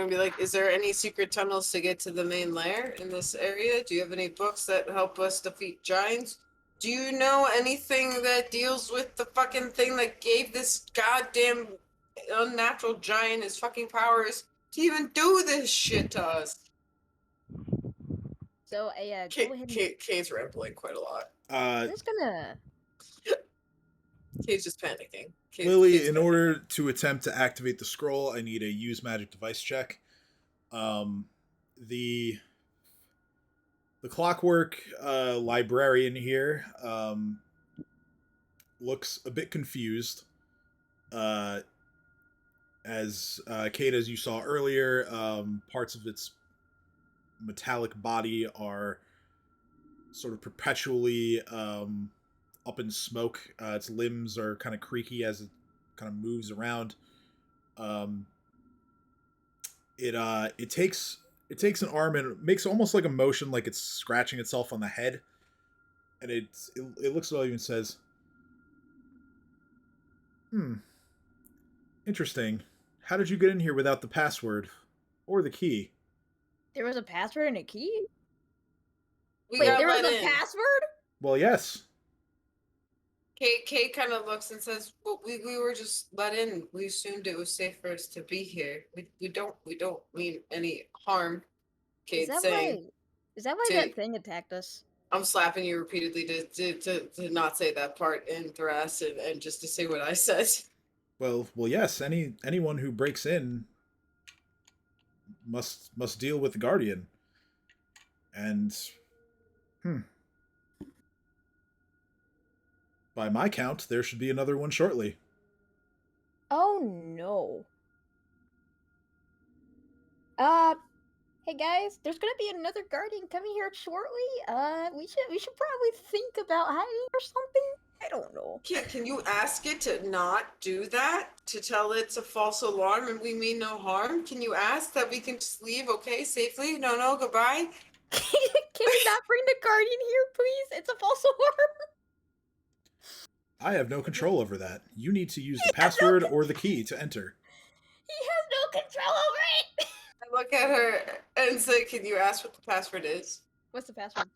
be like, is there any secret tunnels to get to the main lair in this area? Do you have any books that help us defeat giants? Do you know anything that deals with the fucking thing that gave this goddamn unnatural giant his fucking powers to even do this shit to us? So, go ahead and... Kate's rambling quite a lot. I'm just gonna... Kate's just panicking. Lily, in order to attempt to activate the scroll, I need a use magic device check. The clockwork librarian here looks a bit confused. As Kate, as you saw earlier, parts of its metallic body are sort of perpetually up in smoke. Its limbs are kind of creaky as it kind of moves around. It takes an arm and makes almost like a motion, like it's scratching itself on the head, and it looks at all you and says, interesting. How did you get in here without the password or the key? There was a password and a key? Wait, there was a password? Well, yes. Kate kind of looks and says, well, we were just let in. We assumed it was safe for us to be here. We don't mean any harm. Kate's saying. Is that why that thing attacked us? I'm slapping you repeatedly to not say that part in Thras and just to say what I said. Well, yes. Anyone who breaks in must deal with the Guardian. And by my count, there should be another one shortly. Oh no. Hey guys, there's gonna be another Guardian coming here shortly. We should probably think about hiding or something. I don't know. Can you ask it to not do that? To tell it's a false alarm and we mean no harm? Can you ask that we can just leave, okay, safely? No, goodbye? Can we not bring the Guardian here, please? It's a false alarm. I have no control over that. You need to use the password or the key to enter. He has no control over it. I look at her and say, can you ask what the password is? What's the password?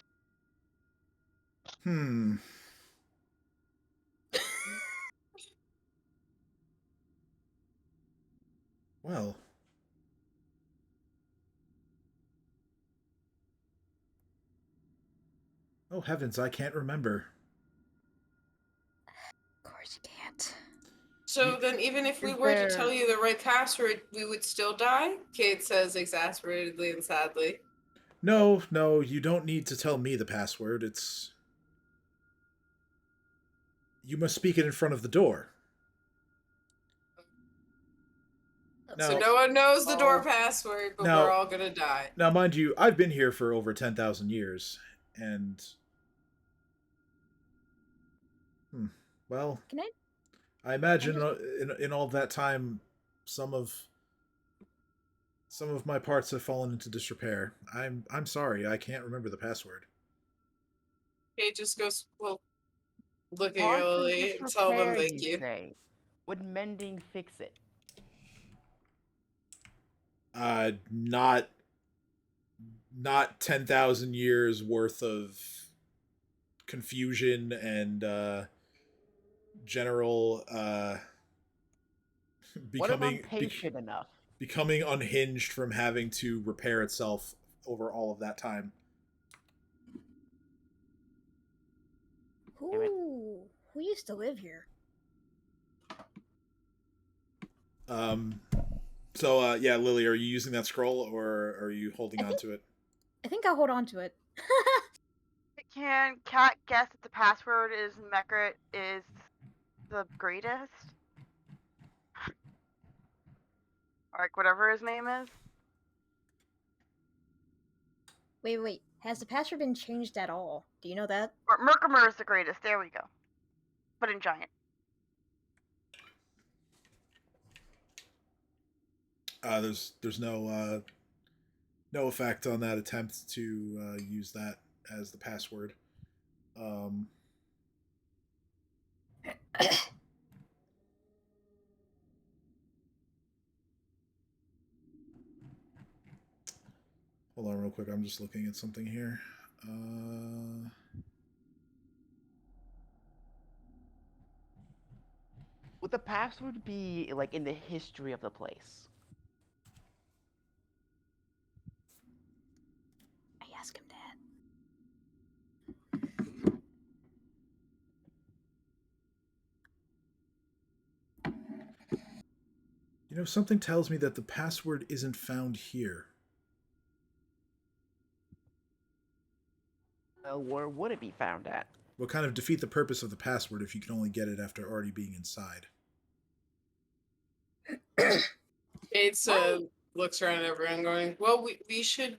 Well. Oh heavens, I can't remember. Of course you can't. So then even if we were to tell you the right password, we would still die? Kate says exasperatedly and sadly. No, you don't need to tell me the password. You must speak it in front of the door. Now, so no one knows the door password, but we're all gonna die. Now, mind you, I've been here for over 10,000 years, and... well... Can I imagine in all that time, some of my parts have fallen into disrepair. I'm sorry, I can't remember the password. Kate just goes, well, looking at Lily, tell them thank you. Would mending fix it? Not 10,000 years worth of confusion and general becoming unhinged from having to repair itself over all of that time. Who used to live here? So yeah, Lily, are you using that scroll or are you holding on to it? I think I'll hold on to it. Can Cat guess if the password is Mekrit is the greatest? Like whatever his name is. Wait. Has the password been changed at all? Do you know that? Or Merkimer is the greatest. There we go. But in giant. There's no effect on that attempt to use that as the password. Hold on real quick. I'm just looking at something here. Would the password be like in the history of the place? I ask him that. You know, something tells me that the password isn't found here. Where would it be found at? What kind of defeat the purpose of the password if you can only get it after already being inside? Gates looks around at everyone, going, "Well, we should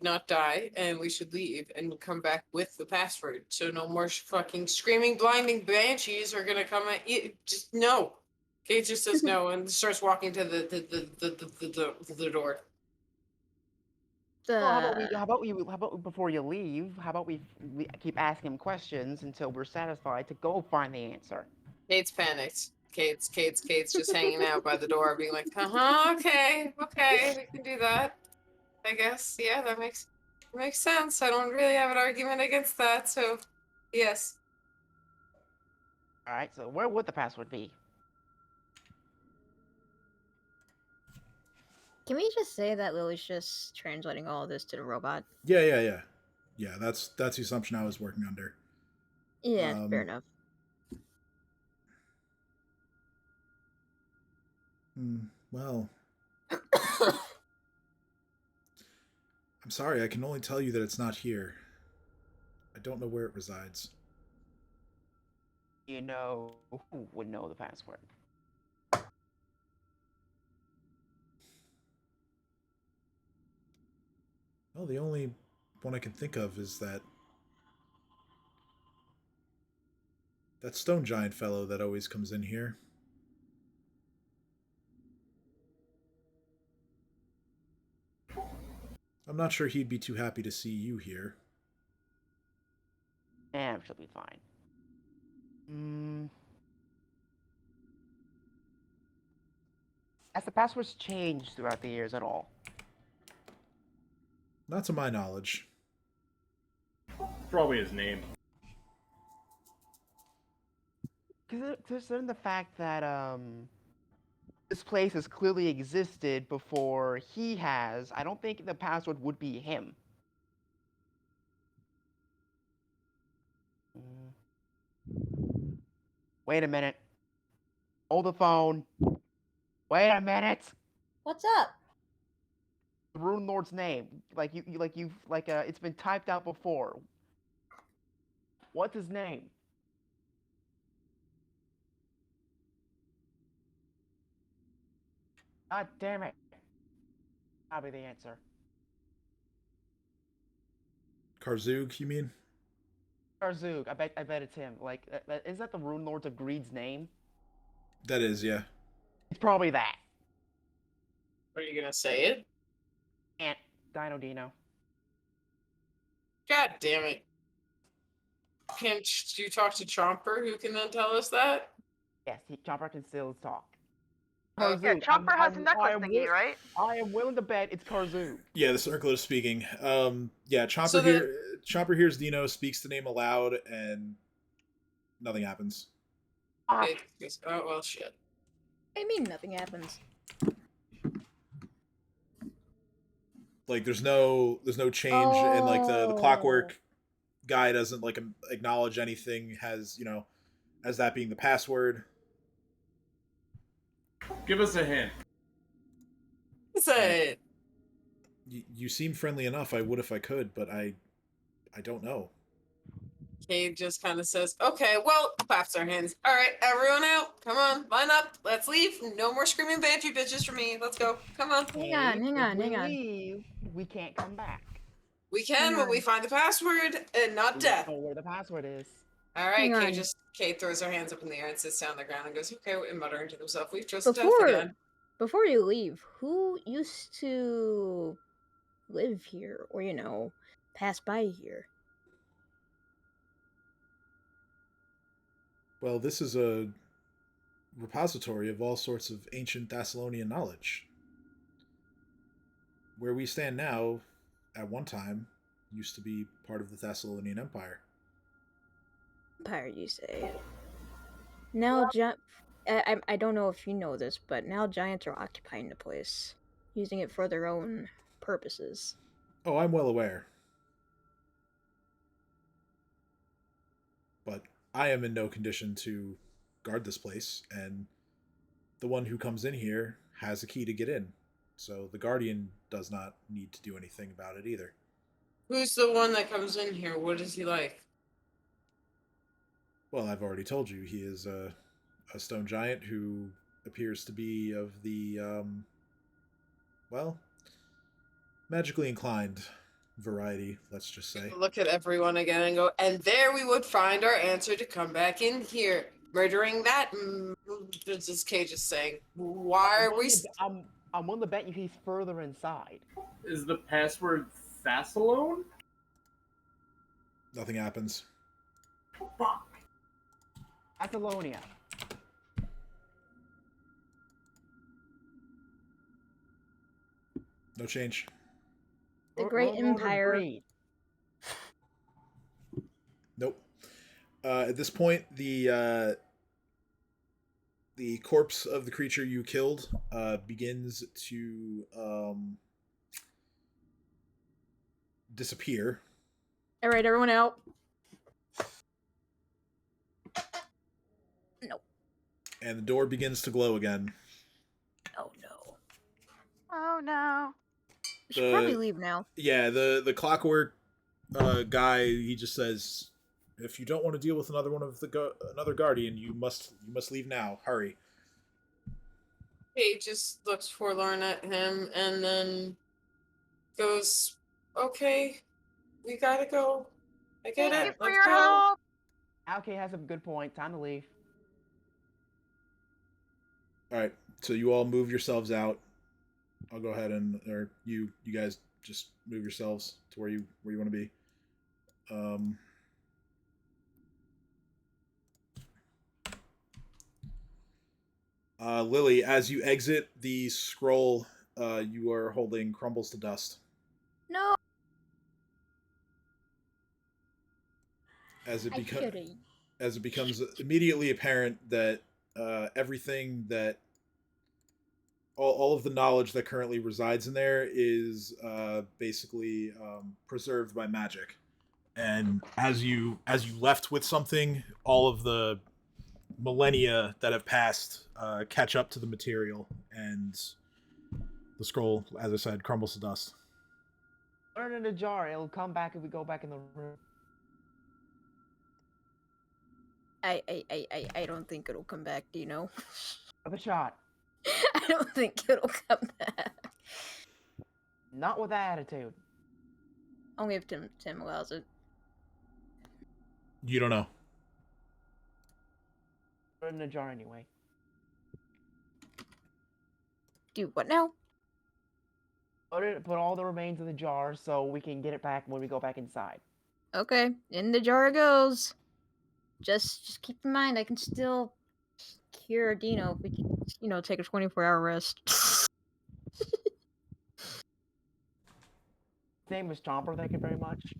not die, and we should leave and come back with the password. So no more fucking screaming, blinding banshees are gonna come at you. Just no." Gates just says no and starts walking to the door. Well, how about before you leave? How about we keep asking him questions until we're satisfied to go find the answer? Kate's panicked. Kate's just hanging out by the door, being like, okay, we can do that. I guess, yeah, that makes sense. I don't really have an argument against that, so yes. All right, so where would the password be? Can we just say that Lily's just translating all of this to the robot? Yeah. That's the assumption I was working under. Yeah, fair enough. Well, I'm sorry. I can only tell you that it's not here. I don't know where it resides. You know who would know the password? Well, the only one I can think of is that stone giant fellow that always comes in here. I'm not sure he'd be too happy to see you here. She'll be fine. Has the passwords changed throughout the years at all? Not to my knowledge. Probably his name. Considering the fact that this place has clearly existed before he has, I don't think the password would be him. Wait a minute. Hold the phone. Wait a minute. What's up? The Runelord's name, it's been typed out before. What's his name? God damn it. That'll be the answer. Karzug, you mean? Karzug, I bet it's him. Like, is that the Runelords of Greed's name? That is, yeah. It's probably that. Are you gonna say it? Can't. Dino. God damn it. Can't you talk to Chomper, who can then tell us that? Yes, Chomper can still talk. Karzug, Yeah, Chomper has a necklace thingy, right? I am willing to bet it's Karzug. Yeah, the circle is speaking. Yeah, Chomper hears Dino, speaks the name aloud, and nothing happens. Oh, well, shit. I mean, nothing happens. Like, there's no change, and like the clockwork guy doesn't like acknowledge anything as that being the password. Give us a hint. Say it. You seem friendly enough. I would if I could, but I don't know. Cade just kind of says, okay, well, claps our hands. All right, everyone out. Come on, line up. Let's leave. No more screaming banshee bitches for me. Let's go. Come on. Hang on, hang If on, we hang on. leave, we can't come back. We can when we find the password and not We death. don't know where the password is. All right, Hang on. Kate throws her hands up in the air and sits down on the ground and goes, okay, and muttering to himself, we've chosen death again. Before you leave, who used to live here or, pass by here? Well, this is a repository of all sorts of ancient Thessalonian knowledge. Where we stand now, at one time, used to be part of the Thessalonian Empire. Empire, you say? Now, I don't know if you know this, but now giants are occupying the place, using it for their own purposes. Oh, I'm well aware. But I am in no condition to guard this place, and the one who comes in here has a key to get in. So the Guardian does not need to do anything about it either. Who's the one that comes in here? What is he like? Well, I've already told you, he is a stone giant who appears to be of the, magically inclined variety, let's just say. Look at everyone again and go, and there we would find our answer to come back in here. Murdering that, this is Cage is saying. Why are we... I'm willing to bet you he's further inside. Is the password Thassalone? Nothing happens. Fuck. Apollonia. No change. The Great Empire. Nope. At this point, the corpse of the creature you killed begins to disappear. All right, everyone out. No. And the door begins to glow again. Oh no. Oh no. We should probably leave now. Yeah, the clockwork guy, he just says, if you don't want to deal with another one of another guardian, you must leave now. Hurry. Kate just looks forlorn at him and then goes, okay, we gotta go. I get Thank it. you for Let's your go. help. Alki has a good point. Time to leave. All right, so you all move yourselves out. I'll go ahead or you guys just move yourselves to where you want to be. Lily, as you exit the scroll you are holding crumbles to dust. No. As it becomes immediately apparent that everything that all of the knowledge that currently resides in there is basically preserved by magic. And as you left with something, all of the millennia that have passed catch up to the material, and the scroll, as I said, crumbles to dust. Put it in a jar. It'll come back if we go back in the room. I don't think it'll come back, do you know? Have a shot. I don't think it'll come back. Not with that attitude. Only if Tim allows it. You don't know. Put it in a jar anyway. Do what now? Put all the remains in the jar so we can get it back when we go back inside. Okay, in the jar it goes. Just keep in mind, I can still cure Dino if we can, take a 24-hour rest. Same as Chomper, thank you very much.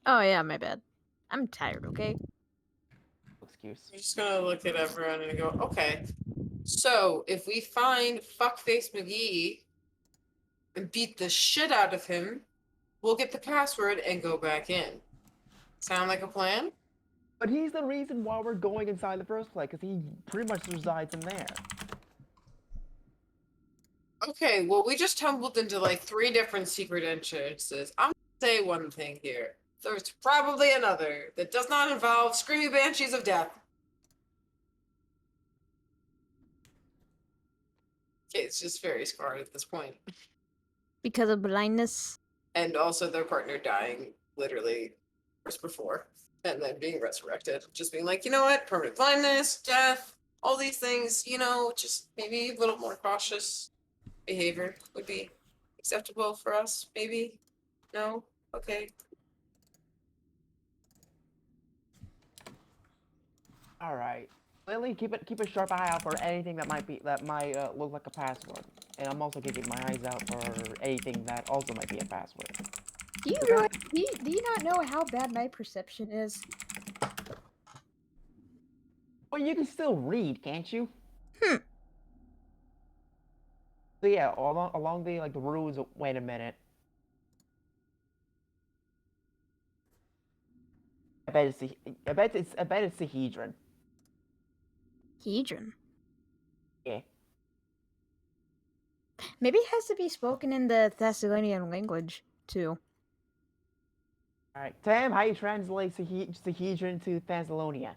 Oh yeah, my bad. I'm tired, okay? Excuse. I'm just gonna look at everyone and go, okay. So if we find Fuckface McGee and beat the shit out of him, we'll get the password and go back in. Sound like a plan? But he's the reason why we're going inside in the first place, because he pretty much resides in there. Okay, well, we just tumbled into like 3 different secret entrances. I'm gonna say one thing here. there's probably another that does not involve screaming banshees of death. Kate's just very scarred at this point. Because of blindness. And also their partner dying literally first before and then being resurrected. Just being like, you know what? Permanent blindness, death, all these things, you know, just maybe a little more cautious behavior would be acceptable for us, maybe? No? Okay. All right, Lily, keep a sharp eye out for anything that might look like a password, and I'm also keeping my eyes out for anything that also might be a password. Do you Okay. really, do you not know how bad my perception is? Well, you can still read, can't you? Hmm. So yeah, along the the rules. Wait a minute. I bet it's the Hedron. Hedron. Yeah. Maybe it has to be spoken in the Thessalonian language, too. All right, Tim, how you translate Hedron to Thessalonia?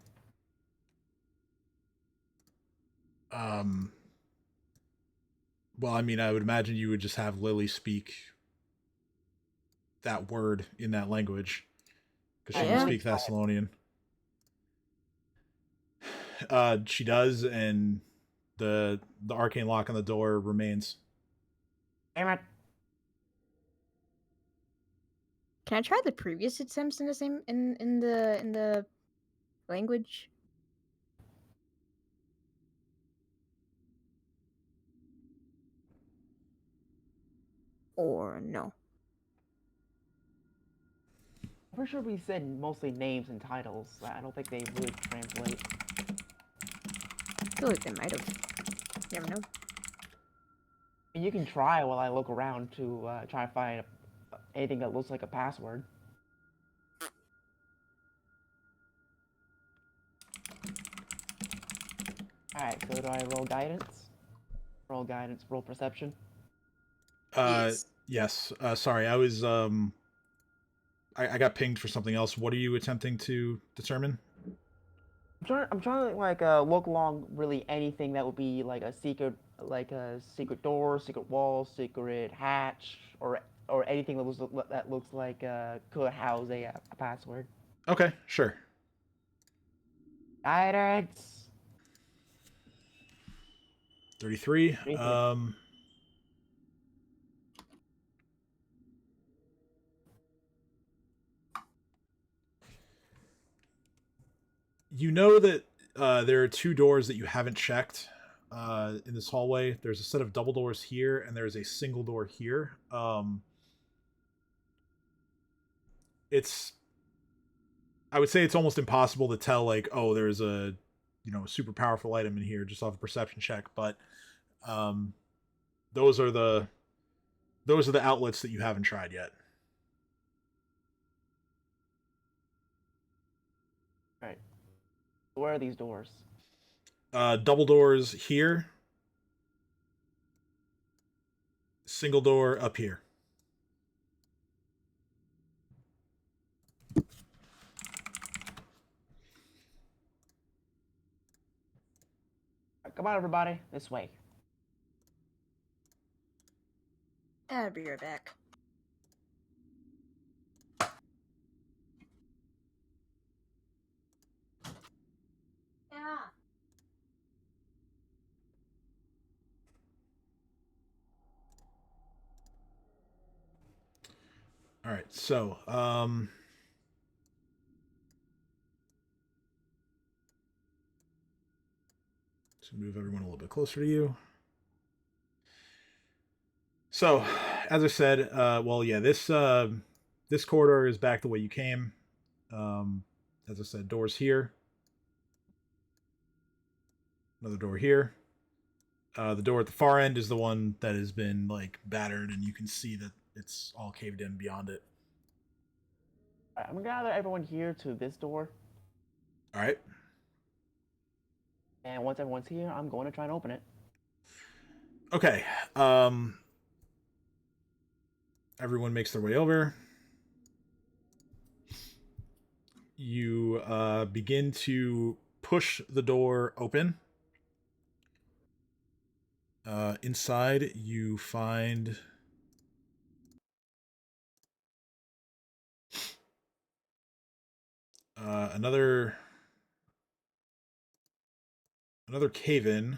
Well, I mean, I would imagine you would just have Lily speak that word in that language because she Yeah. can speak Thessalonian. She does, and the arcane lock on the door remains. Damn it. Can I try the previous attempts in the same in the language? Or no? I'm pretty sure we said mostly names and titles. I don't think they would translate. I feel like they might have. Never know. And you can try while I look around to try to find anything that looks like a password. Alright, so do I roll guidance? Roll guidance, roll perception. Yes. Sorry, I was I got pinged for something else. What are you attempting to determine? I'm trying to like look along really anything that would be like a secret door, secret wall, secret hatch, or anything that looks like could house a password. Okay, sure. Guidance. 33. 33. You know that there are two doors that you haven't checked in this hallway. There's a set of double doors here, and there's a single door here. I would say it's almost impossible to tell, like, oh, there's a super powerful item in here just off a perception check. But those are the outlets that you haven't tried yet. Right. Where are these doors? Double doors here. Single door up here. Come on, everybody, this way. I'll be right back. Yeah. All right, so to move everyone a little bit closer to you. So, as I said, well, yeah, this corridor is back the way you came. As I said, doors here. Another door here. The door at the far end is the one that has been like battered, and you can see that it's all caved in beyond it. I'm gonna gather everyone here to this door. All right. And once everyone's here, I'm going to try and open it. Okay. Everyone makes their way over. You begin to push the door open. Inside, you find another cave-in.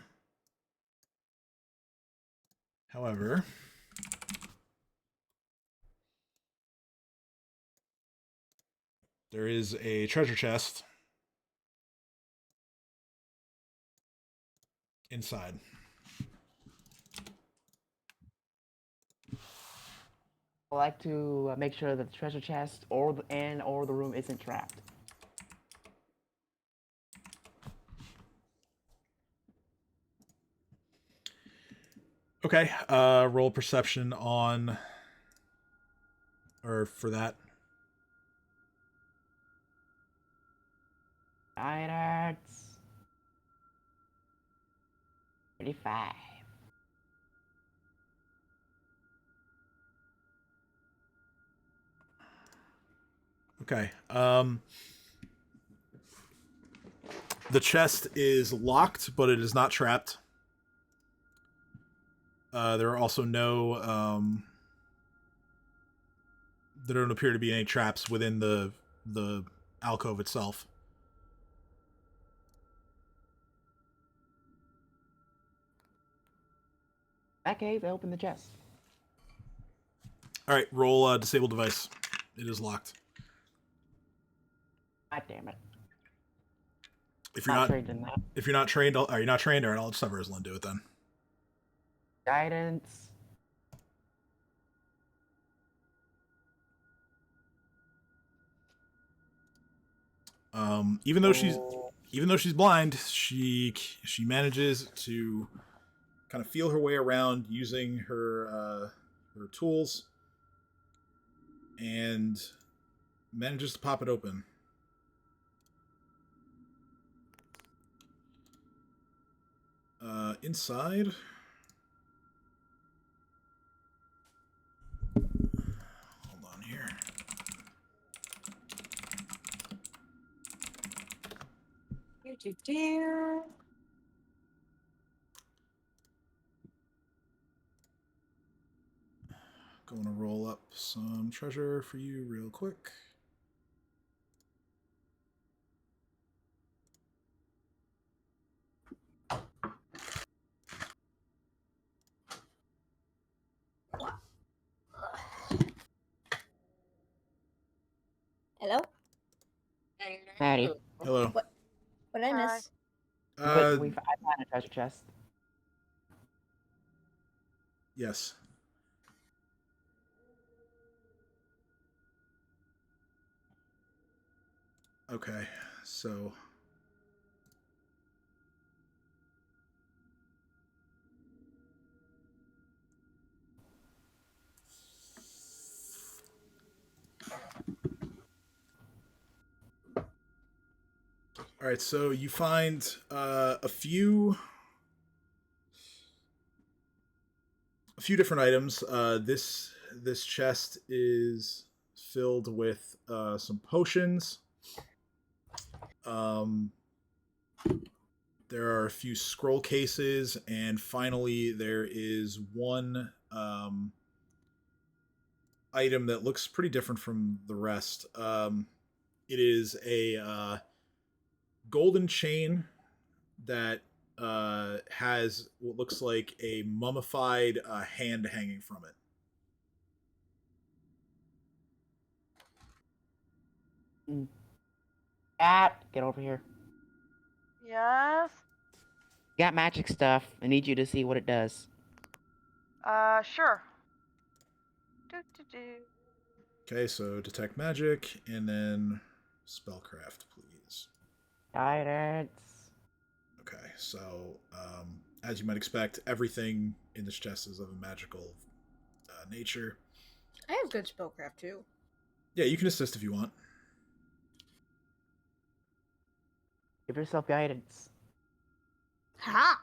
However, there is a treasure chest inside. I like to make sure that the treasure chest or the room isn't trapped. Okay, roll perception on, or for that. Guidance. 35. Okay. The chest is locked, but it is not trapped. There are also no. There don't appear to be any traps within the alcove itself. In that case, I open the chest. All right, roll disable device. It is locked. God damn it. If you're Not not trained in that. if you're not trained, are you not trained? All right, I'll just have Ursula do it then. Guidance. Even though she's blind, she manages to kind of feel her way around using her tools and manages to pop it open. Inside, hold on here. Dear. Going to roll up some treasure for you real quick. Hello? Maddie. Hello. What did I Hi. miss? I found a treasure chest. Yes. Okay, so all right, so you find a few different items. This chest is filled with some potions. There are a few scroll cases, and finally there is one item that looks pretty different from the rest. It is a golden chain that has what looks like a mummified hand hanging from it. Cat, get over here. Yes. Got magic stuff. I need you to see what it does. Sure. Do, do, do. Okay, so detect magic and then spellcraft, please. Guidance. Okay, so as you might expect, everything in this chest is of a magical nature. I have good spellcraft too. Yeah, you can assist if you want. Give yourself guidance. Ha!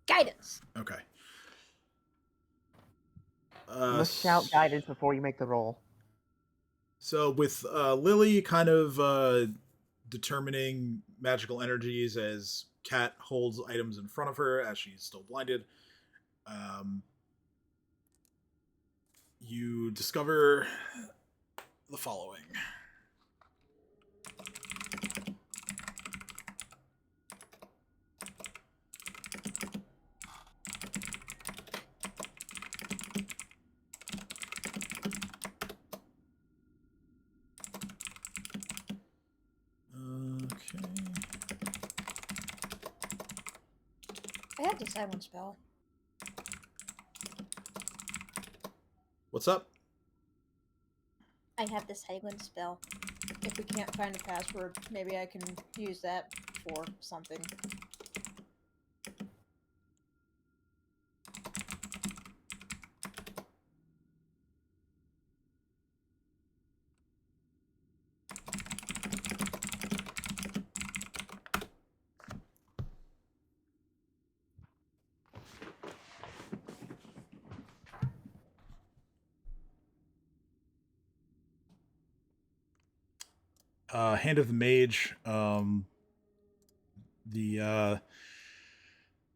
Guidance. Okay. You must shout guidance before you make the roll. So with Lily kind of determining magical energies as Kat holds items in front of her as she's still blinded, um, you discover the following. Okay. I have the silent spell. What's up? I have the silent spell. If we can't find a password, maybe I can use that for something. Hand of the Mage. The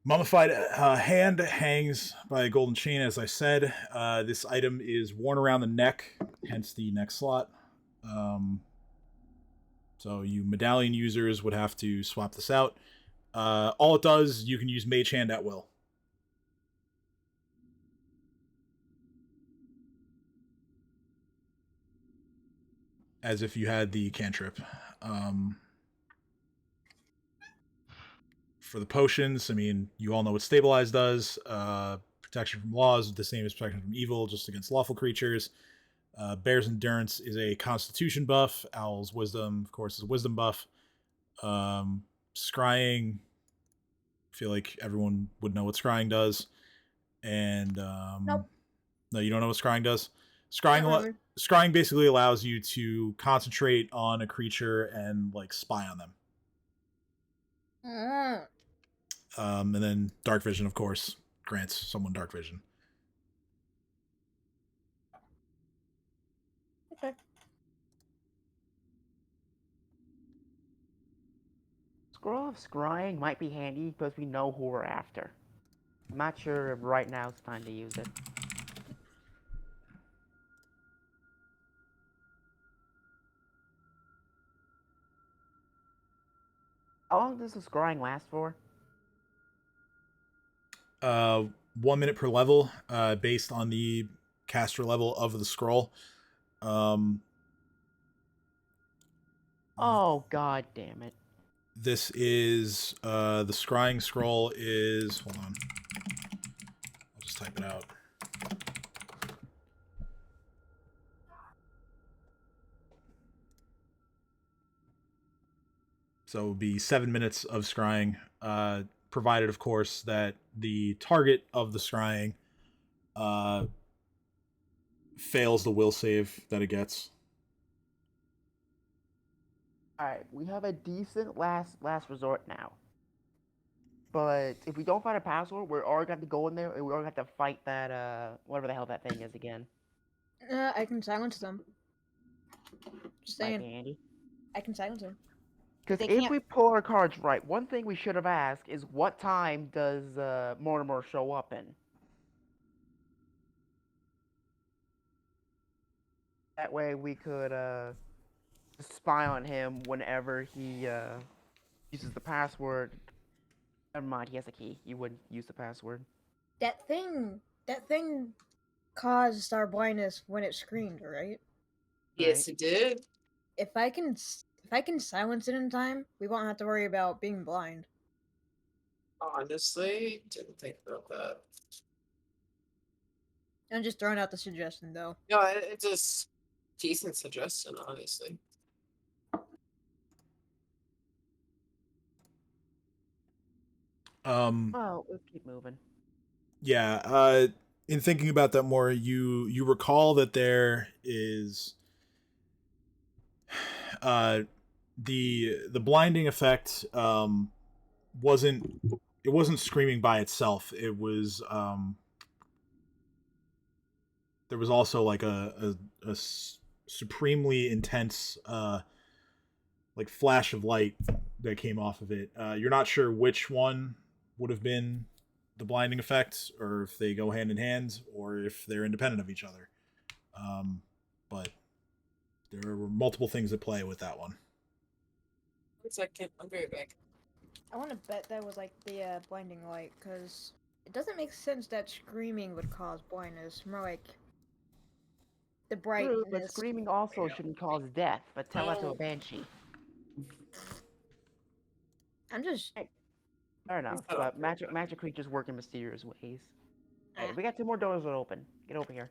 mummified hand hangs by a golden chain, as I said. This item is worn around the neck, hence the neck slot. So you medallion users would have to swap this out. All it does, you can use Mage Hand at will. As if you had the cantrip. For the potions, I mean, you all know what Stabilize does. Protection from laws, the same as protection from evil, just against lawful creatures. Bear's Endurance is a Constitution buff. Owl's Wisdom, of course, is a Wisdom buff. Scrying, I feel like everyone would know what Scrying does. And Nope. No, you don't know what Scrying does? Scrying basically allows you to concentrate on a creature and like spy on them. And then Dark Vision, of course, grants someone Dark Vision. Okay. Scroll of Scrying might be handy because we know who we're after. I'm not sure if right now it's time to use it. How long does the scrying last for? 1 minute per level, based on the caster level of the scroll. Oh, god damn it. This is the scrying scroll is, hold on, I'll just type it out. So it would be 7 minutes of scrying, provided, of course, that the target of the scrying fails the will save that it gets. Alright, we have a decent last resort now. But if we don't find a password, we're all gonna have to go in there and we're all gonna have to fight that, whatever the hell that thing is again. I can silence them. Just Might saying. be handy. I can silence them. Because They if can't- we pull our cards right, one thing we should have asked is what time does Mortimer show up in? That way we could spy on him whenever he uses the password. Never mind, he has a key. You wouldn't use the password. That thing caused our blindness when it screamed, right? Yes, it did. If I can silence it in time, we won't have to worry about being blind. Honestly, didn't think about that. I'm just throwing out the suggestion, though. No, it's a decent suggestion, honestly. Well, we'll keep moving. Yeah, in thinking about that more, you recall that there is the blinding effect wasn't screaming by itself. It was there was also like a supremely intense like flash of light that came off of it. You're not sure which one would have been the blinding effect, or if they go hand in hand, or if they're independent of each other. But there were multiple things at play with that one. 1 second, I'll be right back. I want to bet that was like the blinding light, because it doesn't make sense that screaming would cause blindness. More like the True, brightness. but screaming also shouldn't cause death, but tell that to a Oh. banshee. I'm just. Fair enough, not but okay with magic creatures work in mysterious ways. Eh. Alright, we got 2 more doors that open. Get over here.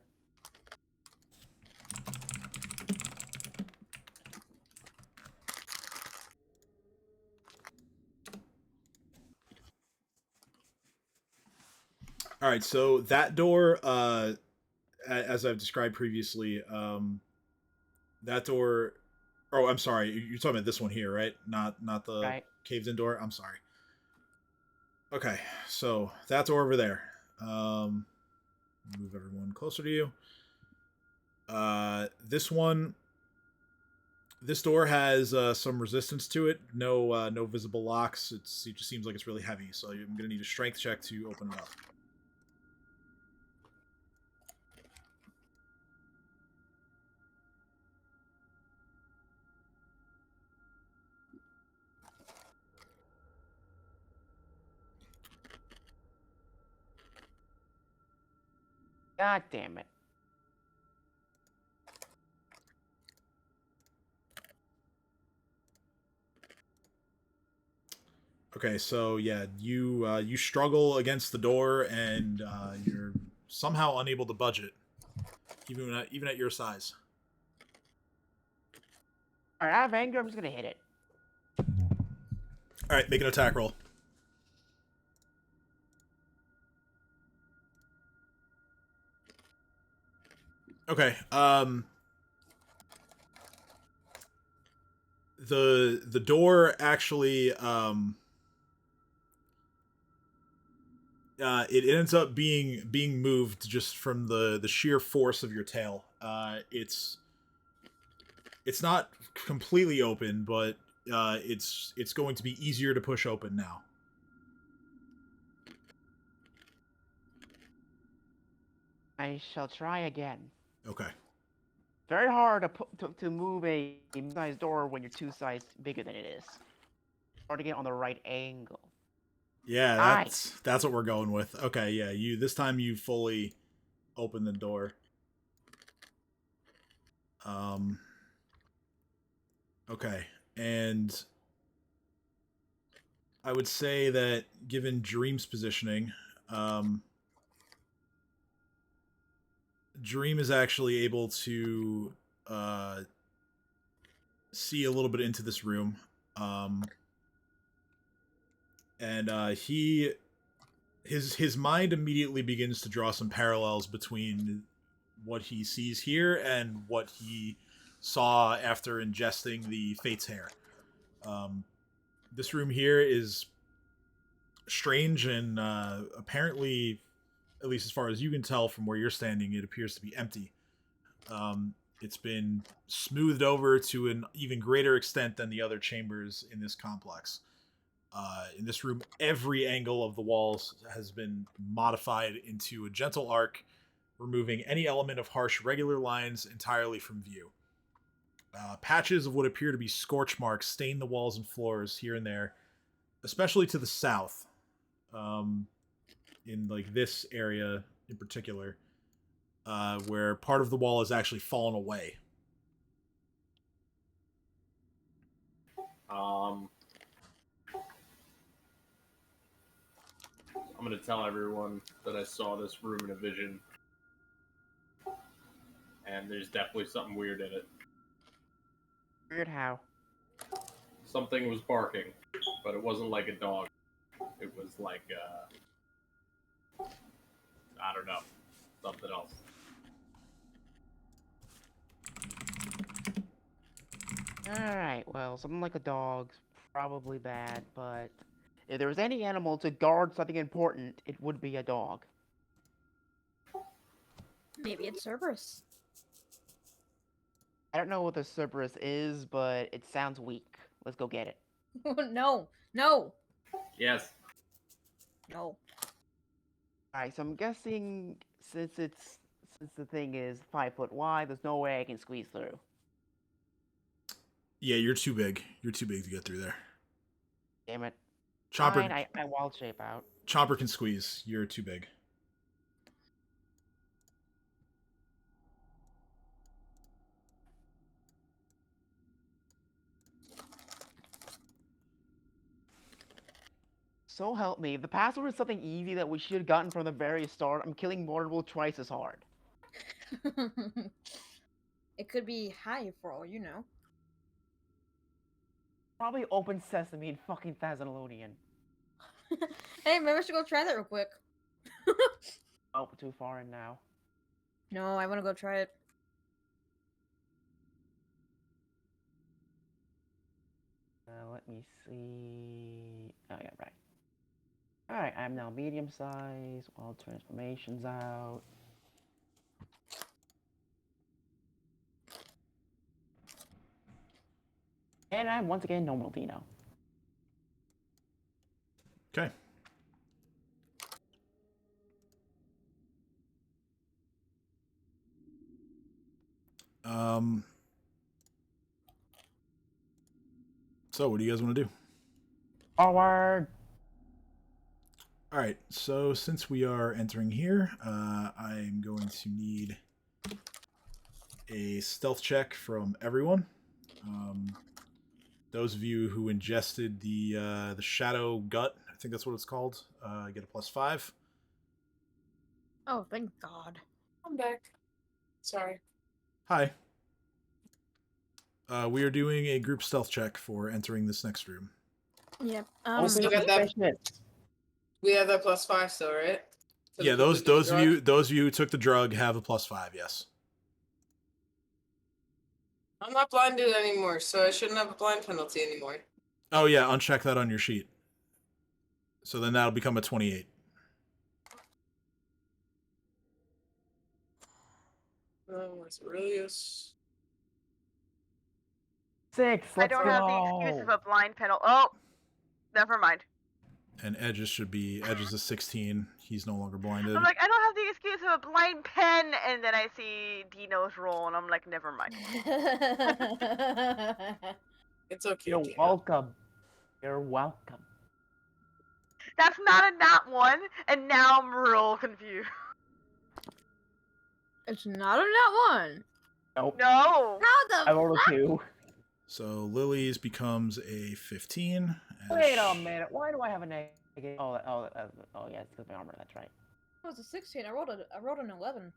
All right, so that door, as I've described previously, that door. Oh, I'm sorry. You're talking about this one here, right? Not the Right. caved-in door. I'm sorry. Okay, so that door over there. Move everyone closer to you. This one. This door has some resistance to it. No visible locks. It just seems like it's really heavy. So I'm gonna need a strength check to open it up. God damn it. Okay, so yeah, you struggle against the door, and you're somehow unable to budge it, even at your size. Alright, out of anger, I'm just gonna hit it. All right, make an attack roll. Okay. The door actually it ends up being moved just from the sheer force of your tail. It's not completely open, but it's going to be easier to push open now. I shall try again. Okay. Very hard to move a size door when you're 2 sizes bigger than it is. Hard to get on the right angle. Yeah, Aye. that's what we're going with. Okay, yeah, this time you fully open the door. Okay, and I would say that given Dream's positioning, Dream is actually able to see a little bit into this room, and his mind immediately begins to draw some parallels between what he sees here and what he saw after ingesting the Fate's hair. This room here is strange and apparently, at least as far as you can tell from where you're standing, it appears to be empty. It's been smoothed over to an even greater extent than the other chambers in this complex. In this room, every angle of the walls has been modified into a gentle arc, removing any element of harsh regular lines entirely from view. Patches of what appear to be scorch marks stain the walls and floors here and there, especially to the south. In like this area in particular, where part of the wall has actually fallen away. I'm gonna tell everyone that I saw this room in a vision, and there's definitely something weird in it. Weird how? Something was barking, but it wasn't like a dog. It was like, I don't know, something else. Alright, well, something like a dog's probably bad, but if there was any animal to guard something important, it would be a dog. Maybe it's Cerberus. I don't know what the Cerberus is, but it sounds weak. Let's go get it. No, no, Yes. no. Alright, so I'm guessing since the thing is 5 foot wide, there's no way I can squeeze through. Yeah, you're too big. You're too big to get through there. Damn it. Chopper, Fine, I wild shape out. Chopper can squeeze. You're too big. So help me. If the password is something easy that we should have gotten from the very start, I'm killing Mortal twice as hard. It could be high for all you know. Probably open sesame in fucking Thessalonian. Hey, maybe I should go try that real quick. Oh, too far in now. No, I want to go try it. Let me see. Oh, yeah, right. Alright, I'm now medium size. Wild transformations out. And I'm once again normal Dino. Okay. So what do you guys want to do? Forward! All right, so since we are entering here, I'm going to need a stealth check from everyone. Those of you who ingested the shadow gut, I think that's what it's called, get a +5. Oh, thank God. I'm back. Sorry. Hi. We are doing a group stealth check for entering this next room. Yep. Open still got that- suspicious. We have that +5 still, right? For the Yeah, people those who did the those of you drug? those of you who took the drug have a +5. Yes. I'm not blinded anymore, so I shouldn't have a blind penalty anymore. Oh yeah, uncheck that on your sheet. So then that'll become a 28. Where's Aurelius? 6, I let's don't go! have the excuse of a blind penalty. Oh, never mind. And Edge's Edge's a 16. He's no longer blinded. I'm like, I don't have the excuse of a blind pen, and then I see Dino's roll, and I'm like, never mind. It's okay. You're Dino. welcome. You're welcome. That's not a nat one, and now I'm real confused. It's not a nat one. Nope. No. How the I rolled a 2. So Lily's becomes a 15. Wait a minute. Why do I have a negative? Oh, yeah, it's because my armor. That's right. It was a 16. I rolled an 11.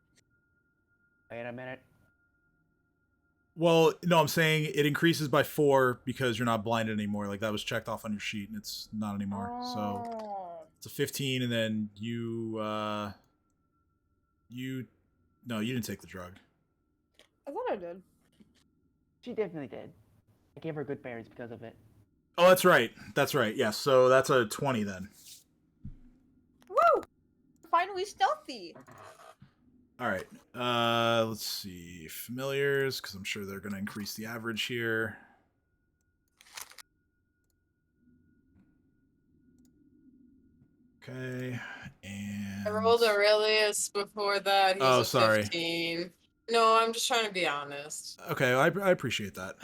Wait a minute. Well, no, I'm saying it increases by 4 because you're not blinded anymore. Like that was checked off on your sheet, and it's not anymore. So Oh. it's a 15, and then no, you didn't take the drug. I thought I did. She definitely did. I gave her good berries because of it. Oh, that's right. That's right. Yes. So that's a 20 then. Woo! Finally stealthy. All right. Let's see. Familiars, because I'm sure they're going to increase the average here. Okay. And I rolled Aurelius before that. He's Oh, a sorry. 15. No, I'm just trying to be honest. Okay, I appreciate that.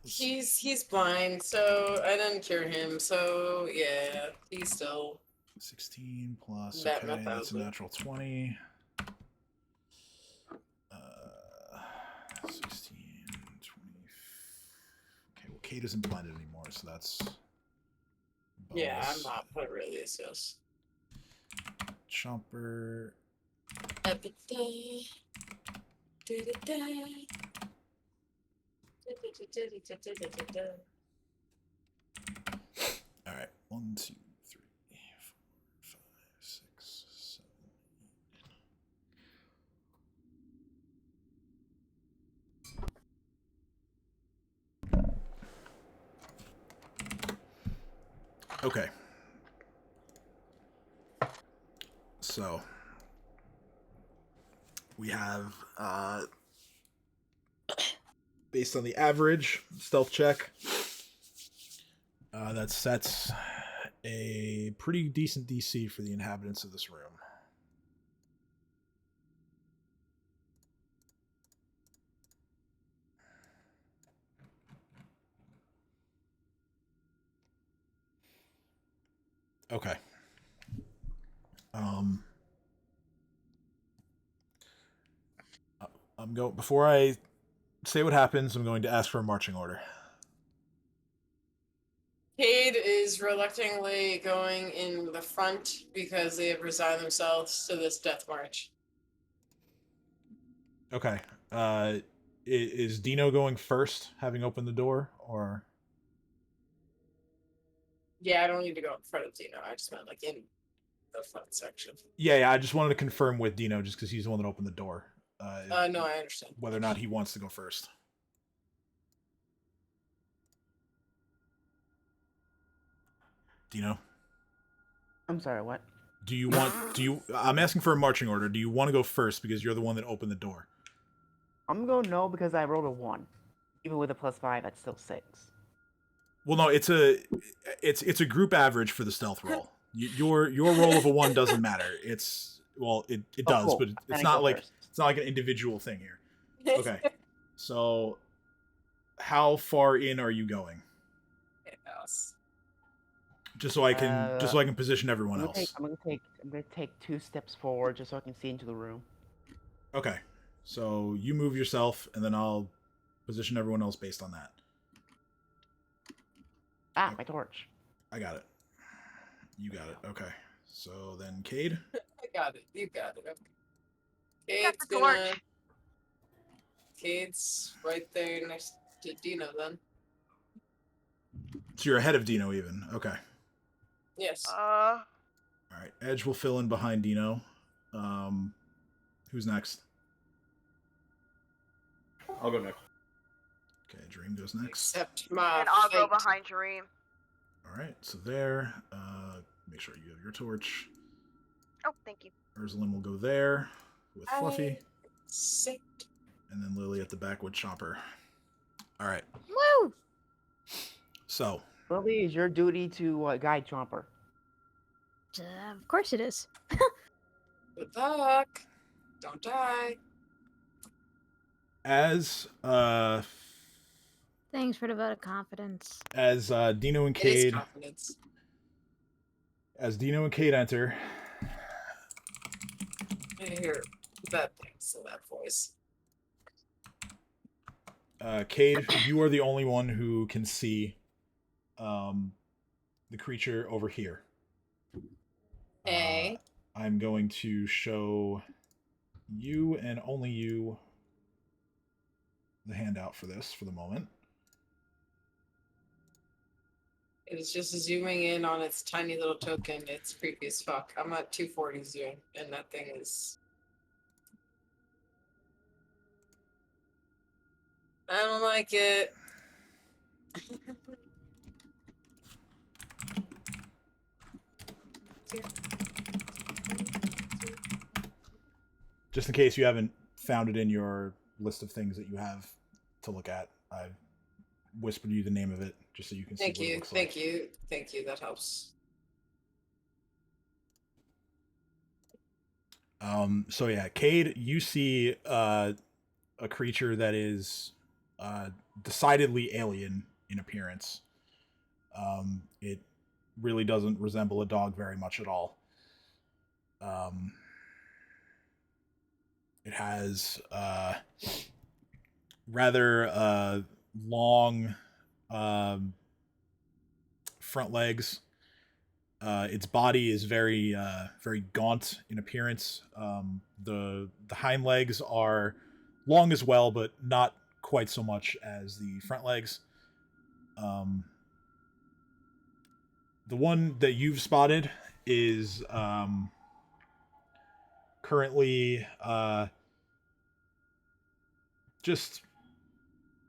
He's blind, so I didn't cure him. So yeah, he's still 16 plus. That Okay, that's a 1,000. natural 20. 16, 20. Okay, well, Kate isn't blinded anymore, so that's. yeah. I'm bonus. not put Aurelius. Yes. Chomper. All right, 1, 2, 3, 4, 5, 6, 7. Okay. So we have based on the average stealth check, that sets a pretty decent DC for the inhabitants of this room. Okay. I'm going before I say what happens. I'm going to ask for a marching order. Cade is reluctantly going in the front because they have resigned themselves to this death march. Okay. Is Dino going first, having opened the door, or? Yeah, I don't need to go in front of Dino. I just meant like in the front section. Yeah. I just wanted to confirm with Dino, just because he's the one that opened the door. No, I understand. Whether or not he wants to go first. Dino? I'm sorry, what? I'm asking for a marching order. Do you want to go first because you're the one that opened the door? I'm gonna go no because I rolled a 1. Even with a +5, that's still 6. Well, no, it's a group average for the stealth roll. Your roll of a 1 doesn't matter. It does, cool. but it's not like an individual thing here. Okay. So how far in are you going? Yes. Just so I can position everyone else. I'm gonna take 2 steps forward just so I can see into the room. Okay. So you move yourself, and then I'll position everyone else based on that. Ah, my torch. I got it. You got it. Okay. So then Cade? I got it. You got it. Okay. Cade's right there next to Dino then. So you're ahead of Dino even. Okay. Yes. All right. Edge will fill in behind Dino. Who's next? I'll go next. Okay, Dream goes next. Except my And I'll go fate. behind Dream. All right, so there. Make sure you have your torch. Oh, thank you. Ursuline will go there with Fluffy. Sick. And then Lily at the back with Chomper. All right. Woo! So. Lily, it's your duty to guide Chomper. Of course it is. Good luck. Don't die. As Thanks for the vote of confidence. As Dino and Cade. It is confidence. As Dino and Cade enter. I hear bad things in that voice. Cade, you are the only one who can see the creature over here. Hey. I'm going to show you and only you the handout for this for the moment. It is just zooming in on its tiny little token. It's creepy as fuck. I'm at 240 zoom, and that thing is... I don't like it. Just in case you haven't found it in your list of things that you have to look at, I've whispered you the name of it just so you can see what it looks like. Thank you. That helps. So yeah, Cade, you see a creature that is decidedly alien in appearance. It really doesn't resemble a dog very much at all. It has rather long front legs. Its body is very gaunt in appearance. The hind legs are long as well, but not quite so much as the front legs. The one that you've spotted is currently just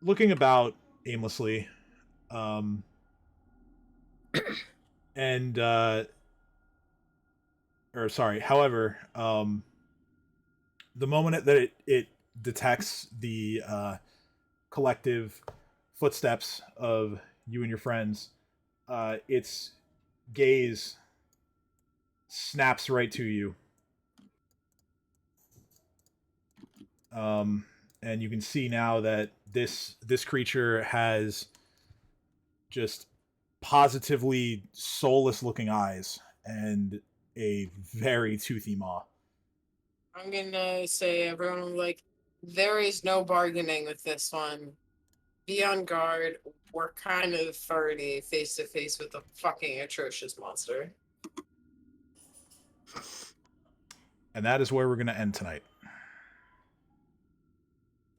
looking about aimlessly. However, the moment that it detects the collective footsteps of you and your friends, its gaze snaps right to you. And you can see now that this creature has just positively soulless looking eyes and a very toothy maw. I'm gonna say everyone like, there is no bargaining with this one. Be on guard. We're kind of already face to face with a fucking atrocious monster. And that is where we're going to end tonight.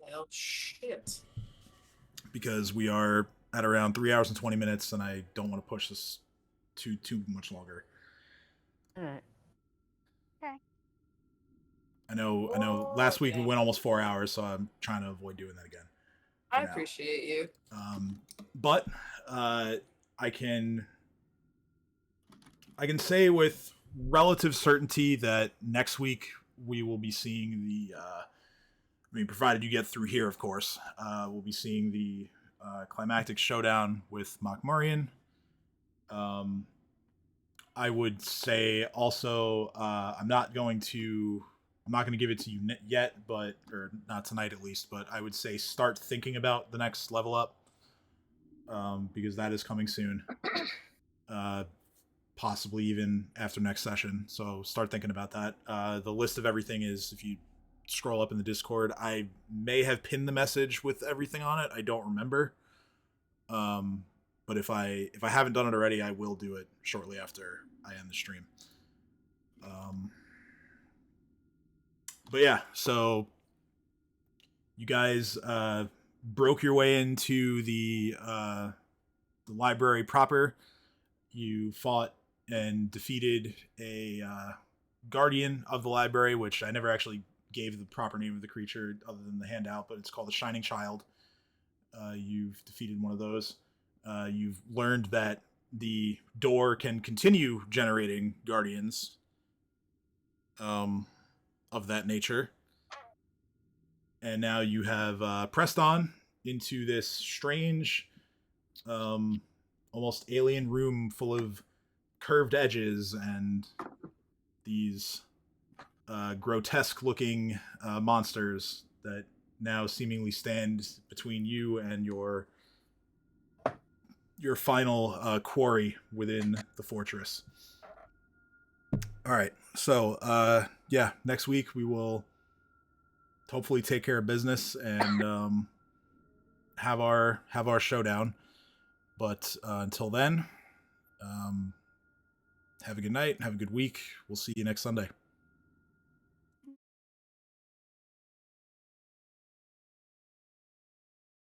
Well, shit. Because we are at around 3 hours and 20 minutes, and I don't want to push this too much longer. All right. Okay. I know. Last week we went almost 4 hours, so I'm trying to avoid doing that again. I appreciate you. But I can say with relative certainty that next week we will be seeing the. Provided you get through here, of course, we'll be seeing the climactic showdown with Mokmurian. I would say also, I'm not going to give it to you yet, or not tonight at least, but I would say start thinking about the next level up, because that is coming soon. Possibly even after next session. So start thinking about that. The list of everything is, if you scroll up in the Discord, I may have pinned the message with everything on it. I don't remember. But if I haven't done it already, I will do it shortly after I end the stream. But yeah, so you guys broke your way into the library proper. You fought and defeated a guardian of the library, which I never actually gave the proper name of the creature other than the handout, but it's called the Shining Child. You've defeated one of those. You've learned that the door can continue generating guardians of that nature. And now you have pressed on into this strange, almost alien room full of curved edges and these grotesque-looking monsters that now seemingly stand between you and your final quarry within the fortress. All right, so yeah, next week we will hopefully take care of business and have our showdown. But until then, have a good night, have a good week. We'll see you next Sunday.